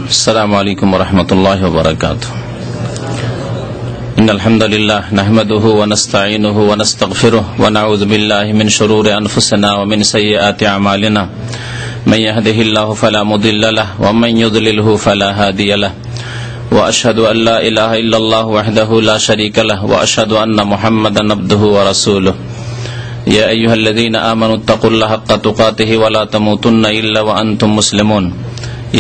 আসসালামু আলাইকুম ওয়া রাহমাতুল্লাহি ওয়া বারাকাতুহু। ইন্নাল হামদালিল্লাহ নাহমাদুহু ওয়া নাস্তাঈনুহু ওয়া নাস্তাগফিরুহু ওয়া নাউযু বিল্লাহি মিন শুরুরি আনফুসিনা ওয়া মিন সাইয়্যাতি আমালিনা। মান ইয়াহদিহিল্লাহু ফালা মুদিল্লা লাহু ওয়া মান ইউদ্লিলহু ফালা হাদিয়া লাহু। ওয়া আশহাদু আল লা ইলাহা ইল্লাল্লাহু ওয়াহদাহু লা শারীকা লাহু ওয়া আশহাদু আন্না মুহাম্মাদান আবদুহু ওয়া রাসূলুহু। ইয়া আইয়ুহাল্লাযীনা আমানুত্তাকুল্লাহা হাক্কা তুকাতিহি ওয়া লা তামুতুন্না ইল্লা ওয়া আনতুম মুসলিমুন।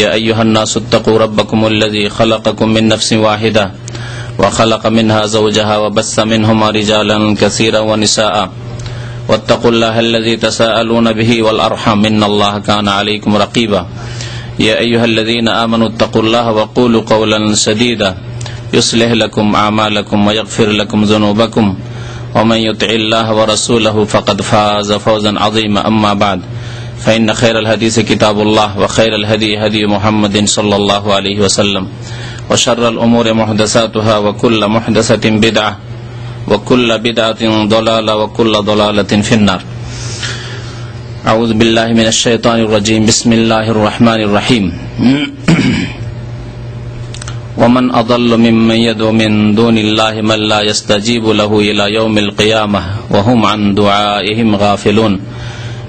يا أيها الناس اتقوا ربكم الذي خلقكم من نفس واحدة وخلق منها زوجها وبث منهما رجالا كثيرا ونساء واتقوا الله الذي تساءلون به والأرحام إن الله كان عليكم رقيبا يا أيها الذين آمنوا اتقوا الله وقولوا قولا سديدا يصلح لكم أعمالكم ويغفر لكم ذنوبكم ومن يطع الله ورسوله فقد فاز فوزا عظيما أما بعد فإن خير الحديث كتاب الله وخير الهدي هدي محمد صلى الله عليه وسلم وشر الأمور محدثاتها وكل محدثة بدعة وكل بدعة ضلالة وكل ضلالة في النار. أعوذ بالله من الشيطان الرجيم. بسم الله الرحمن الرحيم. ومن أضل ممن يدعو من دون الله من لا يستجيب له إلى يوم القيامة وهم عن دعائهم غافلون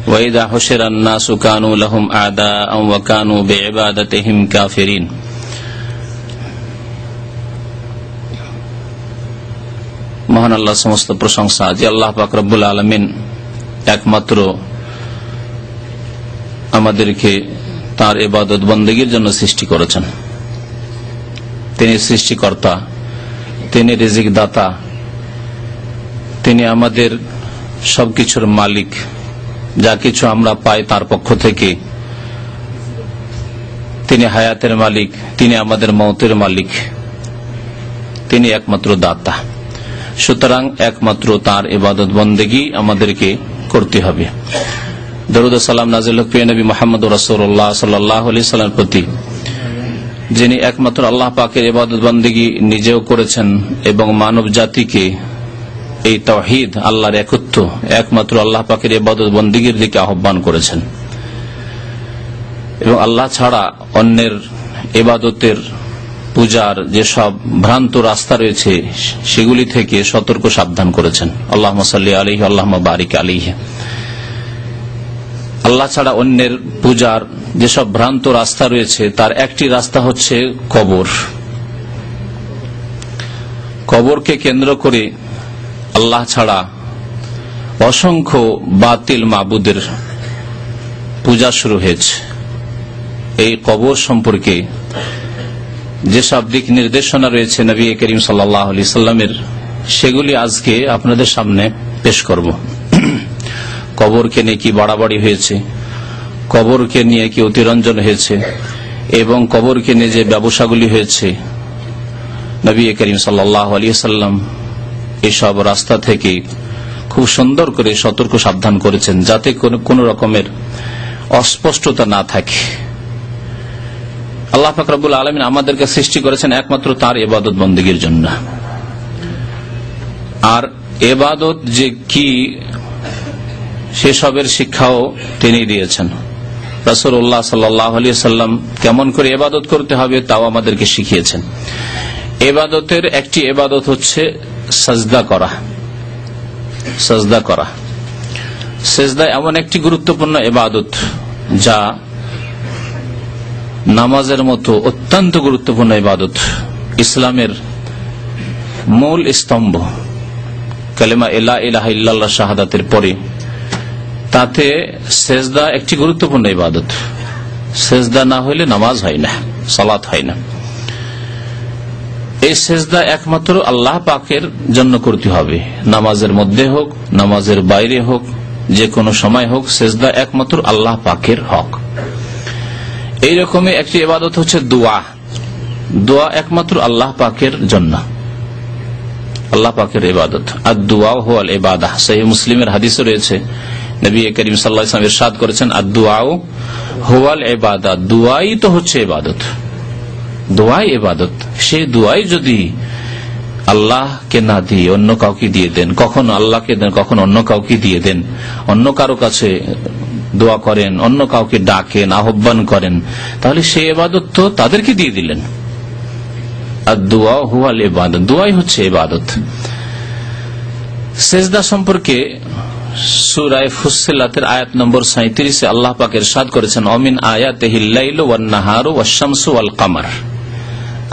وإذا حشر الناس كانوا لهم أعداء وكانوا بعبادتهم كافرين. মহান আল্লাহ সমস্ত প্রশংসা যে আল্লাহ পাক রব্বুল আলামিন একমাত্র আমাদেরকে তার ইবাদত বন্দেগীর জন্য সৃষ্টি করেছেন। তিনি সৃষ্টিকর্তা, তিনি রিজিক দাতা, তিনি আমাদের সবকিছুর মালিক। যা কিছু আমরা পাই তার পক্ষ থেকে। তিনি হায়াতের মালিক, তিনি আমাদের মওতের মালিক, তিনি একমাত্র দাতা। সুতরাং একমাত্র তার ইবাদত বন্দেগী আমাদেরকে করতে হবে। দরুদ ও সালাম নাযিল হোক প্রিয় নবী মুহাম্মদ রাসূলুল্লাহ সাল্লাল্লাহু আলাইহি ওয়াসাল্লামের প্রতি, যিনি একমাত্র আল্লাহ পাকের ইবাদত বন্দেগী নিজেও করেছেন এবং মানব জাতিকে এই তাওহীদ, আল্লাহর একত্ব, একমাত্র আল্লাহ পাকের ইবাদত বন্দেগীর দিকে আহ্বান করেছেন এবং আল্লাহ ছাড়া অন্যের ইবাদতের, পূজার যেসব ভ্রান্ত রাস্তা রয়েছে সেগুলি থেকে সতর্ক সাবধান করেছেন। আল্লাহুম্মা সাল্লি আলাইহি আল্লাহুম্মা বারিক আলাইহি। আল্লাহ ছাড়া অন্যের পূজার যেসব ভ্রান্ত রাস্তা রয়েছে তার একটি রাস্তা হচ্ছে কবর। কবরকে কেন্দ্র করে আল্লাহ ছাড়া অসংখ্য বাতিল মাবুদের পূজা শুরু হয়েছে। এই কবর সম্পর্কে যেসব দিক নির্দেশনা রয়েছে নবী করিম সাল্লাল্লাহু আলাইহি সাল্লামের, সেগুলি আজকে আপনাদের সামনে পেশ করব। কবরকে নিয়ে কি বাড়াবাড়ি হয়েছে, কবরকে নিয়ে কি অতিরঞ্জন হয়েছে এবং কবরকে নিয়ে যে ব্যবসাগুলি হয়েছে, নবী করিম সাল্লাল্লাহু আলাইহি সাল্লাম এসব রাস্তা থেকে খুব সুন্দর করে সতর্ক সাবধান করেছেন, যাতে কোন রকমের অস্পষ্টতা না থাকে। আল্লাহ পাক রব্বুল আলামিন আমাদেরকে সৃষ্টি করেছেন একমাত্র তার ইবাদত বন্দেগীর জন্য। আর ইবাদত যে কি সেসবের শিক্ষাও তিনি দিয়েছেন। রাসূলুল্লাহ সাল্লাল্লাহু আলাইহি সাল্লাম কেমন করে ইবাদত করতে হবে তাও আমাদেরকে শিখিয়েছেন। ইবাদতের একটি ইবাদত হচ্ছে সাজদা করা। সাজদা করা, সেজদা এমন একটি গুরুত্বপূর্ণ ইবাদত যা নামাজের মতো অত্যন্ত গুরুত্বপূর্ণ ইবাদত। ইসলামের মূল স্তম্ভ কালেমা লা ইলাহা ইল্লাল্লাহ শাহাদাতের পরে তাতে সেজদা একটি গুরুত্বপূর্ণ ইবাদত। সেজদা না হইলে নামাজ হয় না, সালাত হয় না। এই সেজদা একমাত্র আল্লাহ পাকের জন্য করতে হবে। নামাজের মধ্যে হোক, নামাজের বাইরে হোক, যে কোনো সময় হোক, সেজদা একমাত্র আল্লাহ পাকের হক। এইরকমই একটি ইবাদত হচ্ছে দোয়া। দোয়া একমাত্র আল্লাহ পাকের জন্য, আল্লাহ পাকের ইবাদত। আর দোয়া হুয়াল ইবাদাহ। সহিহ মুসলিমের হাদিসে রয়েছে, নবী করিম সাল্লাল্লাহু আলাইহি ওয়াসাল্লাম ইরশাদ করেছেন, আর দোয়া হুয়াল ইবাদাহ। দোয়াই তো হচ্ছে ইবাদত, দোয়াই ইবাদত। সেই দোয়াই যদি আল্লাহকে না দিয়ে অন্য কাউকে দিয়ে দেন, কখনো আল্লাহকে দেন, কখনো অন্য কাউকে দিয়ে দেন, অন্য কারো কাছে দোয়া করেন, অন্য কাউকে ডাকেন, আহ্বান করেন, তাহলে সেই ইবাদত তো তাদেরকে দিয়ে দিলেন। আর দোয়া হুয়াল ইবাদত, দোয়াই হচ্ছে ইবাদত। সেজদা সম্পর্কে সূরা ফুসসিলাতের আয়াত নম্বর 37 আল্লাহ পাক ইরশাদ করেছেন, অমিন আয়াতিহিল লাইলু ওয়ান নাহারু ওয়াশ-শামসু ওয়াল কামার।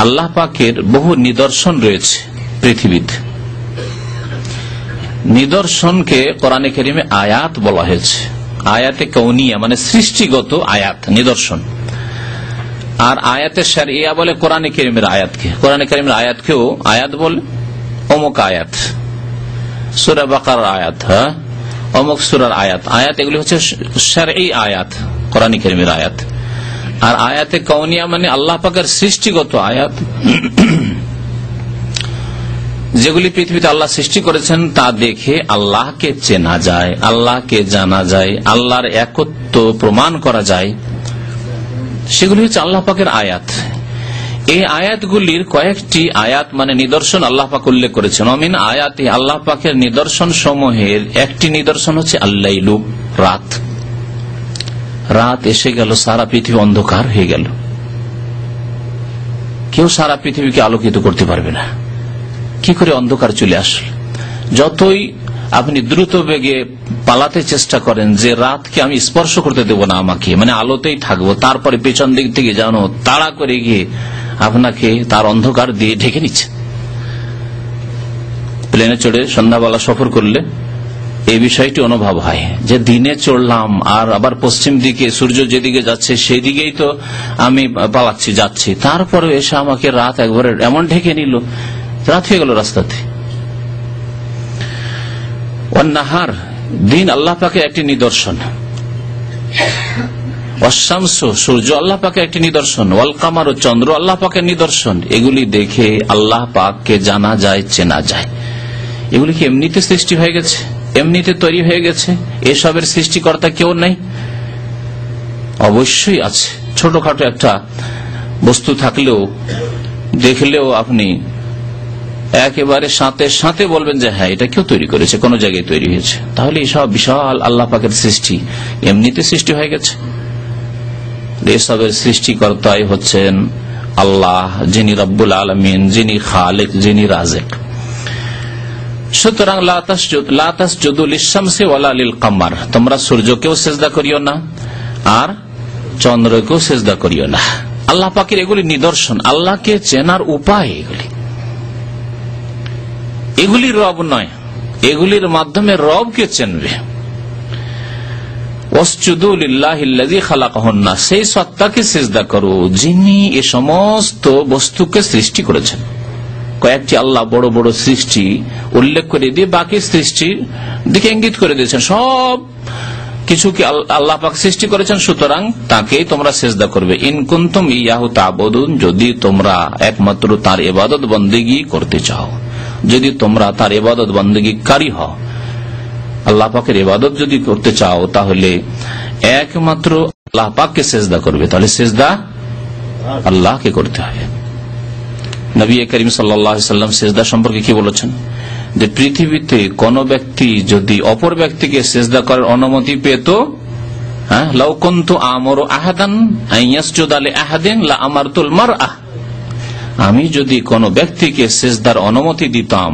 আল্লাহ পাকের বহু নিদর্শন রয়েছে পৃথিবীতে। নিদর্শনকে কোরআনে কারিমে আয়াত বলা হয়েছে। আয়াতে কৌনিয়া মানে সৃষ্টিগত আয়াত, নিদর্শন। আর আয়াতে শারঈয়া বলে কোরআনে কারিমের আয়াতকে। কোরআনে কারিমের আয়াতকেও আয়াত বলে, অমুক আয়াত, সূরা বাকারার আয়াত, অমুক সূরার আয়াত। আয়াত এগুলি হচ্ছে শারঈ আয়াত, কোরআনে কারিমের আয়াত। আর আয়াতে কৌনিয়া মানে আল্লাহ পাকের সৃষ্টিগত আয়াত, যেগুলি পৃথিবীতে আল্লাহ সৃষ্টি করেছেন তা দেখে আল্লাহকে চেনা যায়, আল্লাহকে জানা যায়, আল্লাহর একত্ব প্রমাণ করা যায়, সেগুলি হচ্ছে আল্লাহ পাকের আয়াত। এই আয়াতগুলির কয়েকটি আয়াত মানে নিদর্শন আল্লাহ পাক উল্লেখ করেছেন। অমিন আয়াতি, আল্লাহ পাকের নিদর্শন সমূহের একটি নিদর্শন হচ্ছে আল্লাইলু, রাত। রাত এসে গেল, সারা পৃথিবী অন্ধকার হয়ে গেল, কেউ সারা পৃথিবীকে আলোকিত করতে পারবে না। কি করে অন্ধকার চলে আসল? যতই আপনি দ্রুত বেগে পালাতে চেষ্টা করেন যে রাতকে আমি স্পর্শ করতে দেব না, আমাকে মানে আলোতেই থাকবো, তারপরে পেছন দিক থেকে জানো তাড়া করে গিয়ে আপনাকে তার অন্ধকার দিয়ে ঢেকে নিচ্ছে। প্লেনে চড়ে সন্ধ্যাবেলা সফর করলে এই বিষয়টি অনুভব হয় যে দিনে চড়লাম আর আবার পশ্চিম দিকে সূর্য যেদিকে যাচ্ছে সেই দিকেই তো আমি পালাচ্ছি, যাচ্ছি, তারপরে এসে আমাকে রাত একবারে এমন ঢেকে নিল, রাত হয়ে গেল রাস্তাতে। ওয়ান-নাহার, দিন আল্লাহ পাকের একটি নিদর্শন। ওয়াশ-শামসু, সূর্য আল্লাহ পাকের একটি নিদর্শন। ওয়াল কামারু, চন্দ্র আল্লাহ পাকের নিদর্শন। এগুলি দেখে আল্লাহ পাককে জানা যায়, চেনা যায়। এগুলি কি এমনিতে সৃষ্টি হয়ে গেছে, এমনিতে তৈরি হয়ে গেছে? এসবের সৃষ্টিকর্তা কেউ নাই? অবশ্যই আছে। ছোটখাটো একটা বস্তু থাকলেও দেখলেও আপনি একেবারে সাথে সাথে বলবেন যে হ্যাঁ এটা কেউ তৈরি করেছে, কোন জায়গায় তৈরি হয়েছে। তাহলে এইসব বিশাল আল্লাহ পাকের সৃষ্টি এমনিতে সৃষ্টি হয়ে গেছে? এসবের সৃষ্টিকর্তাই হচ্ছেন আল্লাহ, যিনি রব্বুল আলামিন, যিনি খালিক, যিনি রাজিক। সুতরাং লা তাসজুদু লিশ-শামসি ওয়ালা লিল-কামার, তোমরা সূর্যকেও সিজদা করিও না আর চন্দ্রকেও সিজদা করিও না। আল্লাহ পাকের এগুলি নিদর্শন, আল্লাহকে চেনার উপায়। এগুলি রব নয়, এগুলির মাধ্যমে রবকে চেনবে। ওয়াসজুদু লিল্লাহিল্লাযী খালাকাহুন্না, সেই সত্তাকে সিজদা করো যিনি এই সমস্ত বস্তুকে সৃষ্টি করেছেন। কয়েকটি আল্লাহ বড় বড় সৃষ্টি উল্লেখ করে দিয়ে বাকি সৃষ্টির দিকে ইঙ্গিত করে দিয়েছেন। সব কিছুকে আল্লাহ পাক সৃষ্টি করেছেন, সুতরাং তাকেই তোমরা সিজদা করবে। ইন কুনতুম ইয়াহু তা'বুদুন, যদি তোমরা একমাত্র তার ইবাদত বন্দেগী করতে চাও, যদি তোমরা তার ইবাদত বন্দেগীকারী হও, আল্লাহ পাকের ইবাদত যদি করতে চাও, তাহলে একমাত্র আল্লাহ পাককে সিজদা করবে। তাহলে সিজদা আল্লাহকে করতে হবে। নবী করিম সাল্লাল্লাহু আলাইহি ওয়াসাল্লাম সিজদা সম্পর্কে কি বলেছেন? যে পৃথিবীতে কোন ব্যক্তি যদি অপর ব্যক্তিকে সিজদা করার অনুমতি পেত, লাউ কুনতু আমরু আহাদান আন ইয়াসজুদা লি আহাদিন লা আমারতুল মারআ, আমি যদি কোন ব্যক্তিকে সিজদার অনুমতি দিতাম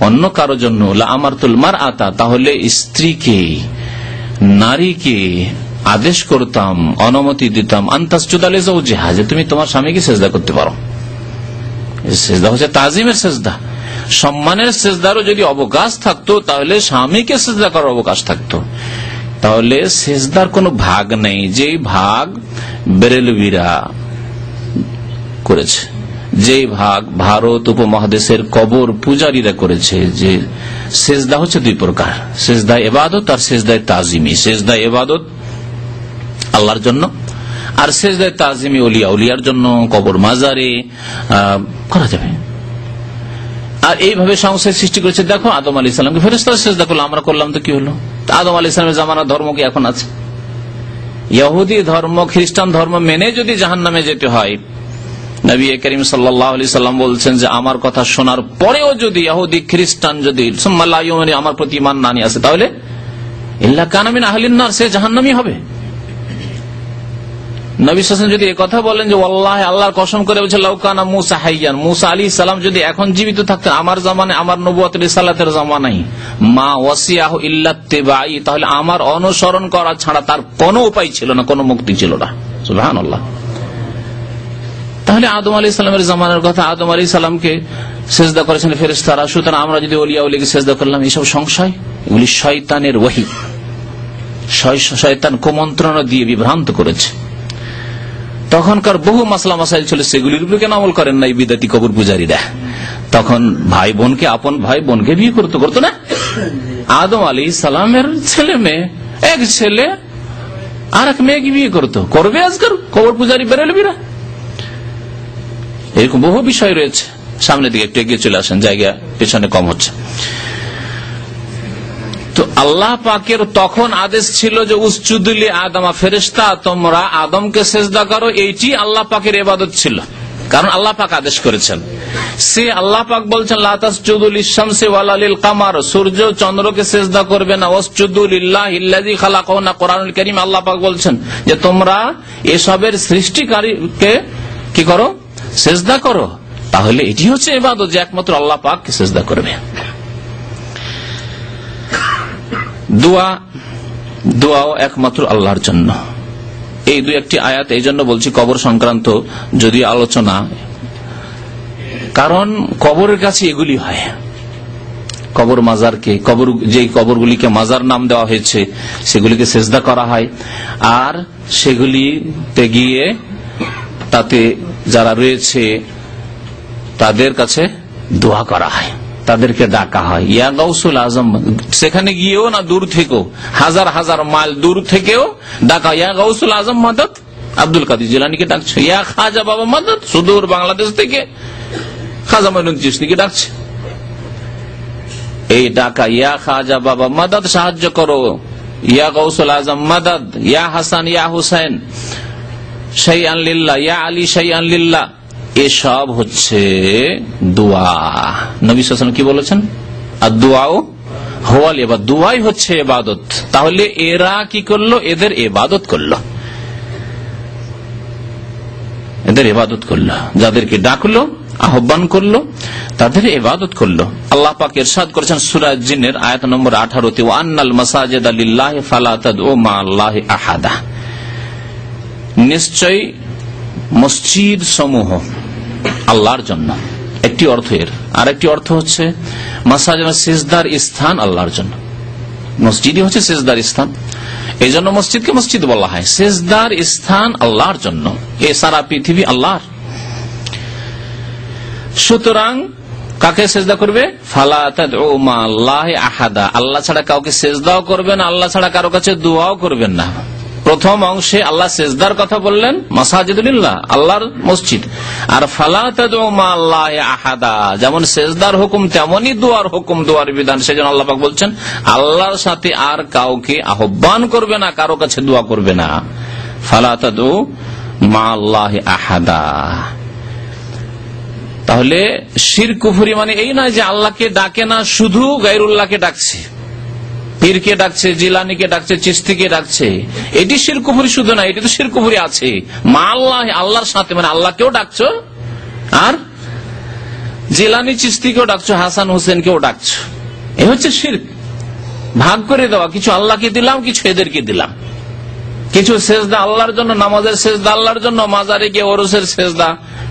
অন্য কারো জন্য, লা আমারতুল মারআতা, তাহলে স্ত্রীকে, নারীকে আদেশ করতাম, অনুমতি দিতাম, আন তাসজুদা লি যাওজিহা, যে তুমি তোমার স্বামীকে সিজদা করতে পারো। সিজদা হচ্ছে তাজিমের সিজদা, সম্মানের সিজদারও যদি অবকাশ থাকতো তাহলে স্বামীকে সিজদা করার অবকাশ থাকতো। তাহলে সিজদার কোনো ভাগ নেই, যে ভাগ বেরেলভিরা করেছে, যে ভাগ ভারত উপমহাদেশের কবর পূজারীরা করেছে, যে সিজদা হচ্ছে দুই প্রকার, সিজদা ইবাদত আর সিজদা তাজিমি। সিজদা ইবাদত আল্লাহর জন্য, আর সিজদা তাজিমি উলিয়ার জন্য, কবর মাজারে করা যাবে। আর এইভাবে সংসার সৃষ্টি করেছে। দেখো আদম আলাইহিস সালামকে ফেরেশতারা সিজদা করলো, আমরা করলাম তো কি হলো? আদম আলাইহিস সালামের জামানার ধর্ম কি এখন আছে? ইহুদি ধর্ম, খ্রিস্টান ধর্ম মেনে যদি জাহান্নামে যেতে হয়, নবী করিম সাল্লাল্লাহু আলাইহি সাল্লাম বলছেন যে আমার কথা শোনার পরেও যদি ইহুদি খ্রিস্টান যদি সুম্মা লা ইউমিনু, আমার প্রতি ঈমান না নিয়ে আসে, তাহলে ইল্লা কানা মিন আহলিন নার, সে জাহান্নামী হবে। নবী সাল্লাল্লাহু আলাইহি ওয়াসাল্লাম যদি একথা বলেন যে ওয়াল্লাহি, আল্লাহর কসম করে বলছে, লাউ কানা মূসা হাইয়ান, মূসা আলাইহিস সালাম যদি এখন জীবিত থাকতেন আমার জামানায়, আমার নবুয়তের রিসালাতের জামানায়, মা ওয়াসিয়াহু ইল্লা ইত্তিবাই, তাহলে আমার অনুসরণ করা ছাড়া তার কোনো উপায় ছিল না, কোনো মুক্তি ছিল না। সুবহানাল্লাহ। তাহলে আদম আলাইহিস সালামের জামানার কথা, আদম আলাইহিস সালামকে সিজদা করেছেন ফেরেশতারা, সুতরাং আমরা যদি ওলিয়া ওলিকে সিজদা করলাম, এসব সংশয়, এগুলি শয়তানের ওহী, শয়তান কুমন্ত্রণা দিয়ে বিভ্রান্ত করেছে। তখনকার বহু মাসলা মাসাইল ছিল, সেগুলির উপরে কেন আমল করেন না এই বিদাতি কবর পূজারীরা? তখন ভাই বোনকে, আপন ভাই বোনকে বিয়ে করতো না। আদম আলাইহিস সালামের ছেলে মেয়ে, এক ছেলে আর এক মেয়েকে বিয়ে করবে আজকাল কবর পূজারী বেরেলবিরা। এরকম বহু বিষয় রয়েছে। সামনের দিকে একটু এগিয়ে চলে আসেন, জায়গা পেছনে কম হচ্ছে। তো আল্লাহ পাকের তখন আদেশ ছিল যে উসজুদুলি আদমা, ফেরেশতা তোমরা আদমকে সেজদা করো, এইটি আল্লাহ পাকের ইবাদত ছিল, কারণ আল্লাহ পাক আদেশ করেছেন। সে আল্লাহ পাক বলছেন লা তাসজুদু লিশ-শামসি ওয়ালা লিল-কামার, সূর্য চন্দ্রকে সেজদা করবে না, ওয়াসজুদু লিল্লাহিল্লাযী খালাকাহুন্না, কোরআনুল কারীম আল্লাহ পাক বলছেন যে তোমরা এসবের সৃষ্টিকারীকে কি করো, সেজদা করো। তাহলে এটি হচ্ছে ইবাদত, যে একমাত্র আল্লাহ পাককে সেজদা করবে। দোয়াও একমাত্র আল্লাহর জন্য। এই দুই একটি আয়াত এই জন্য বলছি কবর সংক্রান্ত যদি আলোচনা, কারণ কবরের কাছে এগুলি হয়। কবর মাজারকে, যে কবরগুলিকে মাজার নাম দেওয়া হয়েছে সেগুলিকে সেজদা করা হয়, আর সেগুলিতে গিয়ে তাতে যারা রয়েছে তাদের কাছে দোয়া করা হয়, তাদেরকে ডাকা হয়, ইয়া গাউসুল আজম। সেখানে গিয়েও না, দূর থেকেও, হাজার হাজার মাইল দূর থেকেও ডাকা, ইয়া গাউসুল আজম মাদদ, আব্দুল কাদের জিলানীকে ডাকছে। ইয়া খাজা বাবা মাদদ, সুদূর বাংলাদেশ থেকে খাজা মঈনুদ্দিন চিশতিকে ডাকছে। এই ডাকা, ইয়া খাজা বাবা মাদদ, সাহায্য করো, ইয়া গাউসুল আজম মাদদ, ইয়া হাসান ইয়া হুসাইন শাইআন লিল্লাহ, ইয়া আলী শাইআন লিল্লাহ, এসব হচ্ছে দোয়া। নবী সাল্লাল্লাহু আলাইহি ওয়াসাল্লাম কি বলেছেন? আদ-দুআউ হুয়াল ইবাদত, দোয়াই হচ্ছে ইবাদত। তাহলে এরা কি করলো? এদের ইবাদত করলো, এদের ইবাদত করলো, যাদেরকে ডাকলো, আহ্বান করলো, তাদের ইবাদত করলো। আল্লাহ পাক ইরশাদ করেছেন সূরা জিনের আয়াত নম্বর 18-তে, ওয়া আন্নাল মাসাজিদা লিল্লাহি ফালা তাদউ মা'আল্লাহি আহাদা, নিশ্চয় মসজিদ সমূহ আল্লাহর জন্য, একটি অর্থ এর। আর একটি অর্থ হচ্ছে মাসাজিদ সিজদার স্থান আল্লাহর জন্য, মসজিদই হচ্ছে সিজদার স্থান, এই জন্য মসজিদকে মসজিদ বলা হয়। সিজদার স্থান আল্লাহর জন্য, এ সারা পৃথিবী আল্লাহর। সুতরাং কাকে সেজদা করবে? ফালা তাদউ মা'আল্লাহি আহাদা, আল্লাহ ছাড়া কাউকে সেজদাও করবেন, আল্লাহ ছাড়া কারো কাছে দোয়াও করবেন না। প্রথম অংশে আল্লাহ সেজদার কথা বললেন, মাসাজিদুল্লাহ আল্লাহর মসজিদ, আর ফালা তাদউ মা'আল্লাহি আহাদা, যেমন সেজদার হুকুম তেমনি দোয়ার হুকুম, দোয়ার বিধান। সেজন্য আল্লাহ পাক বলছেন আল্লাহর সাথে আর কাউকে আহ্বান করবে না, কারো কাছে দোয়া করবে না। ফালা তাদউ মা'আল্লাহি আহাদা। তাহলে শিরক কুফরি মানে এই নয় যে আল্লাহকে ডাকে না, শুধু গায়রুল্লাহকে ডাকছে, পীরকে ডাকছে, জিলানীকে ডাকছে, চিশতিকে ডাকছে, এটি শিরক কুফরি শুধু না, এটি তো শিরক কুফরি আছে। মা আল্লাহ, আল্লাহর সাথে, মানে আল্লাহকেও ডাকছো, আর জিলানী চিশতিকেও ডাকছো, হাসান হোসেনকেও ডাকছো, এই হচ্ছে শিরক। ভাগ করে দেওয়া, কিছু আল্লাহকে দিলাম, কিছু এদেরকে দিলাম, কিছু সেজদা আল্লাহর জন্য, নামাজের সেজদা আল্লাহর জন্য, মাজারে গিয়ে ওরসের সেজদা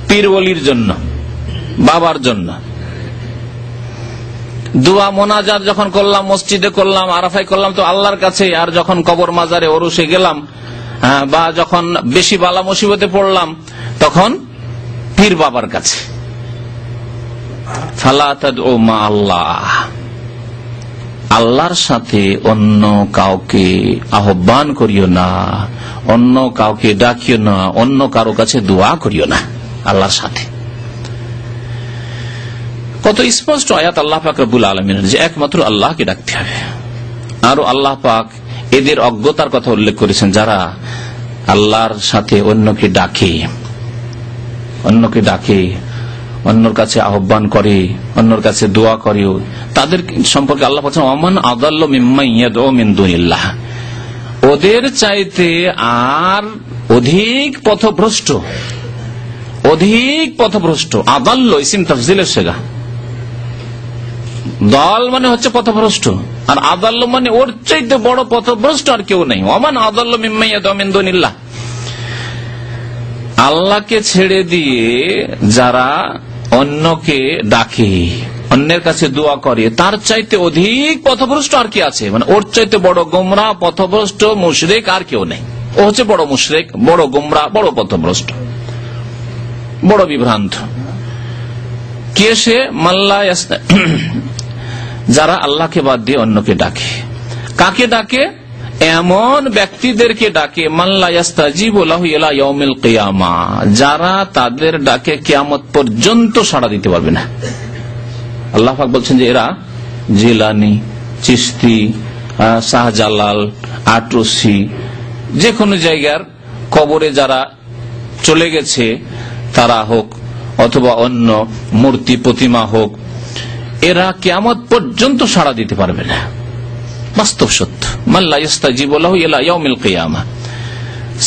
পীর ওলির জন্য, বাবার জন্য। দোয়া মোনাজাত যখন করলাম, মসজিদে করলাম, আরাফায় করলাম, তো আল্লাহর কাছে। আর যখন কবর মাজারে ওরসে গেলাম, বা যখন বেশি বালা মুসিবতে পড়লাম, তখন পীর বাবার কাছে। ফালা তাদউ মা'আল্লাহ, আল্লাহর সাথে অন্য কাউকে আহ্বান করিও না, অন্য কাউকে ডাকিও না, অন্য কারো কাছে দোয়া করিও না আল্লাহর সাথে। কত স্পষ্ট আয়াত আল্লাহ পাক রব্বুল আলামিনের, যে একমাত্র আল্লাহকে ডাকতে হবে। আরো আল্লাহ পাক এদের অজ্ঞতার কথা উল্লেখ করেছেন, যারা আল্লাহর সাথে অন্যকে ডাকে, অন্যর কাছে আহ্বান করে, অন্যর কাছে দোয়া করে, তাদের সম্পর্কে আল্লাহ বলছেন ওমান আদাল্লু মিম্মান ইয়াদউ মিন দুনিল্লাহ, ওদের চাইতে আর অধিক পথভ্রষ্ট, অধিক পথভ্রষ্ট। আদাল্ল ইসিম তাফজিলের সেগা, দল মানে হচ্ছে পথভ্রষ্ট, আর আদাল্ল মানে ওর চাইতে বড় পথভ্রষ্ট আর কেউ নেই। ওমান আদাল্লু মিম্মান ইয়াদউ মিন দুনিল্লাহ, আল্লাহকে ছেড়ে দিয়ে যারা অন্যকে ডাকে, অন্যের কাছে দোয়া করে, তার চাইতে অধিক পথভ্রষ্ট আর কি আছে? মানে ওর চাইতে বড় গোমরা, পথভ্রষ্ট, মুশরিক আর কেউ নেই। ও হচ্ছে বড় মুশরিক, বড় গোমরা, বড় পথভ্রষ্ট, বড় বিভ্রান্ত। কে সে? মাল্লা যারা আল্লাহকে বাদ দিয়ে অন্যকে ডাকে। কাকে ডাকে? এমন ব্যক্তিদেরকে ডাকে মাল্লা ইস্তাজিবু লাহু ইলা ইয়াউমিল কিয়ামা, যারা তাদের ডাকে কিয়ামত পর্যন্ত সাড়া দিতে পারবে না। আল্লাহ পাক বলছেন যে এরা জিলানি, চিশতি, শাহজালাল, আটরসি, যে কোনো জায়গার কবরে যারা চলে গেছে তারা হোক, অথবা অন্য মূর্তি প্রতিমা হোক, এরা কিয়ামত পর্যন্ত সাড়া দিতে পারবে না। বাস্তব সত্য। মাল্লা ইস্তাজিবু লাহু ইলা ইয়াউমিল কিয়ামা,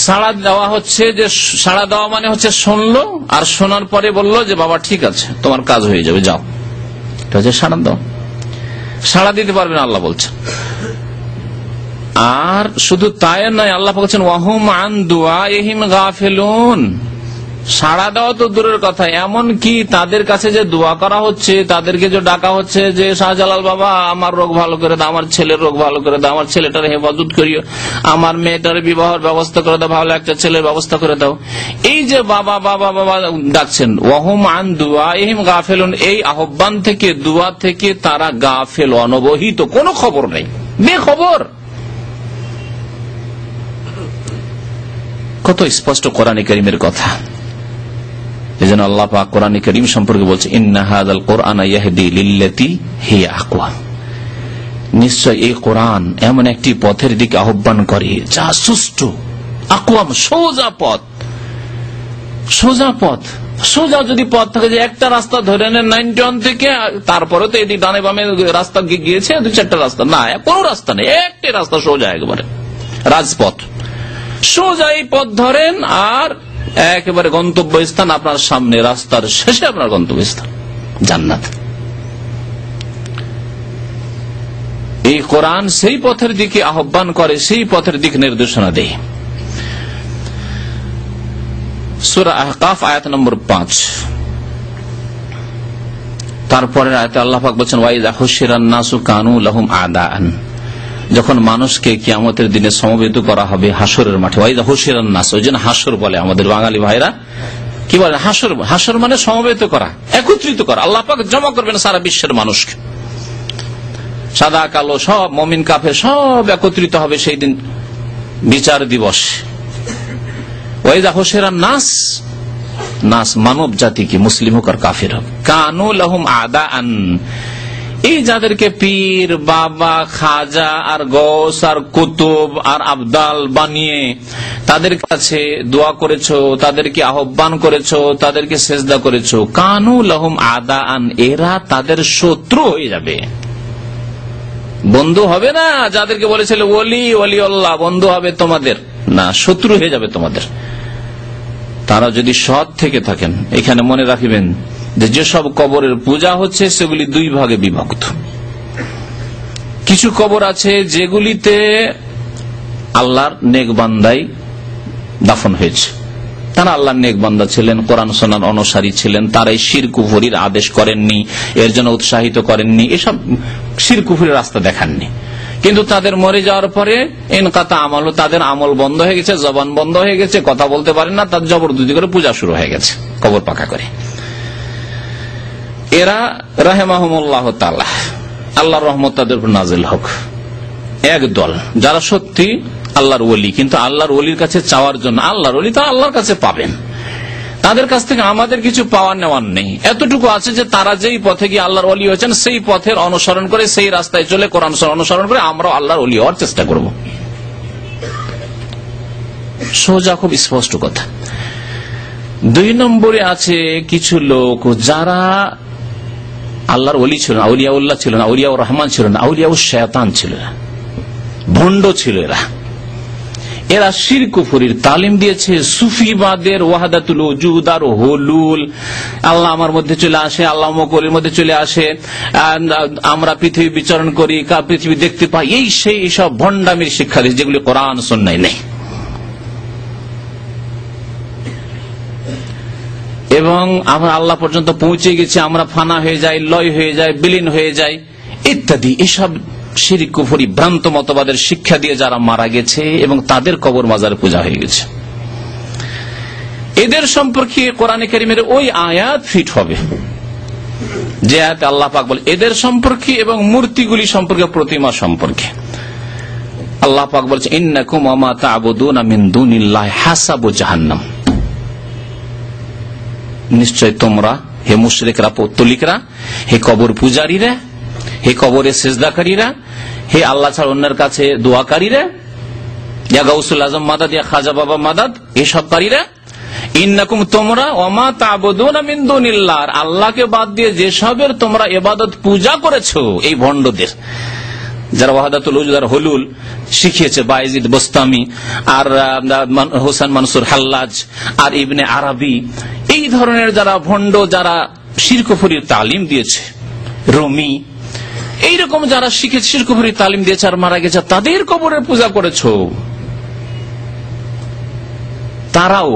সাড়া দেওয়া হচ্ছে যে, সাড়া দেওয়া মানে হচ্ছে শুনলো, আর শোনার পরে বললো যে বাবা ঠিক আছে, তোমার কাজ হয়ে যাবে, যাও। এটা হচ্ছে সাড়া দাও। সাড়া দিতে পারবে না আল্লাহ বলছেন। আর শুধু তাই নয়, আল্লাহ বলছেন ওয়াহুম আন দুআইহিম গাফিলুন, সাড়া দেওয়া তো দূরের কথা, এমন কি তাদের কাছে যে দোয়া করা হচ্ছে, তাদেরকে যে ডাকা হচ্ছে যে শাহজালাল বাবা আমার রোগ ভালো করে দাও, আমার ছেলের রোগ ভালো করে দাও, আমার ছেলেটার হেফাজত করিও, আমার মেয়েটার বিবাহের ব্যবস্থা করে দাও, ভালো একটা ছেলের ব্যবস্থা করে দাও, এই যে বাবা বাবা বাবা ডাকছেন, ওয়াহুম আন দুআইহিম গাফিলুন, এই আহ্বান থেকে, দোয়া থেকে তারা গাফিল, অনবহিত, কোনো খবর নেই, বেখবর। কত স্পষ্ট কোরআনে কারীমের কথা। এজন্য আল্লাহ পাক কোরআনে কারীম সম্পর্কে বলছে ইন্না হাযাল কুরআনা ইয়াহদি লিল্লাতী হিয়া আকওয়াম, নিশ্চয় এই কোরআন এমন একটি পথের দিকে আহ্বান করে যা সুষ্ঠু, আকওয়াম, সোজা পথ। সোজা পথ, সোজা যদি পথ থাকে, যে একটা রাস্তা ধরে নেন 91 থেকে, তারপরে তো এদিকে ডানে বামে রাস্তা গিয়েছে 2-4টা রাস্তা, না কোনো রাস্তা নেই, একটি রাস্তা সোজা, একবারে রাজপথ, সোজা এই পথ ধরেন আর একেবারে গন্তব্যস্থান আপনার সামনে, রাস্তার শেষে আপনার গন্তব্যস্থান জান্নাত। এই কোরআন সেই পথের দিকে আহ্বান করে, সেই পথের দিক নির্দেশনা দেয়। সূরা আহকাফ আয়াত নম্বর 5, তারপরে আয়াতে আল্লাহ পাক বলেন ওয়াইযা হুশিরান নাসু কানু লাহুম আদাআন, যখন মানুষকে কিয়ামতের দিনে সমবেত করা হবে হাসরের মাঠে, ওয়াইদা হুশিরান নাস, ওই জন্য হাসর বলে আমাদের বাঙালি ভাইরা, কি বলে হাসর? হাসর মানে সমবেত করা, একত্রিত করা। আল্লাহ পাক জমা করবেন সারা বিশ্বের মানুষকে, সাদা কালো সব, মুমিন কাফের সব একত্রিত হবে সেই দিন, বিচার দিবস। ওয়াইদা হুশিরান নাস, নাস মানব জাতিকে, মুসলিম হোক আর কাফের হোক, কানু লাহুম আদাআন, এই যাদেরকে পীর, বাবা, খাজা আর গৌস আর কুতুব আর আবদাল বানিয়ে তাদের কাছে দোয়া করেছো, তাদেরকে আহ্বান করেছো, তাদেরকে সেজদা করেছো, কানু লাহুম আদাআন, এরা তাদের শত্রু হয়ে যাবে। বন্ধু হবে না, যাদেরকে বলেছিল ওলি ওলিউল্লাহ, বন্ধু হবে তোমাদের না, শত্রু হয়ে যাবে তোমাদের। তারা যদি সৎ থেকে থাকেন, এখানে মনে রাখবেন যে যেসব কবরের পূজা হচ্ছে সেগুলি 2 ভাগে বিভক্ত। কিছু কবর আছে যেগুলিতে আল্লাহর নেক বান্দাই দাফন হয়েছে, তারা আল্লাহর নেক বান্দা ছিলেন, কোরআন সুন্নাহর অনুসারী ছিলেন, তারাই শিরক কুফরির আদেশ করেননি, এর জন্য উৎসাহিত করেননি, এসব শিরক কুফরির রাস্তা দেখাননি। কিন্তু তাদের মরে যাওয়ার পরে ইনকাতা আমল, তাদের আমল বন্ধ হয়ে গেছে, জবান বন্ধ হয়ে গেছে, কথা বলতে পারেন না, তার জবরদস্তি করে পূজা শুরু হয়ে গেছে কবর পাকা করে। এরা রাহিমাহুমুল্লাহ তাআলা, আল্লাহর রহমত তাদের উপর নাজিল হোক, এক দল যারা সত্যি আল্লাহর ওলি, কিন্তু আল্লাহর ওলির কাছে চাওয়ার জন্য, আল্লাহর ওলি তো আল্লাহর কাছে পাবেন, তাদের কাছ থেকে আমাদের কিছু পাওয়ার নেওয়ার নেই। এতটুকু আছে যে তারা যেই পথে গিয়ে আল্লাহর ওলি হয়েছেন সেই পথের অনুসরণ করে, সেই রাস্তায় চলে কোরআন অনুসরণ করে আমরাও আল্লাহর ওলি হওয়ার চেষ্টা করব। সোজা, খুব স্পষ্ট কথা। দুই নম্বরে আছে কিছু লোক যারা আল্লাহর ওলি ছিল না, আউলিয়াউল্লাহ ছিল না, আউলিয়াউর রহমান ছিল না, আউলিয়াউর শয়তান ছিল না, ভণ্ড ছিল এরা শিরক কুফরির তালিম দিয়েছে। সুফিবাদের ওয়াহদাতুল ওজুদ আর হুলুল, আল্লাহ আমার মধ্যে চলে আসে, আল্লাহ মকলের মধ্যে চলে আসে, আমরা পৃথিবী বিচরণ করি, পৃথিবী দেখতে পাই, এই সেই সব ভণ্ডামির শিক্ষা দিয়েছে যেগুলি কোরআন সুন্নায় নেই। এবং আমরা আল্লাহ পর্যন্ত পৌঁছে গেছি, আমরা ফানা হয়ে যাই, লয় হয়ে যায়, বিলীন হয়ে যায় ইত্যাদি, এসব শিরক কুফরি ভ্রান্ত মতবাদের শিক্ষা দিয়ে যারা মারা গেছে এবং তাদের কবর মাজার পূজা হয়ে গেছে, এদের সম্পর্কে কোরআনে কারীমের ওই আয়াত ফিট হবে যে আয়াতে আল্লাহ পাক বলে এদের সম্পর্কে এবং মূর্তিগুলি সম্পর্কে, প্রতিমা সম্পর্কে। আল্লাহ পাক বলছে ইন্নাকুম ওয়া মা তা'বুদুনা মিন দুনিল্লাহি হাসাবু জাহান্নাম, নিশ্চয় তোমরা হে মুশরিকরা, পৌত্তলিকরা, হে কবর পূজারীরা, হে কবরে সেজদাকারীরা, হে আল্লাহ ছাড়া অন্যের কাছে দোয়াকারীরা, ইয়া গাউসুল আজম মাদাদ, ইয়া খাজা বাবা মাদাদ, এসব কারীরা, ইন্নাকুম তোমরা ওয়া মা তা'বুদুনা মিন দুনিল্লাহ, আল্লাহকে বাদ দিয়ে যেসবের তোমরা ইবাদত পূজা করেছো, এই ভণ্ডদের যারা ওয়াহদাতুল ওজুদ আর হুলুল শিখিয়েছে, বায়েজিদ বোস্তামি আর হোসেন মানসুর হাল্লাজ আর ইবনে আরবি, এই ধরনের যারা ভণ্ড, যারা শিরক কুফরির তালিম দিয়েছে, রুমি, এইরকম যারা শিখেছে, শিরক কুফরির তালিম দিয়েছে আর মারা গেছে, তাদের কবরের পূজা করেছো, তারাও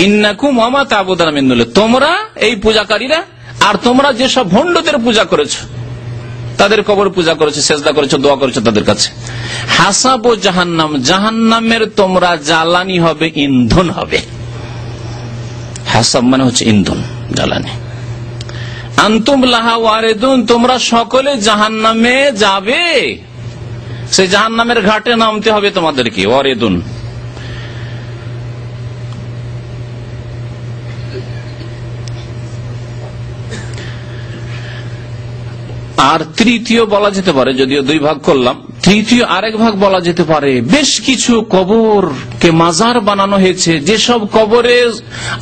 ইন্নাকুম ওয়া মা তা'বুদুনা মিন দুনিল্লাহ, তোমরা এই পূজাকারীরা আর তোমরা যেসব ভণ্ডদের পূজা করেছো, তাদের কবর পূজা করেছে, সেজদা করেছে, দোয়া করেছে তাদের কাছে, হাসাবু জাহান্নাম, জাহান্নামের তোমরা জ্বালানি হবে, ইন্ধন হবে। হাসাব মানে হচ্ছে ইন্ধন, জ্বালানি। আনতুম লাহা ওয়ারিদুন, তোমরা সকলে জাহান্নামে যাবে, সেই জাহান্নামের ঘাটে নামতে হবে তোমাদেরকে। ওয়ারিদুন আর তৃতীয় বলা যেতে পারে, যদিও দুই ভাগ করলাম, তৃতীয় আরেক ভাগ বলা যেতে পারে, বেশ কিছু কবরকে মাজার বানানো হয়েছে, যেসব কবরে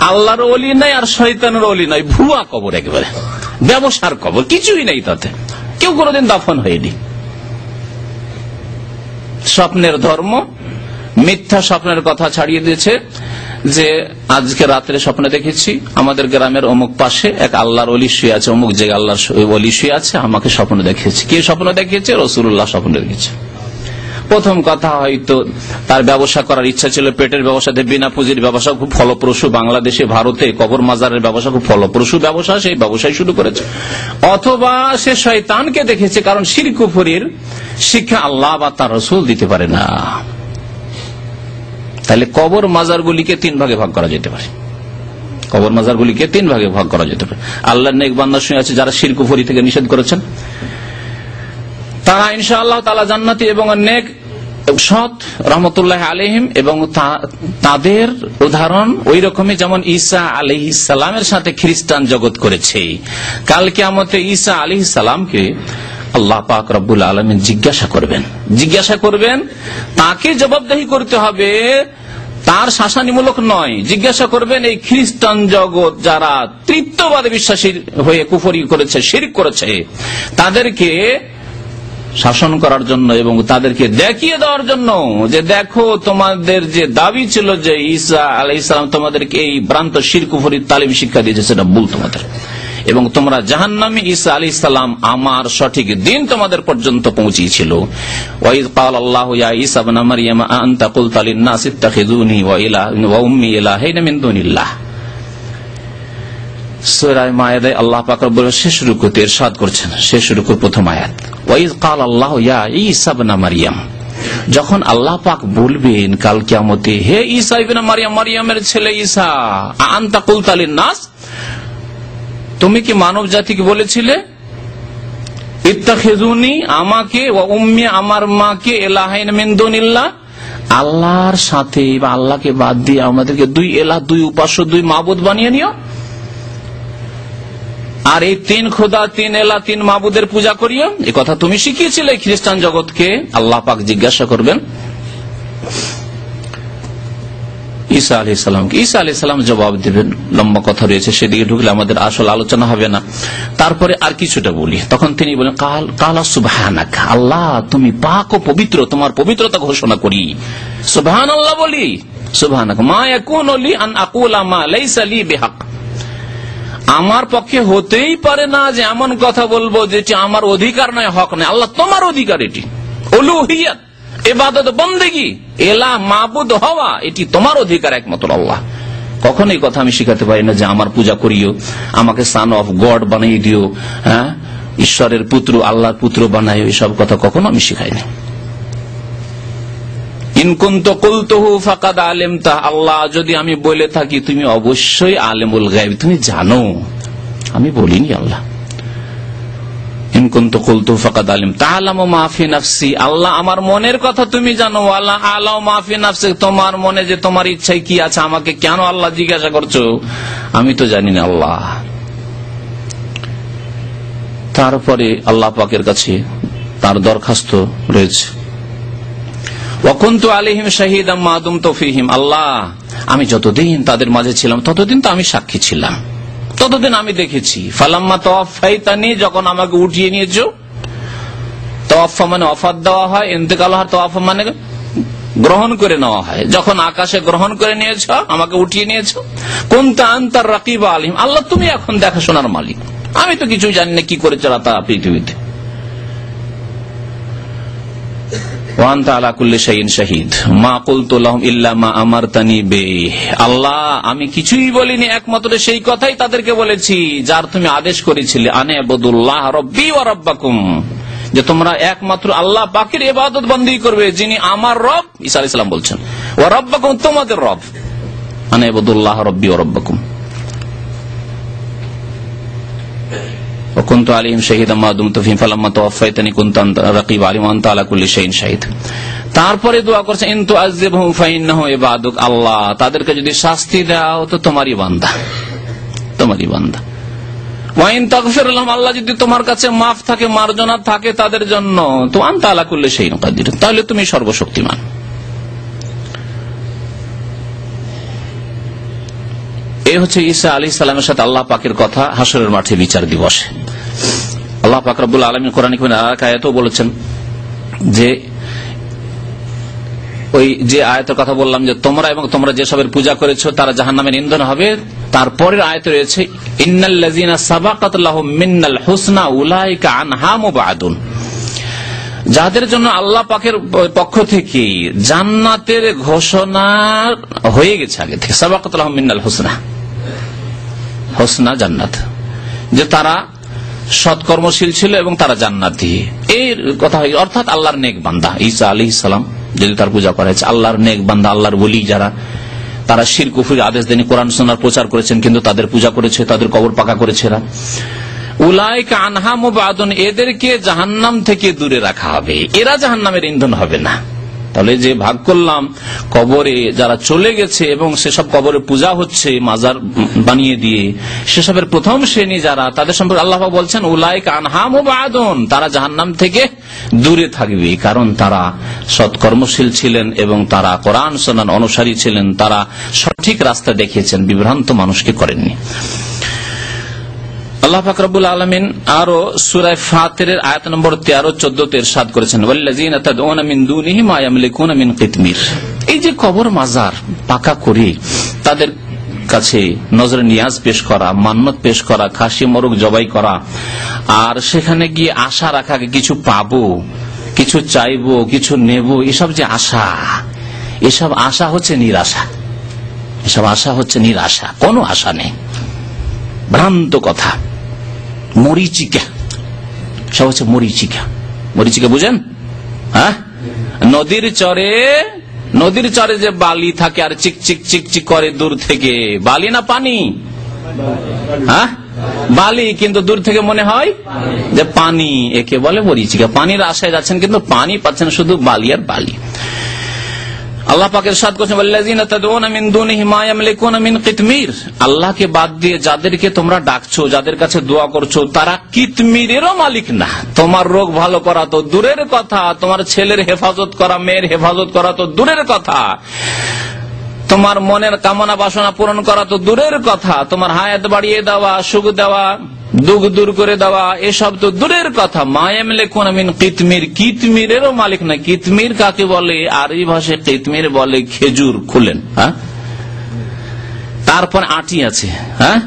আল্লাহর ওলি নাই আর শয়তানের ওলি নাই, ভুয়া কবর, একেবারে ব্যবসার কবর, কিছুই নেই, তাতে কেউ কোনোদিন দাফন হয়নি। স্বপ্নের ধর্ম, মিথ্যা স্বপ্নের কথা ছাড়িয়ে দিয়েছে, যে আজকে রাত্রে স্বপ্নে দেখেছি আমাদের গ্রামের অমুক পাশে এক আল্লাহর ওলি শুয়ে আছে, অমুক জায়গায় আল্লাহর ওলি শুয়ে আছে, আমাকে স্বপ্ন দেখিয়েছে। কে স্বপ্ন দেখিয়েছে? রাসূলুল্লাহ স্বপ্ন দেখেছে। প্রথম কথা, হয়তো তার ব্যবসা করার ইচ্ছা ছিল, পেটের ব্যবসা, বিনা পুঁজির ব্যবসা খুব ফলপ্রসূ, বাংলাদেশে ভারতে কবর মাজারের ব্যবসা খুব ফলপ্রসূ ব্যবসা, সেই ব্যবসায় শুরু করেছে। অথবা সে শয়তানকে দেখেছে, কারণ শিরক কুফরির শিক্ষা আল্লাহ বা তার রাসূল দিতে পারে না। তাহলে কবর মাজারগুলিকে তিন ভাগে ভাগ করা যেতে পারে, কবর মাজারগুলিকে তিন ভাগে ভাগ করা যেতে পারে। আল্লাহর নেক বান্দা শুনে আছে যারা শিরক কুফরি থেকে নিষেধ করেছেন, তারা ইনশাআল্লাহ তাআলা জান্নাতি এবং নেক সৎ রহমতুল্লাহ আলাইহিম, এবং তাদের উদাহরণ ওই রকমই যেমন ঈসা আলাইহিস সালামের সাথে খ্রিস্টান জগৎ করেছে। কাল কিয়ামতে ঈসা আলাইহিস সালামকে আল্লাহ পাক রব্বুল আলামিন জিজ্ঞাসা করবেন, তাকে জবাবদিহি করতে হবে, তার শাসানিমূলক নয়। জিজ্ঞাসা করবেন এই খ্রিস্টান জগৎ যারা তৃতীয়বাদে বিশ্বাসী হয়ে কুফরি করেছে, শিরক করেছে, তাদেরকে শাসন করার জন্য এবং তাদেরকে দেখিয়ে দেওয়ার জন্য যে দেখো তোমাদের যে দাবি ছিল যে ঈসা আলাইহিস সালাম তোমাদেরকে এই ভ্রান্ত শিরক কুফরির তালিম শিক্ষা দিয়েছে, সেটা ভুল তোমাদের, এবং তোমরা জাহান্নামী। ঈসা আলাইহিস সালাম আমার সঠিক দিন তোমাদের পর্যন্ত পৌঁছিয়েছিল। ওয়াইয ক্বাল আল্লাহু ইয়া ঈসা ইবনে মারইয়াম আনতা কুলতা লিন-নাসি ইত্তাখিযুনি ওয়া উম্মি ইলাহাইনা মিন দুনিল্লাহ। সূরা মায়েদায় আল্লাহ পাক রব্বুল শেষ রুকুতে ইরশাদ করছেন, শেষ রুকুর প্রথম আয়াত, ওয়াইয ক্বাল আল্লাহু ইয়া ঈসা ইবনে মারইয়াম, যখন আল্লাহ পাক বলবেন কাল কিয়ামতে, হে ঈসা ইবনে মারইয়াম, মারইয়ামের ছেলে ঈসা, আনতা কুলতা লিন-নাস, তুমি কি মানব জাতিকে বলেছিলে ইত্তাখিযুনি, আমাকে, ওয়া উম্মি, আমার মাকে, ইলাহাইন মিন দুনিল্লাহ, আল্লাহর সাথে বা আল্লাহকে বাদ দিয়ে আমাদেরকে দুই ইলাহ, দুই উপাস্য, দুই মাবুদ বানিয়ে নিও, আর এই তিন খোদা, তিন এলা, তিন মাবুদের পূজা করিও, এই কথা তুমি শিখিয়েছিলে খ্রিস্টান জগৎকে। আল্লাহ পাক জিজ্ঞাসা করবেন, ঈসা আলাইহিস সালামকে। ঈসা আলাইহিস সালাম জবাব দেবেন, লম্বা কথা রয়েছে, সেদিকে ঢুকলে আমাদের আসল আলোচনা হবে না। তারপরে আর কিছুটা বলি, তখন তিনি বলেন কালা সুবহানাক, আল্লাহ তুমি পাক ও পবিত্র, তোমার পবিত্রতা ঘোষণা করি, সুবহানাল্লাহ বলি, সুবহানাক মা ইয়াকুনু লি আন আকুলা মা লাইসা লি বিহাক, আমার পক্ষে হতেই পারে না যে এমন কথা বলবো যেটি আমার অধিকার নয়, হক নয়। আল্লাহ তোমার অধিকার, এটি উলুহিয়াত, ইবাদত, বন্দেগী, এলা মাবুদ হওয়া, এটি তোমার অধিকার একমাত্র আল্লাহ। কখনো এই কথা আমি শিখাতে পারি না যে আমার পূজা করিও, আমাকে সান অফ গড বানিয়ে দিও, হ্যাঁ, ঈশ্বরের পুত্র, আল্লাহর পুত্র বানাইও, এসব কথা কখনো আমি শিখাই না। ইন কুনতু কুলতুহু ফাকাদ আলিমতা, আল্লাহ যদি আমি বলে থাকি তুমি অবশ্যই আলিমুল গায়ব, তুমি জানো, আমি বলিনি আল্লাহ। ইন কুনতু কুলতুহু ফাকাদ আলিমতা তাআলামু মা ফি নাফসি, আল্লাহ আমার মনের কথা তুমি জানো, ওয়ালা আ'লামু মা ফি নাফসি, তোমার মনে যে তোমার ইচ্ছায় কি আছে আমাকে কেন আল্লাহ জিজ্ঞাসা করছো, আমি তো জানি না আল্লাহ। তারপরে আল্লাহ পাকের কাছে তার দরখাস্ত রয়েছে, ওয়াকুনতু আলাইহিম শাহীদাম মা দুমতু ফীহিম, আল্লাহ আমি যতদিন তাদের মাঝে ছিলাম ততদিন তো আমি সাক্ষী ছিলাম, ততদিন আমি দেখেছি। ফালাম্মা তাওয়াফাইতানি, যখন আমাকে উঠিয়ে নিয়েছো, তাওয়াফা মানে ওয়াফাত দেওয়া হয়, ইন্তেকাল হয়, তাওয়াফা মানে গ্রহণ করে নেওয়া হয়, যখন আকাশে গ্রহণ করে নিয়েছ, আমাকে উঠিয়ে নিয়েছো, কুনতা আনতার রাকিব আলিম, আল্লাহ তুমি এখন দেখাশোনার মালিক, আমি তো কিছুই জানি না কি করে চালাতা পৃথিবীতে। আল্লাহ আমি কিছুই বলিনি, একমাত্র সেই কথাই তাদেরকে বলেছি যার তুমি আদেশ করেছিলে, আনে আবুদুল্লাহ রব্বি ওয়া রব্বাকুম, যে তোমরা একমাত্র আল্লাহ পাকের ইবাদত বন্দেগী করবে, যিনি আমার রব, ঈসা আলাইহিস সালাম বলছেন, ওয়া রব্বাকুম, তোমাদের রব, আনে আবুদুল্লাহ রব্বি ওয়া রব্বাকুম। وكنت عليهم شهيدا ما دمت فيهم فلما توفيتني كنت رقيب عليهم وانت على كل شيء شهيد। তারপরে দোয়া করছে ইন তুআযিবহুম ফাইন্নাহু ইবাদুক, আল্লাহ তাদেরকে যদি শাস্তি দাও তো তোমারই বান্দা, তোমারই বান্দা। ওয়া ইন তাগফির লাহুম, আল্লাহ যদি তোমার কাছে মাফ থাকে, মার্জনা থাকে তাদের জন্য, তো আনতা আলা কুল্লি শাইইন কাদির, তাহলে তুমি সর্বশক্তিমান। এই হচ্ছে ঈসা আলাইহিস সালামের সাথে আল্লাহ পাকের কথা হাসরের মাঠে বিচার দিবসে। আল্লাহ পাক রব্বুল আলামিন কোরআনে আয়াতেও বলেছেন যে ওই যে আয়াতের কথা বললাম যে তোমরা এবং তোমরা যেসবের পূজা করেছো তারা জাহান্নামের ইন্ধন হবে, তারপরের আয়াতে রয়েছে ইন্নাল্লাযীনা সাবাকাত লাহুম মিন্নাল হুসনা উলাইকা আনহা মুবাদুন, যাদের জন্য আল্লাহ পাকের পক্ষ থেকে জান্নাতের ঘোষণা হয়ে গেছে আগে থেকে, সাবাকাত লাহুম মিন্নাল হুসনা, হুসনা জান্নাত, যে তারা সৎকর্মশীল ছিল এবং তারা জান্নাতি, এর কথা হয়, অর্থাৎ আল্লাহর নেক বান্দা। ঈসা আলাইহিস সালাম যদি তার পূজা করা হয়েছে, আল্লাহর নেক বান্দা, আল্লাহর ওলি যারা, তারা শিরক কুফরির আদেশ দেনি, কোরআন সুন্নাহর প্রচার করেছেন কিন্তু তাদের পূজা করেছে, তাদের কবর পাকা করেছে এরা, উলাইকা আনহা মুবাদুন, এদেরকে জাহান্নাম থেকে দূরে রাখা হবে, এরা জাহান্নামের ইন্ধন হবে না। তাহলে যে ভাগ করলাম, কবরে যারা চলে গেছে এবং সেসব কবরে পূজা হচ্ছে মাজার বানিয়ে দিয়ে, সেসবের প্রথম শ্রেণী যারা, তাদের সম্পর্কে আল্লাহ বলছেন উলাইকা আনহা মুবাদুন, তারা জাহান্নাম থেকে দূরে থাকবে, কারণ তারা সৎকর্মশীল ছিলেন এবং তারা কোরআন সুন্নাহর অনুসারী ছিলেন, তারা সঠিক রাস্তা দেখিয়েছেন, বিভ্রান্ত মানুষকে করেননি। আল্লাহ পাক রব্বুল আলামিন আরো সূরা ফাতিরের আয়াত নম্বর 13-14 ইরশাদ করেছেন, ওয়াল্লাযীনা তাদউনা মিন দুনিহি মা ইয়ামলিকুনা মিন কিতমির, এই যে কবর মাজার পাকা করে তাদের কাছে নজরে নিয়াজ পেশ করা, মান্নত পেশ করা, খাসি মোরগ জবাই করা, আর সেখানে গিয়ে আশা রাখা কিছু পাবো, কিছু চাইবো, কিছু নেব, এসব যে আশা, এসব আশা হচ্ছে নিরাশা, এসব আশা হচ্ছে নিরাশা, কোনো আশা নেই, ভ্রান্ত কথা, মরিচিকা, সব হচ্ছে মরিচিকা। মরিচিকা বুঝেন? হ্যাঁ, নদীর চরে যে বালি থাকে আর চিক চিক চিক চিক করে দূর থেকে, বালি না পানি? হ্যাঁ, বালি, কিন্তু দূর থেকে মনে হয় যে পানি, একে বলে মরিচিকা। পানির আশায় যাচ্ছেন কিন্তু পানি পাচ্ছেন শুধু বালি আর বালি। আল্লাহ পাক ইরশাদ করেছেন ওয়াল্লাযীনা তাদউনা মিন দুনিহি মা ইয়ামলিকুনা মিন কিতমির, আল্লাহকে বাদ দিয়ে যাদেরকে তোমরা ডাকছো, যাদের কাছে দোয়া করছো, তারা কিতমিরেরও মালিক না। তোমার রোগ ভালো করা তো দূরের কথা, তোমার ছেলের হেফাজত করা, মেয়ের হেফাজত করা তো দূরের কথা, তোমার মনের কামনা বাসনা পূরণ করা তো দূরের কথা, তোমার হায়াত বাড়িয়ে দেওয়া, সুখ দেওয়া, দুঃখ দূর করে দেওয়া, এসব তো দূরের কথা। মা ইয়ামলিকুন মিন কিতমির, কিতমিরেরও মালিক না। কিতমির কাকে বলে? আরবি ভাষায় কিতমির বলে খেজুর খুলেন। হ্যাঁ, তারপর আটি আছে। হ্যাঁ,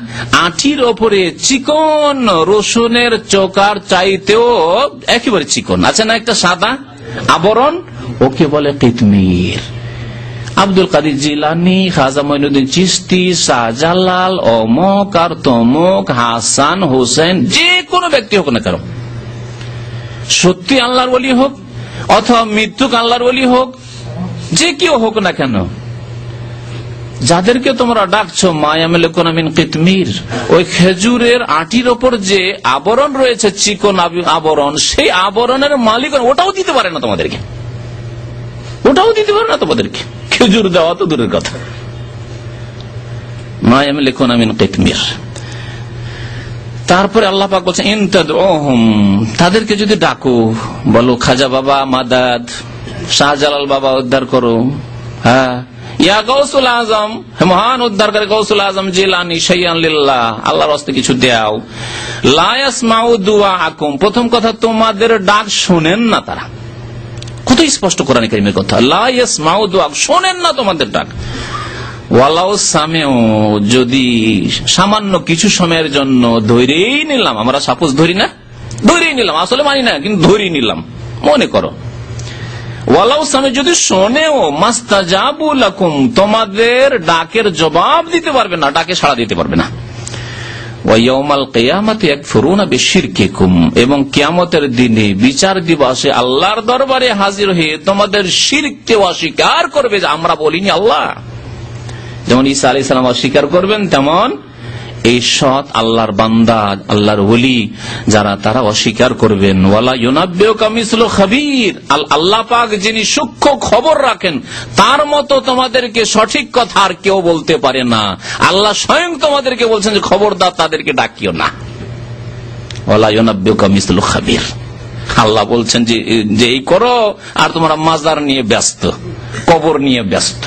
আটির ওপরে চিকন রসুনের চোকার চাইতেও একেবারে চিকন আছে না একটা সাদা আবরণ, ওকে বলে কিতমির। আব্দুল কাদের জিলানী, খাজা মঈনুদ্দিন চিশতি, শাহজালাল, অমুক আর তমুক, হাসান হোসেন, যে কোনো ব্যক্তি হোক না কেন, সত্যি আল্লাহর ওলি হোক অথবা মৃত্যুক আল্লাহর ওলি হোক, যে কেউ হোক না কেন, যাদেরকে তোমরা ডাকছো মা ইয়ামলিকুন মিন কিতমির, ওই খেজুরের আটির ওপর যে আবরণ রয়েছে, চিকন আবরণ, সেই আবরণের মালিক ওটাও দিতে পারে না তোমাদেরকে, ওটাও দিতে পারে না তোমাদেরকে। খেজুর দেওয়া তো দূরের কথা। মা ইয়ামলিকুন মিন কিতমির। তারপরে আল্লাহ পাক বলছেন ইন তাদউহুম, তাদেরকে যদি ডাকো, বলো খাজা বাবা মাদাদ, শাহজালাল বাবা উদ্ধার করো, হ্যাঁ, ইয়া গাউসুল আজম, মহান উদ্ধারকারী গাউসুল আজম জিলানী, শাইয়ান লিল্লাহ, আল্লাহর রাস্তে কিছু দাও। লা ইয়াসমাউ দুআআকুম, প্রথম কথা তোমাদের ডাক শোনেন না তারা। কত স্পষ্ট কোরআন কারীমের কথা, লা ইয়াসমাউ দুআ, শোনেন না তোমাদের ডাক। ওয়ালাউ সামিউ, যদি সামান্য কিছু সময়ের জন্য ধরেই নিলাম, আমরা সাপোজ ধরি না, ধরেই নিলাম, আসলে মানি না কিন্তু ধরেই নিলাম, মনে করো, ওয়ালাউ সামি, যদি শোনেও, মাস্তাজাবু লাকুম, তোমাদের ডাকের জবাব দিতে পারবে না, ডাকে সাড়া দিতে পারবে না। ওয়া ইয়াউমাল কিয়ামাতি ইয়াকফুরুনা বিশিরকিকুম, এবং কিয়ামতের দিনে বিচার দিবসে আল্লাহর দরবারে হাজির হয়ে তোমাদের শিরককে অস্বীকার করবে, যে আমরা বলিনি আল্লাহ। যেমন ঈসা আলাইহিস সালাম অস্বীকার করবেন, তেমন এই সৎ আল্লাহর বান্দা, আল্লাহর ওলি যারা, তারা অস্বীকার করবেন। ওয়ালা ইউনাব্বিউকা মিসলু খাবীর, আল্লাহ পাক যিনি সূক্ষ্ম খবর রাখেন, তার মতো তোমাদেরকে সঠিক কথা আর কেউ বলতে পারে না। আল্লাহ স্বয়ং তোমাদেরকে বলছেন যে খবরদার তাদেরকে ডাকিও না। ওয়ালা ইউনাব্বিউকা মিসলু খাবীর, আল্লাহ বলছেন যে এই করো, আর তোমরা মাজার নিয়ে ব্যস্ত, কবর নিয়ে ব্যস্ত।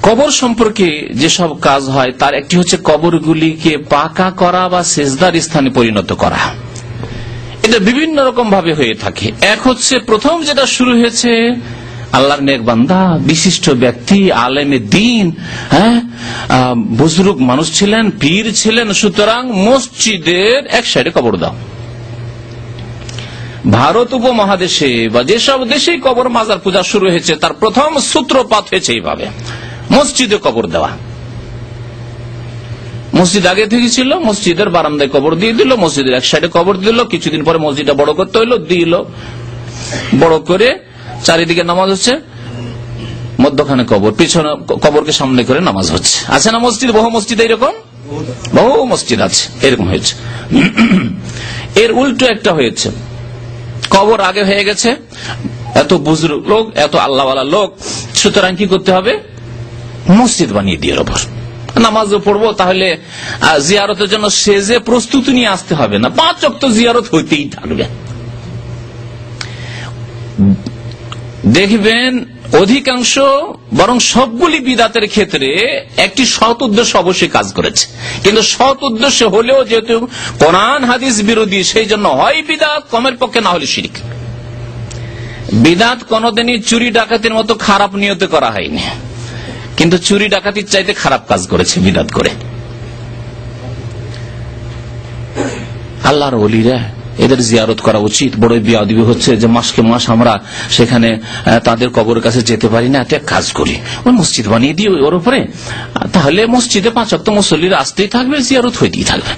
কবর সম্পর্কে যেসব কাজ হয়, তার একটি হচ্ছে কবরগুলিকে পাকা করা বা সেজদার স্থানে পরিণত করা। এটা বিভিন্ন রকম ভাবে হয়ে থাকে। এক হচ্ছে, প্রথম যেটা শুরু হয়েছে, আল্লাহর নেক বান্দা, বিশিষ্ট ব্যক্তি, আলেমে দ্বীন, হ্যাঁ, বুজুর্গ মানুষ ছিলেন, পীর ছিলেন, সুতরাং মসজিদের এক সাইডে কবর দাও। ভারত উপমহাদেশে বা যেসব দেশে কবর মাজার পূজা শুরু হয়েছে, তার প্রথম সূত্রপাত হয়েছে এইভাবে, মসজিদে কবর দেওয়া। মসজিদ আগে থেকে ছিল, মসজিদের বারান্দায় কবর দিয়ে দিল, মসজিদের এক সাইডে কবর দিল, কিছুদিন পরে মসজিদটা বড় করতে হইলো, দিল, বড় করে চারিদিকে নামাজ হচ্ছে, মধ্যখানে কবর, পিছনে কবরকে সামনে করে নামাজ হচ্ছে। আছে না মসজিদ, বহু মসজিদ এরকম, বহু মসজিদ আছে এরকম হয়েছে। এর উল্টো একটা হয়েছে, কবর আগে হয়ে গেছে, এত বুজুর্গ লোক, এত আল্লাহওয়ালা লোক, সুতরাং কি করতে হবে, মসজিদ বানিয়ে দিয়ে ওপর নামাজও পড়বো, তাহলে জিয়ারতের জন্য সেজে প্রস্তুতি নিয়ে আসতে হবে না, 5 ওয়াক্ত জিয়ারত হইতেই থাকবে। দেখবেন অধিকাংশ, বরং সবগুলি বিদাতের ক্ষেত্রে একটি সৎ উদ্দেশ্য অবশ্যই কাজ করেছে, কিন্তু সৎ উদ্দেশ্য হলেও যেহেতু কোরআন হাদিস বিরোধী, সেই জন্য হয় বিদাত, কমের পক্ষে না হলে শিরক। বিদাত কোনদিনই চুরি ডাকাতির মতো খারাপ নিয়তে করা হয়নি, কিন্তু চুরি ডাকাতির চাইতে খারাপ কাজ করেছে বিদাত করে। আল্লাহর ওলিরা, এদের জিয়ারত করা উচিত। বড় বিয়াদবি হচ্ছে যে মাসকে মাস আমরা সেখানে তাদের কবরের কাছে যেতে পারি না, একটা কাজ করি, ওই মসজিদ বানিয়ে দিই ওর উপরে, তাহলে মসজিদে 5 ওয়াক্ত মুসল্লিরা আসতেই থাকবে, জিয়ারত হইতেই থাকবে।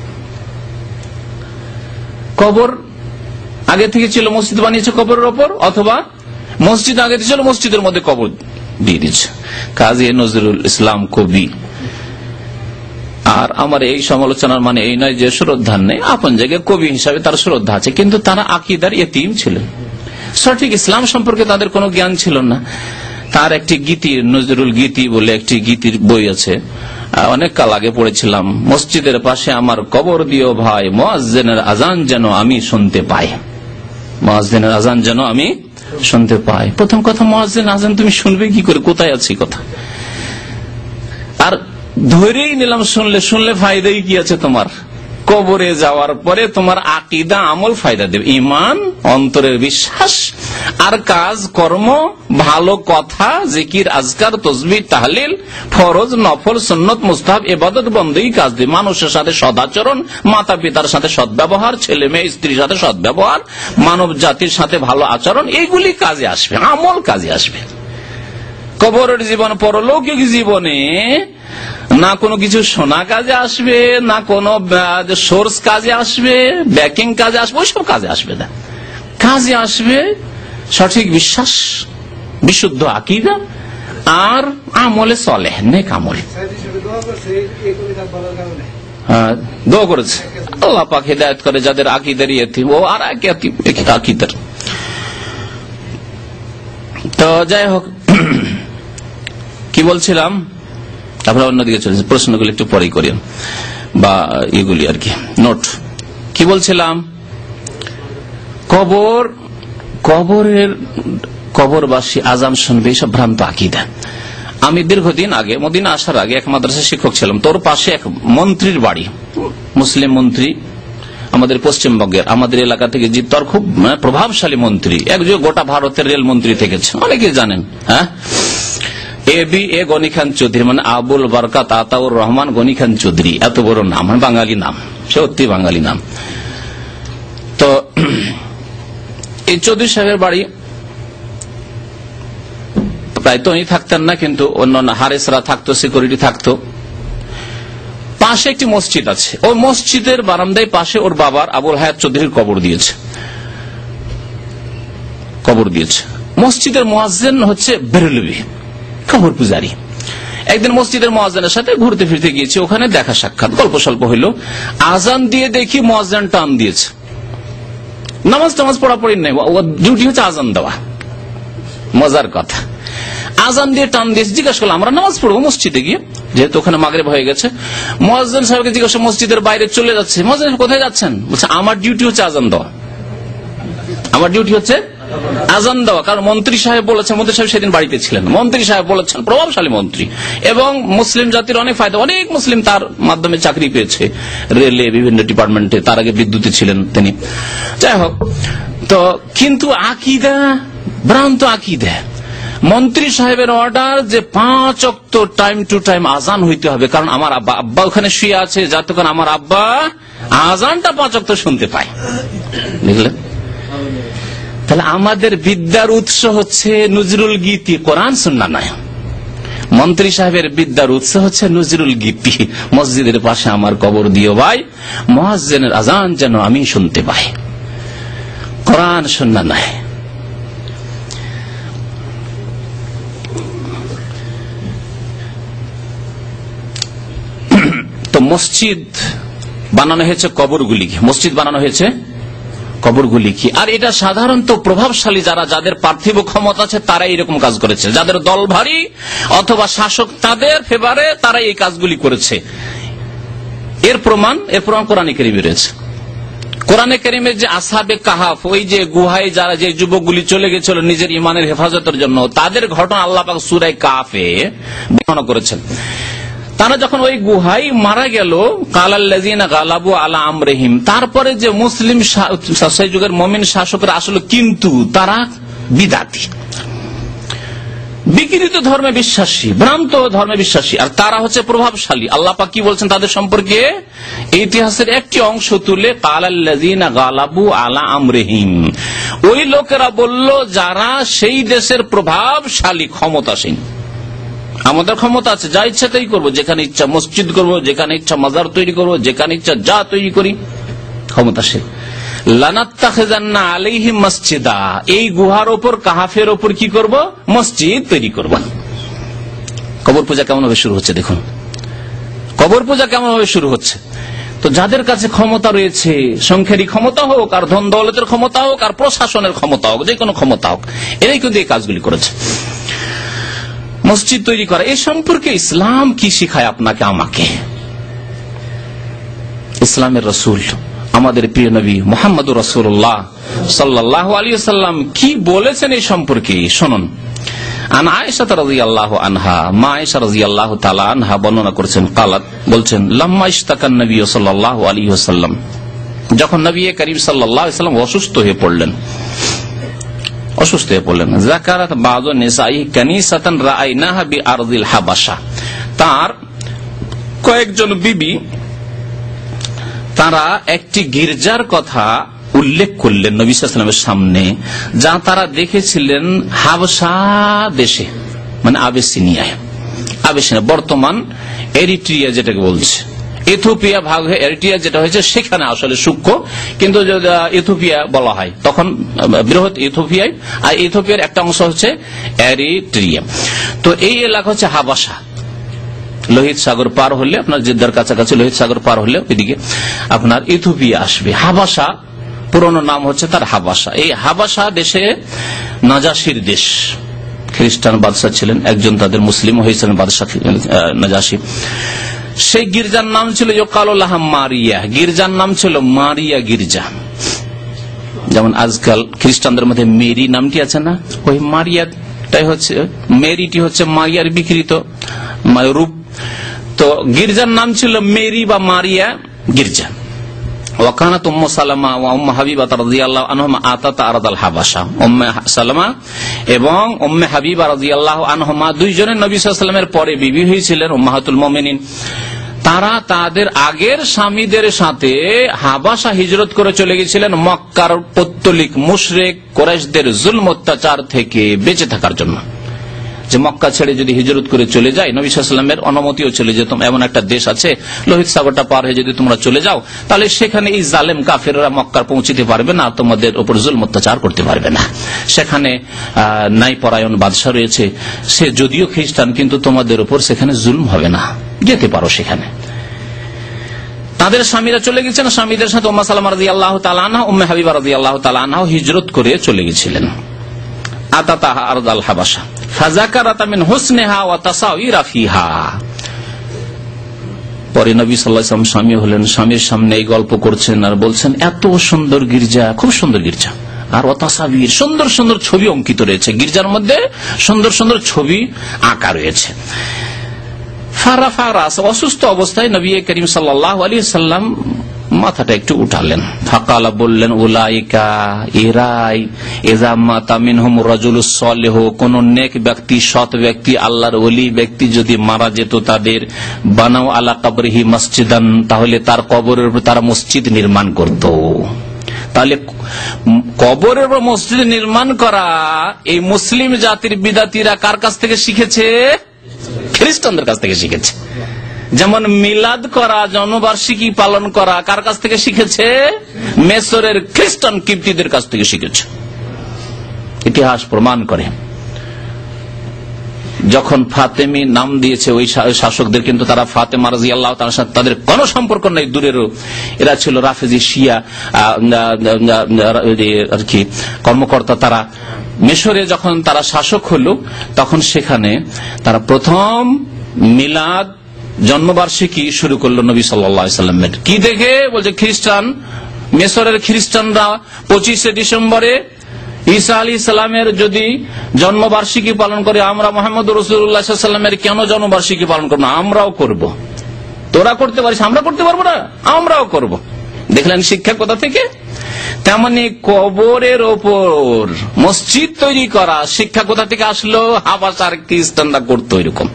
কবর আগে থেকে ছিল, মসজিদ বানিয়েছে কবরের ওপর, অথবা মসজিদ আগে থেকে ছিল, মসজিদের মধ্যে কবর দিয়ে দিচ্ছে। কাজী নজরুল ইসলাম কবি, আর আমার এই সমালোচনার মানে এই নয় যে শ্রদ্ধা নেই, আপন জায়গায় কবি হিসাবে তার শ্রদ্ধা আছে, কিন্তু তারা আকীদার ইতিম ছিলেন, সঠিক ইসলাম সম্পর্কে তাদের কোনো জ্ঞান ছিল না। তার একটি গীতি, নজরুল গীতি বলে একটি গীতির বই আছে, অনেক কাল আগে পড়েছিলাম, মসজিদের পাশে আমার কবর দিও ভাই, মুয়াজ্জিনের আজান যেন আমি শুনতে পাই, মুয়াজ্জিনের আজান যেন আমি শুনতে পাই। প্রথম কথা, মুয়াজ্জিন আযান তুমি শুনবে কি করে, কোথায় আছে কথা? আর ধরেই নিলাম শুনলে ফায়দাই কি আছে তোমার? কবরে যাওয়ার পরে তোমার আকীদা আমল ফায়দা দেবে, ঈমান অন্তরের বিশ্বাস আর কাজ কর্ম, ভালো কথা, জিকির, আজকার, তাসবিহ, তাহলিল, ফরজ, নফল, সুন্নত, মুস্তাহাব, ইবাদত, বন্দেগী কাজ দেবে। মানুষের সাথে সদাচরণ, মাতা পিতার সাথে সদ্ব্যবহার, ছেলে মেয়ে স্ত্রীর সাথে সদ্ব্যবহার, মানব জাতির সাথে ভালো আচরণ, এইগুলি কাজে আসবে, আমল কাজে আসবে। কবরের জীবন, পরলৌকিক জীবনে না কোনো কিছু শোনা কাজে আসবে, না কোনো সোর্স কাজে আসবে, ব্যাকিং কাজে আসবে, ওইসব কাজে আসবে না। কাজে আসবে সঠিক বিশ্বাস, বিশুদ্ধ আকীদা আর আমলে সলেহ, নেক আমল। দোয়া করেছে আল্লাহ পাক হিদায়াত করে যাদের আকীদার ইয়েতিম, ও আর আকীদার। তো যাই হোক, কি বলছিলাম, তারপরে অন্যদিকে চলেছে, প্রশ্নগুলি একটু পরেই করেন বা এগুলি আর কি নোট। কি বলছিলাম, কবরবাসী আযান শুনবে, এইসব ভ্রান্ত আকীদা। আমি দীর্ঘদিন আগে, মদিনা আসার আগে এক মাদ্রাসার শিক্ষক ছিলাম। তোর পাশে এক মন্ত্রীর বাড়ি, মুসলিম মন্ত্রী, আমাদের পশ্চিমবঙ্গের, আমাদের এলাকা থেকে তোর খুব প্রভাবশালী মন্ত্রী, একজন গোটা ভারতের রেল মন্ত্রী থেকেছে, অনেকে জানেন। হ্যাঁ, এ গনি খান চৌধুরী, মানে আবুল বরকাত আতাউর রহমান গনি খান চৌধুরী, এত বড় নাম, বাঙালি নাম, সত্যি বাঙালি নাম। তো এই চৌধুরী সাহেবের বাড়ি প্রায় তো উনি থাকতেন না, কিন্তু অন্যান্য হারেসরা থাকতো, সিকিউরিটি থাকতো। পাশে একটি মসজিদ আছে, ওই মসজিদের বারান্দায় পাশে ওর বাবার আবুল হায়াত চৌধুরীর কবর দিয়েছে। মসজিদের মুয়াজ্জিন হচ্ছে বেরেলভী, কবর পূজারী। একদিন মসজিদের মুয়াজ্জিনের সাথে ঘুরতে ফিরতে গিয়েছে, ওখানে দেখা সাক্ষাৎ, গল্প স্বল্প হইল। আজান দিয়ে দেখি মুয়াজ্জিন টান দিয়েছে, নামাজ পড়াপড়ি নেই, ওর ডিউটি হচ্ছে আজান দেওয়া। মজার কথা, আজান দিয়ে টান দিয়েছে। জিজ্ঞাসা করলাম, আমরা নামাজ পড়বো মসজিদে গিয়ে, যেহেতু ওখানে মাগরিব হয়ে গেছে। মুয়াজ্জিন সাহেবকে জিজ্ঞাসা, মসজিদের বাইরে চলে যাচ্ছে। মুয়াজ্জিন কোথায় যাচ্ছেন? বলছে, আমার ডিউটি হচ্ছে আজান দেওয়া, আমার ডিউটি হচ্ছে আজান দেওয়া। কারণ মন্ত্রী সাহেব বলেছেন, মন্ত্রী সাহেব সেদিন বাড়িতে ছিলেন, মন্ত্রী সাহেব বলেছেন, প্রভাবশালী মন্ত্রী, এবং মুসলিম জাতির অনেক ফায়দা, অনেক মুসলিম তার মাধ্যমে চাকরি পেয়েছে, রেলে, বিভিন্ন ডিপার্টমেন্টে, তার আগে বিদ্যুতে ছিলেন তিনি। যাই হোক, তো কিন্তু আকীদা, ভ্রান্ত আকীদা। মন্ত্রী সাহেবের অর্ডার যে 5 ওয়াক্ত টাইম টু টাইম আজান হইতে হবে, কারণ আমার আব্বা ওখানে শুয়ে আছে, যতক্ষণ আমার আব্বা আজানটা 5 ওয়াক্ত শুনতে পায়। বুঝলেন? তাহলে আমাদের বিদ্যার উৎস হচ্ছে নজরুল গীতি, কোরআন সুন্নাহ নয়। মন্ত্রী সাহেবের বিদ্যার উৎস হচ্ছে নজরুল গীতি। মসজিদের পাশে আমার কবর দিও ভাই, মুয়াজ্জিনের আজান যেন আমি শুনতে পাই, কোরআন সুন্নাহ নয়। তো মসজিদ বানানো হয়েছে কবরগুলিকে, মসজিদ বানানো হয়েছে কবরগুলিকে। আর এটা সাধারণত প্রভাবশালী যাদের পার্থিব ক্ষমতা আছে তারাই এরকম কাজ করেছে, যাদের দল ভারী অথবা শাসক তাদের ফেভারে তারাই এই কাজগুলি করেছে। এর প্রমাণ কোরআনে কারিমে রয়েছে। কোরআনে কারিমে যে আসহাবে কাহাফ, ওই যে গুহায় যারা যে যুবকগুলি চলে গেছিল নিজের ইমানের হেফাজতের জন্য, তাদের ঘটনা আল্লাহ পাক সূরা কাহাফে বর্ণনা করেছেন। তারা যখন ওই গুহায় মারা গেল, কালাল্লাযিনা গালাবু আলা আমরিহিম, তারপরে যে মুসলিম সেই যুগের মুমিন শাসকরা আসলে কিন্তু তারা বিদাতি, বিকৃত ধর্মে বিশ্বাসী, ভ্রান্ত ধর্মে বিশ্বাসী, আর তারা হচ্ছে প্রভাবশালী। আল্লাহ পাক কি বলছেন তাদের সম্পর্কে? ইতিহাসের একটি অংশ তুলে, কালাল্লাযিনা গালাবু আলা আমরিহিম, ওই লোকেরা বলল যারা সেই দেশের প্রভাবশালী, ক্ষমতাসীন। আমাদের ক্ষমতা আছে, যা ইচ্ছা তাই করবো, যেখানে ইচ্ছা মসজিদ করবো, যেখানে ইচ্ছা মাজার তৈরি করবো, যেখানে ইচ্ছা যা তৈরি করি, ক্ষমতাশীল। লানাত্তাখিযান্না আলাইহিম মাসজিদা, এই গুহার ওপর, কাহাফের ওপর কি করব? মসজিদ তৈরি করব। কবর পূজা কেমন ভাবে শুরু হচ্ছে দেখুন, কবর পূজা কেমন ভাবে শুরু হচ্ছে। তো যাদের কাছে ক্ষমতা রয়েছে, সংখ্যারই ক্ষমতা হোক, আর ধন দৌলতের ক্ষমতা হোক, আর প্রশাসনের ক্ষমতা হোক, যে কোনো ক্ষমতা হোক, এরাই কিন্তু এই কাজগুলি করেছে, মসজিদ তৈরি করা। এ সম্পর্কে ইসলাম কি শিখায় আপনাকে আমাকে? ইসলামের রাসূল আমাদের প্রিয় নবী মুহাম্মদুর রাসূলুল্লাহ সাল্লাল্লাহু আলাইহি ওয়াসাল্লাম কি বলেছেন এই সম্পর্কে শুনুন। আন আয়েশা রাদিয়াল্লাহু আনহা, মা আয়েশা রাদিয়াল্লাহু তাআলা আনহা বর্ণনা করেছেন, قالت বলছেন, লাম্মা ইশতাকান নবী সাল্লাল্লাহু আলাইহি ওয়াসাল্লাম, যখন নবী করিম সাল্লাল্লাহু আলাইহি ওয়াসাল্লাম অসুস্থ হয়ে পড়লেন, যাকারাত বাযু নিসাই কানিসাতান রাআইনাহা বিআরদিল হাবাশা, তার কয়েকজন বিবি তারা একটি গির্জার কথা উল্লেখ করলেন নবী সাল্লাল্লাহু আলাইহি ওয়াসাল্লামের সামনে, যা তারা দেখেছিলেন হাবশা দেশে, মানে আবেসিনিয়ায়, বর্তমান এরিট্রিয়া যেটাকে বলছে, ইথিওপিয়া ভাগ হয়ে এরিট্রিয়া যেটা হয়েছে সেখানে আসলে সূক্ষ্ম, কিন্তু ইথিওপিয়া বলা হয় তখন বৃহৎ ইথিওপিয়ায়, আর ইথিওপিয়ার একটা অংশ হচ্ছে এরিট্রিয়া। তো এই এলাকা হচ্ছে হাবাসা। লোহিত সাগর পার হলে আপনার জেদ্দার কাছাকাছি লোহিত সাগর পার হলে ওইদিকে আপনার ইথিওপিয়া আসবে। হাবাসা পুরনো নাম হচ্ছে তার হাবাসা। এই হাবাসা দেশে নাজাসির দেশ, খ্রিস্টান বাদশা ছিলেন, একজন তাদের মুসলিম হয়েছিলেন বাদশা নাজাসি। সেই গির্জার নাম ছিল ইউকালুলাহ মারিয়া, গির্জার নাম ছিল মারিয়া গির্জা। যেমন আজকাল খ্রিস্টানদের মধ্যে মেরি নামটি আছে না, ওই মারিয়াটাই হচ্ছে, মেরিটি হচ্ছে মারিয়ার বিকৃত রূপ। তো গির্জার নাম ছিল মেরি বা মারিয়া গির্জা। ওয়াকানাত উম্মু সালামা ওয়া উম্মু হাবিবা রাদিয়াল্লাহু আনহুমা আতাতা আরদাল হাবাসা, উম্মে সালামা এবং উম্মে হাবিবা রাদিয়াল্লাহু আনহুমা দুইজনে নবী সাল্লাল্লাহু আলাইহি ওয়াসাল্লামের পরে বিবি হয়েছিলেন, উম্মাহাতুল মুমিনিন। তারা তাদের আগের স্বামীদের সাথে হাবাসা হিজরত করে চলে গেছিলেন মক্কার পৌত্তলিক মুশরিক কুরাইশদের জুলম অত্যাচার থেকে বেঁচে থাকার জন্য। যে মক্কা ছেড়ে যদি হিজরত করে চলে যায়, নবী সাল্লাল্লাহু আলাইহি ওয়াসাল্লামের অনুমতিও চলে যেত, এমন একটা দেশ আছে লোহিত সাগরটা পার হয়ে যদি তোমরা চলে যাও, তাহলে সেখানে এই জালেম কাফেররা মক্কার পৌঁছিতে পারবে না, তোমাদের উপর জুলম অত্যাচার করতে পারবে না। সেখানে ন্যায়পরায়ণ বাদশা রয়েছে, সে যদিও খ্রিস্টান, কিন্তু তোমাদের উপর সেখানে জুলম হবে না, যেতে পারো সেখানে। তাদের স্বামীরা চলে গেছেন, স্বামীদের সাথে উম্মে সালামা রাদিয়াল্লাহু তাআলা আনহা, উম্মে হাবিবা রাদিয়াল্লাহু তাআলা আনহা হিজরত করে চলে গেছিলেন। আতাতাহা আরদাল হাবাসা ফাযাকারাত মিন হুসনিহা ওয়া তাসাওয়িরা ফিহা। পরে নবী সাল্লাল্লাহু আলাইহি ওয়াসাল্লাম স্বামী হলেন, স্বামীর সামনে এই গল্প করছেন আর বলছেন, এত সুন্দর গির্জা, খুব সুন্দর গির্জা, আর ওয়াতাসাবির সুন্দর সুন্দর ছবি অঙ্কিত রয়েছে, গির্জার মধ্যে সুন্দর সুন্দর ছবি আঁকা রয়েছে। অসুস্থ অবস্থায় নবী করিম সাল্লাল্লাহু আলাইহি ওয়াসাল্লাম মাথাটা একটু উঠালেন, ফাকালা বললেন, উলাইকা ইরাই ইযা মাতা মিনহুম রাজুলুস সালিহ, কোন নেক ব্যক্তি, সৎ ব্যক্তি, আল্লাহর ওলি ব্যক্তি যদি মারা যেত, তাদের বানাও আলা কবরিহি মসজিদান, তাহলে তার কবরের উপর তারা মসজিদ নির্মাণ করত। তাহলে কবরের উপর মসজিদ নির্মাণ করা এই মুসলিম জাতির বিদাতিরা কার কাছ থেকে শিখেছে? খ্রিস্টানদের কাছ থেকে শিখেছে। যেমন মিলাদ করা, জন্মবার্ষিকী পালন করা কার কাছ থেকে শিখেছে? মিশরের খ্রিস্টান কিপ্টিদের কাছ থেকে শিখেছে। ইতিহাস প্রমাণ করে। যখন ফাতেমি নাম দিয়েছে ওই শাসকদের, কিন্তু তারা ফাতেমা রাদিয়াল্লাহু তাআলার সাথে তাদের কোনো সম্পর্ক নেই, দূরেরও। এরা ছিল রাফেজি শিয়া আর কি কর্মকর্তা। তারা মিশরে যখন তারা শাসক হলো, তখন সেখানে তারা প্রথম মিলাদ জন্মবার্ষিকী শুরু করলো নবী সাল্লাল্লাহু আলাইহি ওয়াসাল্লামের। কি দেখে? বলছে খ্রিস্টান, মিশরের খ্রিস্টানরা 25শে ডিসেম্বরে ঈসা আলাইহিস সালামের যদি জন্মবার্ষিকী পালন করে, আমরা মুহাম্মদুর রাসূলুল্লাহ সাল্লাল্লাহু আলাইহি ওয়াসাল্লামের কেন জন্মবার্ষিকী পালন করব না? আমরাও করব। তোরা করতে পারিস, আমরা করতে পারবো না? আমরাও করব। দেখলেন শিক্ষা কোথা থেকে? তেমনি কবরের ওপর মসজিদ তৈরি করা শিক্ষা কোথা থেকে আসলো? হাবাসার খ্রিস্টানরা করতো এরকম,